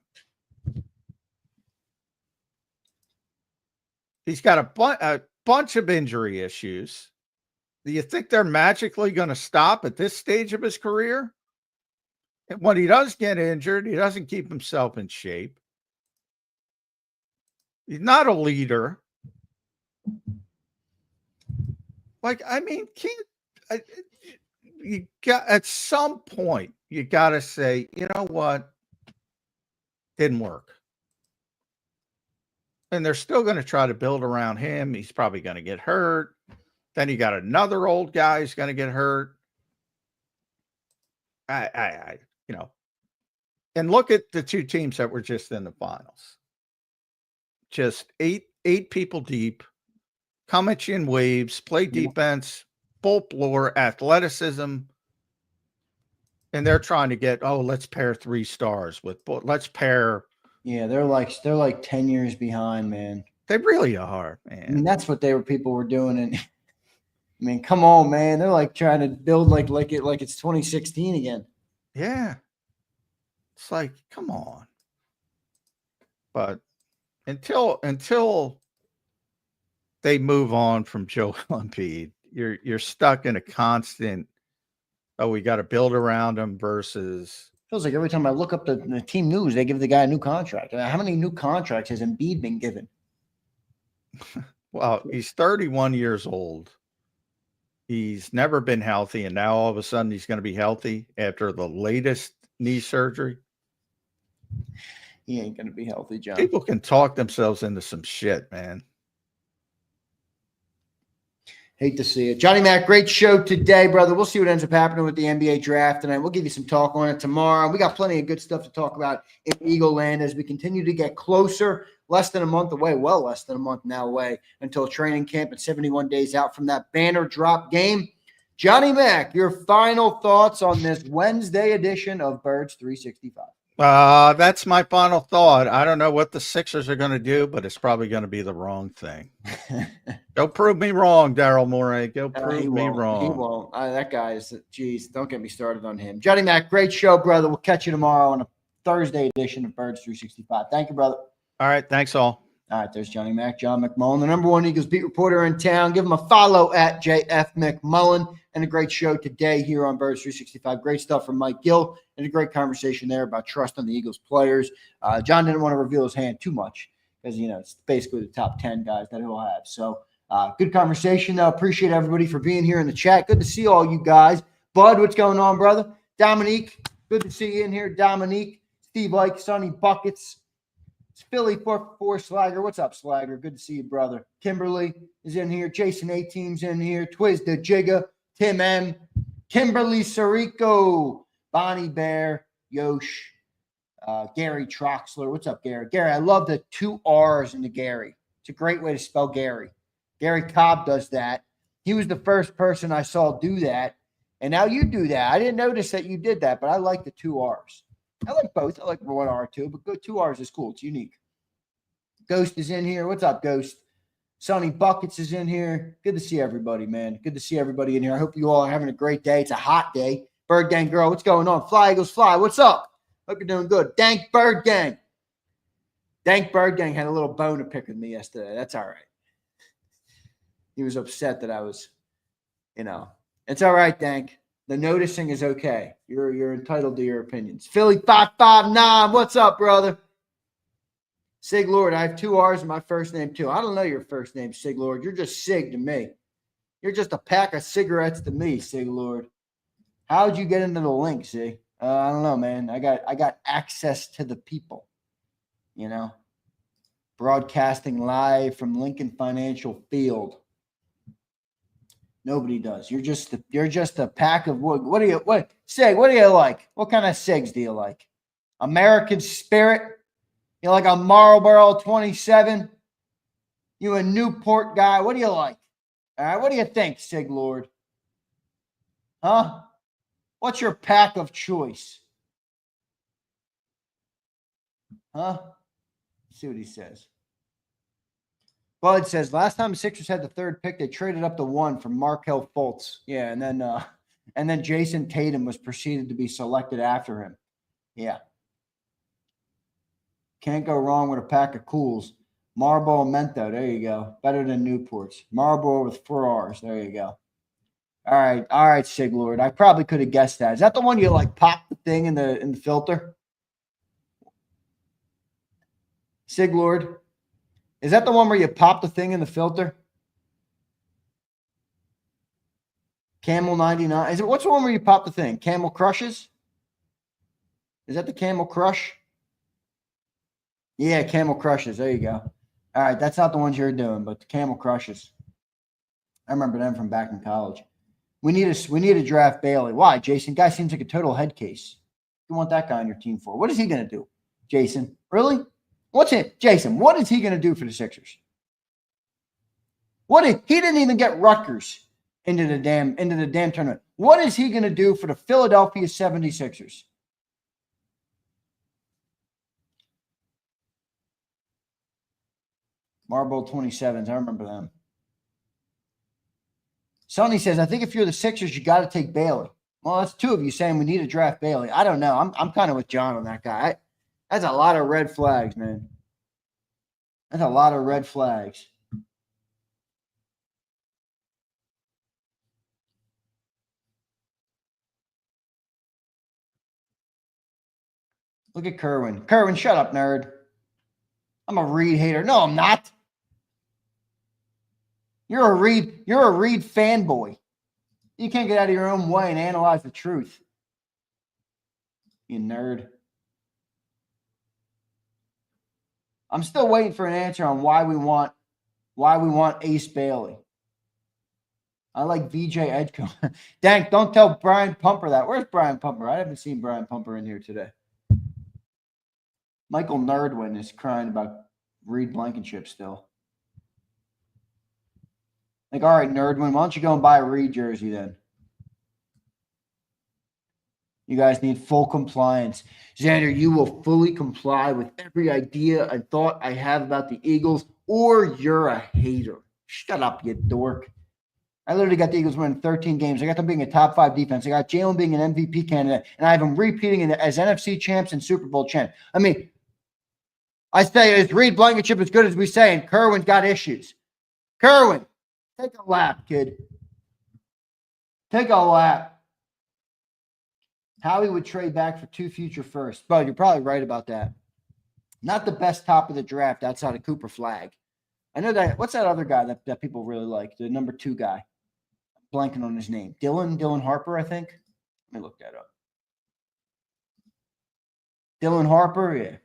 He's got a bunch of injury issues. Do you think they're magically going to stop at this stage of his career? And when he does get injured, he doesn't keep himself in shape. He's not a leader. Like, I mean, you got at some point you got to say, you know what, didn't work. And they're still going to try to build around him. He's probably going to get hurt. Then you got another old guy who's going to get hurt. And look at the two teams that were just in the finals. Just eight people deep, come at you in waves, play defense, full floor, athleticism. And they're trying to get, let's pair 3 stars with, let's pair. Yeah, they're like 10 years behind, man. They really are, man. I mean, that's what people were doing. And I mean, come on, man. They're like trying to build like it's 2016 again. Yeah. It's like, come on. But until they move on from Joel Embiid, you're stuck in a constant, we got to build around him versus. Feels like every time I look up the team news, they give the guy a new contract. I mean, how many new contracts has Embiid been given? Well, he's 31 years old. He's never been healthy, and now all of a sudden he's going to be healthy after the latest knee surgery. He ain't going to be healthy, John. People can talk themselves into some shit, man. Hate to see it. Johnny Mac, great show today, brother. We'll see what ends up happening with the NBA draft tonight. We'll give you some talk on it tomorrow. We got plenty of good stuff to talk about in Eagle Land as we continue to get closer, less than a month away, well less than a month now away until training camp and 71 days out from that banner drop game. Johnny Mac, your final thoughts on this Wednesday edition of Birds 365. That's my final thought. I don't know what the Sixers are going to do, but it's probably going to be the wrong thing. Go prove me wrong, Daryl Morey. Go prove me wrong. He won't. That guy is, geez, don't get me started on him. Johnny Mac, great show, brother. We'll catch you tomorrow on a Thursday edition of Birds 365. Thank you, brother. All right. Thanks, all. All right, there's Johnny Mac, John McMullen, the #1 Eagles beat reporter in town. Give him a follow at JF McMullen. And a great show today here on Birds 365. Great stuff from Mike Gill and a great conversation there about trust on the Eagles players. John didn't want to reveal his hand too much because, it's basically the top 10 guys that he'll have. So good conversation, though. Appreciate everybody for being here in the chat. Good to see all you guys. Bud, what's going on, brother? Dominique, good to see you in here. Dominique, Steve Ike, Sonny Buckets. It's Philly 444 Slagger. What's up, Slagger? Good to see you, brother. Kimberly is in here. Jason A-Team's in here. Twiz the Jigga. Tim M. Kimberly Sarico. Bonnie Bear. Yosh. Gary Troxler. What's up, Gary? Gary, I love the 2 R's in the Gary. It's a great way to spell Gary. Gary Cobb does that. He was the first person I saw do that. And now you do that. I didn't notice that you did that, but I like the 2 R's. I like both. I like 1 R too, but good 2 R's is cool. It's unique. Ghost is in here. What's up, Ghost? Sonny Buckets is in here. Good to see everybody, man. Good to see everybody in here. I hope you all are having a great day. It's a hot day. Bird Gang Girl, what's going on? Fly Eagles Fly, what's up? Hope you're doing good. Dank Bird Gang. Dank Bird Gang had a little bone to pick with me yesterday. That's all right. He was upset that I was, It's all right, Dank. The noticing is okay. You're entitled to your opinions. Philly 559, what's up, brother? Sig Lord, I have 2 R's in my first name too. I don't know your first name, Sig Lord. You're just Sig to me. You're just a pack of cigarettes to me, Sig Lord. How'd you get into the link, Sig? I don't know, man. I got access to the people. Broadcasting live from Lincoln Financial Field. Nobody does. You're just a pack of wood. What do you like? What kind of cigs do you like? American Spirit? You like a Marlboro 27? You a Newport guy? What do you like? All right, what do you think, Sig Lord? Huh? What's your pack of choice? Huh? Let's see what he says. Bud says, last time the Sixers had the third pick, they traded up to 1 for Markelle Fultz. Yeah, and then Jason Tatum was proceeded to be selected after him. Yeah. Can't go wrong with a pack of Cools. Marlboro Mento, there you go. Better than Newports. Marlboro with 4 R's, there you go. All right, Sig Lord. I probably could have guessed that. Is that the one you like pop the thing in the filter? Sig Lord. Is that the one where you pop the thing in the filter? Camel 99. What's the one where you pop the thing? Camel Crushes? Is that the Camel Crush? Yeah, Camel Crushes. There you go. All right, that's not the ones you're doing, but the Camel Crushes. I remember them from back in college. We need to draft Bailey. Why, Jason? Guy seems like a total head case. You want that guy on your team for? What is he going to do, Jason? Really? What's it, Jason? What is he going to do for the Sixers? He didn't even get Rutgers into the damn tournament. What is he going to do for the Philadelphia 76ers? Marlboro 27s. I remember them. Sonny says, I think if you're the Sixers, you got to take Bailey. Well, that's 2 of you saying we need to draft Bailey. I don't know. I'm kind of with John on that guy. That's a lot of red flags, man. That's a lot of red flags. Look at Kerwin. Kerwin, shut up, nerd. I'm a Reed hater. No, I'm not. You're a Reed fanboy. You can't get out of your own way and analyze the truth. You nerd. I'm still waiting for an answer on why we want Ace Bailey. I like VJ Edgecombe. Dank, don't tell Brian Pumper that. Where's Brian Pumper? I haven't seen Brian Pumper in here today. Michael Nerdwin is crying about Reed Blankenship still. Like, all right, Nerdwin, why don't you go and buy a Reed jersey then? You guys need full compliance. Xander, you will fully comply with every idea and thought I have about the Eagles, or you're a hater. Shut up, you dork. I literally got the Eagles winning 13 games. I got them being a top 5 defense. I got Jalen being an MVP candidate, and I have them repeating as NFC champs and Super Bowl champ. I mean, I say, is Reed Blankenship as good as we say, and Kerwin's got issues. Kerwin, take a lap, kid. Take a lap. Howie would trade back for 2 future firsts. But you're probably right about that. Not the best top of the draft outside of Cooper Flagg. I know that. What's that other guy that people really like? The number 2 guy. Blanking on his name. Dylan Harper, I think. Let me look that up. Dylan Harper, yeah.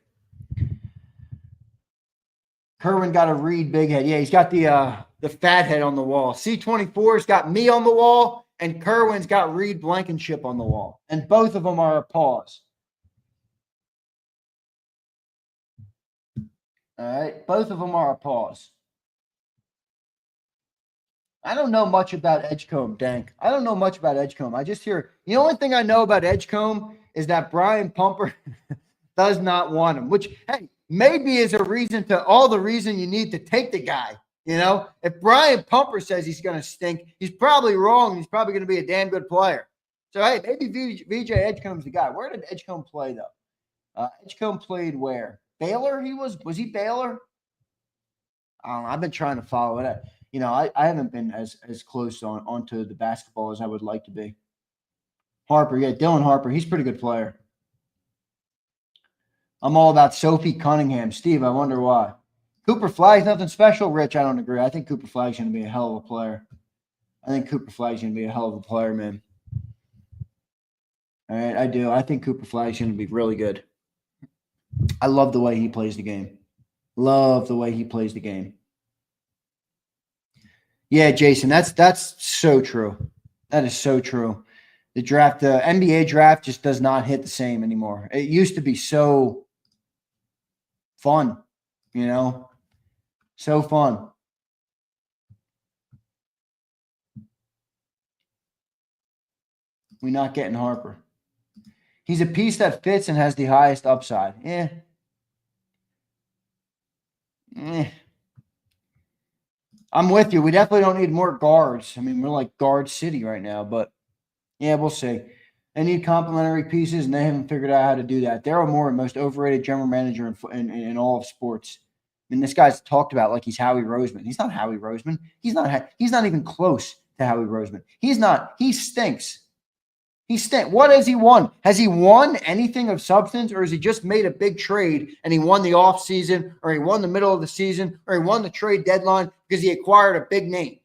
Kerwin got a Reed big head. Yeah, he's got the fat head on the wall. C24's got me on the wall, and Kerwin's got Reed Blankenship on the wall. And both of them are a pause. All right, both of them are a pause. I don't know much about Edgecombe, Dank. I don't know much about Edgecombe. I just hear the only thing I know about Edgecombe is that Brian Pumper does not want him, which, hey, maybe is a reason to all the reason you need to take the guy. You know, if Brian Pumper says he's going to stink, he's probably wrong. He's probably going to be a damn good player. So, hey, maybe VJ Edgecombe's the guy. Where did Edgecombe play, though? Edgecombe played where? Baylor? Was he Baylor? I don't know. I've been trying to follow it. You know, I haven't been as close onto the basketball as I would like to be. Harper, yeah, Dylan Harper. He's a pretty good player. I'm all about Sophie Cunningham. Steve, I wonder why. Cooper Flagg's nothing special. Rich, I don't agree. I think Cooper Flagg's going to be a hell of a player. Man. All right, I do. I think Cooper Flagg's going to be really good. I love the way he plays the game. Yeah, Jason, that's so true. That is so true. The NBA draft just does not hit the same anymore. It used to be so fun, so fun. We're not getting Harper. He's a piece that fits and has the highest upside. I'm with you. We definitely don't need more guards. I mean, we're like guard city right now, but yeah, we'll see. They need complementary pieces, and they haven't figured out how to do that. Daryl Morey, most overrated general manager in all of sports. I mean, this guy's talked about like he's Howie Roseman. He's not Howie Roseman. He's not even close to Howie Roseman. He's not. He stinks. What has he won? Has he won anything of substance, or has he just made a big trade and he won the offseason, or he won the middle of the season, or he won the trade deadline because he acquired a big name,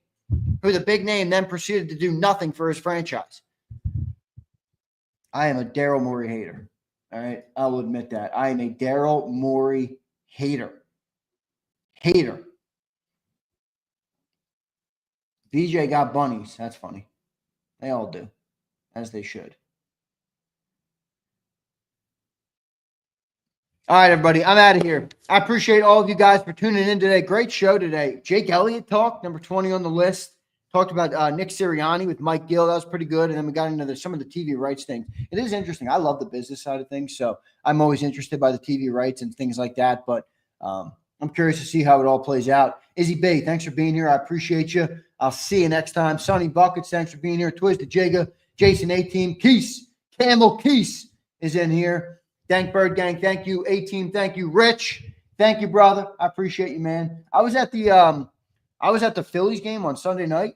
who the big name then proceeded to do nothing for his franchise? I am a Daryl Morey hater. All right. I will admit that. I am a Daryl Morey hater. VJ got bunnies. That's funny. They all do. As they should. All right, everybody. I'm out of here. I appreciate all of you guys for tuning in today. Great show today. Jake Elliott talk, number 20 on the list. Talked about Nick Sirianni with Mike Gill. That was pretty good. And then we got into some of the TV rights things. It is interesting. I love the business side of things. So I'm always interested by the TV rights and things like that. But I'm curious to see how it all plays out. Izzy B, thanks for being here. I appreciate you. I'll see you next time. Sonny Buckets, thanks for being here. Twisted Jaga, Jason A-Team, Keese, Campbell Keese is in here. Dank Bird Gang, thank you. A-Team, thank you. Rich, thank you, brother. I appreciate you, man. I was at the Phillies game on Sunday night.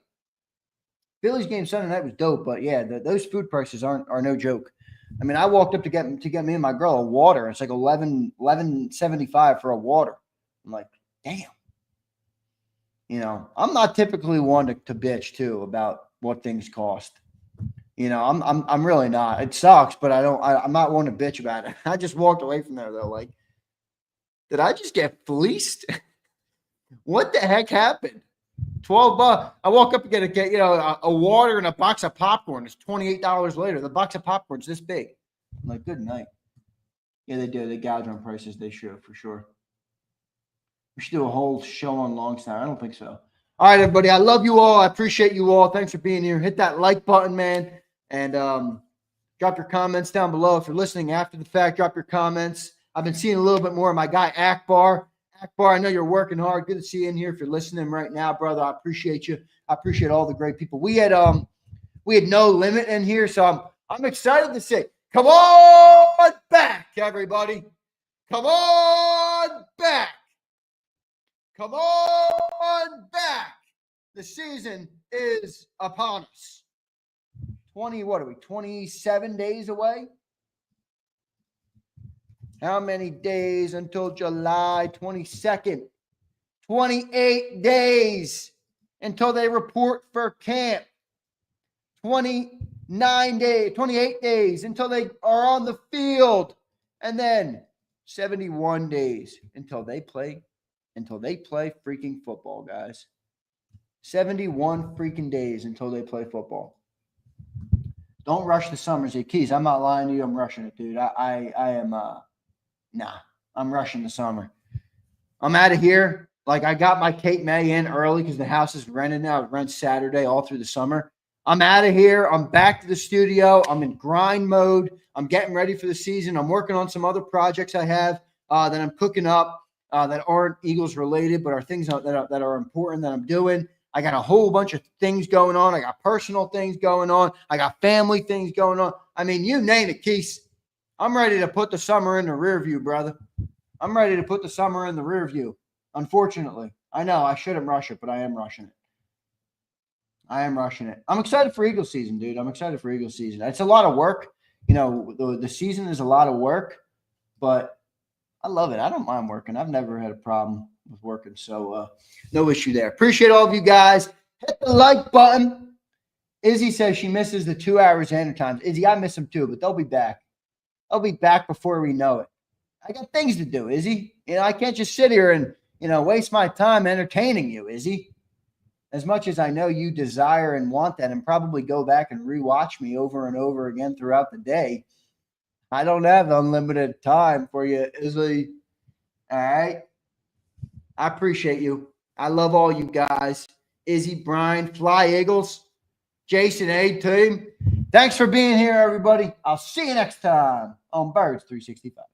Phillies game Sunday night was dope, but yeah, those food prices are no joke. I mean, I walked up to get me and my girl a water. It's like $11.75 for a water. I'm like, damn. I'm not typically one to bitch too about what things cost. I'm really not. It sucks, but I'm not one to bitch about it. I just walked away from there though. Like, did I just get fleeced? What the heck happened? $12. I walk up and get a water and a box of popcorn. It's $28 later. The box of popcorn's this big. I'm like, good night. Yeah, they do. They gouge on prices. They should, for sure. We should do a whole show on Longstown. I don't think so. All right, everybody. I love you all. I appreciate you all. Thanks for being here. Hit that like button, man. And drop your comments down below. If you're listening after the fact, drop your comments. I've been seeing a little bit more of my guy, Akbar. Akbar, I know you're working hard. Good to see you in here. If you're listening right now, brother, I appreciate you. I appreciate all the great people. We had no limit in here, so I'm excited to say, come on back, everybody. Come on back. Come on back. The season is upon us. 27 days away? How many days until July 22nd? 28 days until they report for camp. 28 days until they are on the field. And then 71 days until they play freaking football, guys. 71 freaking days until they play football. Don't rush the summer, Z Keys. I'm not lying to you. I'm rushing it, dude. I am I'm rushing the summer. I'm out of here. Like, I got my Cape May in early because the house is rented now. It rents Saturday all through the summer. I'm out of here. I'm back to the studio. I'm in grind mode. I'm getting ready for the season. I'm working on some other projects I have that I'm cooking up that aren't Eagles related, but are things that are important that I'm doing. I got a whole bunch of things going on. I got personal things going on. I got family things going on. I mean, you name it, Keith. I'm ready to put the summer in the rear view, brother. I'm ready to put the summer in the rear view. Unfortunately, I know I shouldn't rush it, but I am rushing it. I'm excited for Eagle season, dude. I'm excited for Eagle season. It's a lot of work. The season is a lot of work, but I love it. I don't mind working. I've never had a problem with working, so no issue there. Appreciate all of you guys. Hit the like button. Izzy says she misses the 2 hours Xander times. Izzy, I miss them too, but they'll be back. I'll be back before we know it. I got things to do, Izzy. I can't just sit here and, waste my time entertaining you, Izzy. as much as I know you desire and want that and probably go back and rewatch me over and over again throughout the day, I don't have unlimited time for you, Izzy. All right? I appreciate you. I love all you guys. Izzy, Brian, Fly Eagles, Jason, A-Team. Thanks for being here, everybody. I'll see you next time on Birds 365.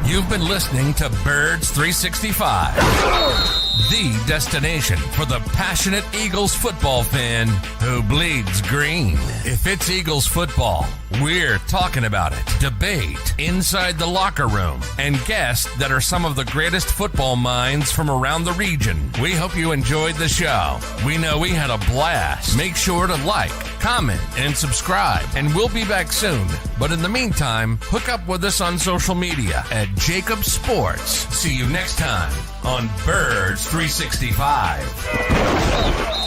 You've been listening to Birds 365, the destination for the passionate Eagles football fan who bleeds green. If it's Eagles football, we're talking about it. Debate, inside the locker room, and guests that are some of the greatest football minds from around the region. We hope you enjoyed the show. We know we had a blast. Make sure to like, comment, and subscribe, and we'll be back soon. But in the meantime, hook up with us on social media at JAKIB Sports. See you next time on Birds 365.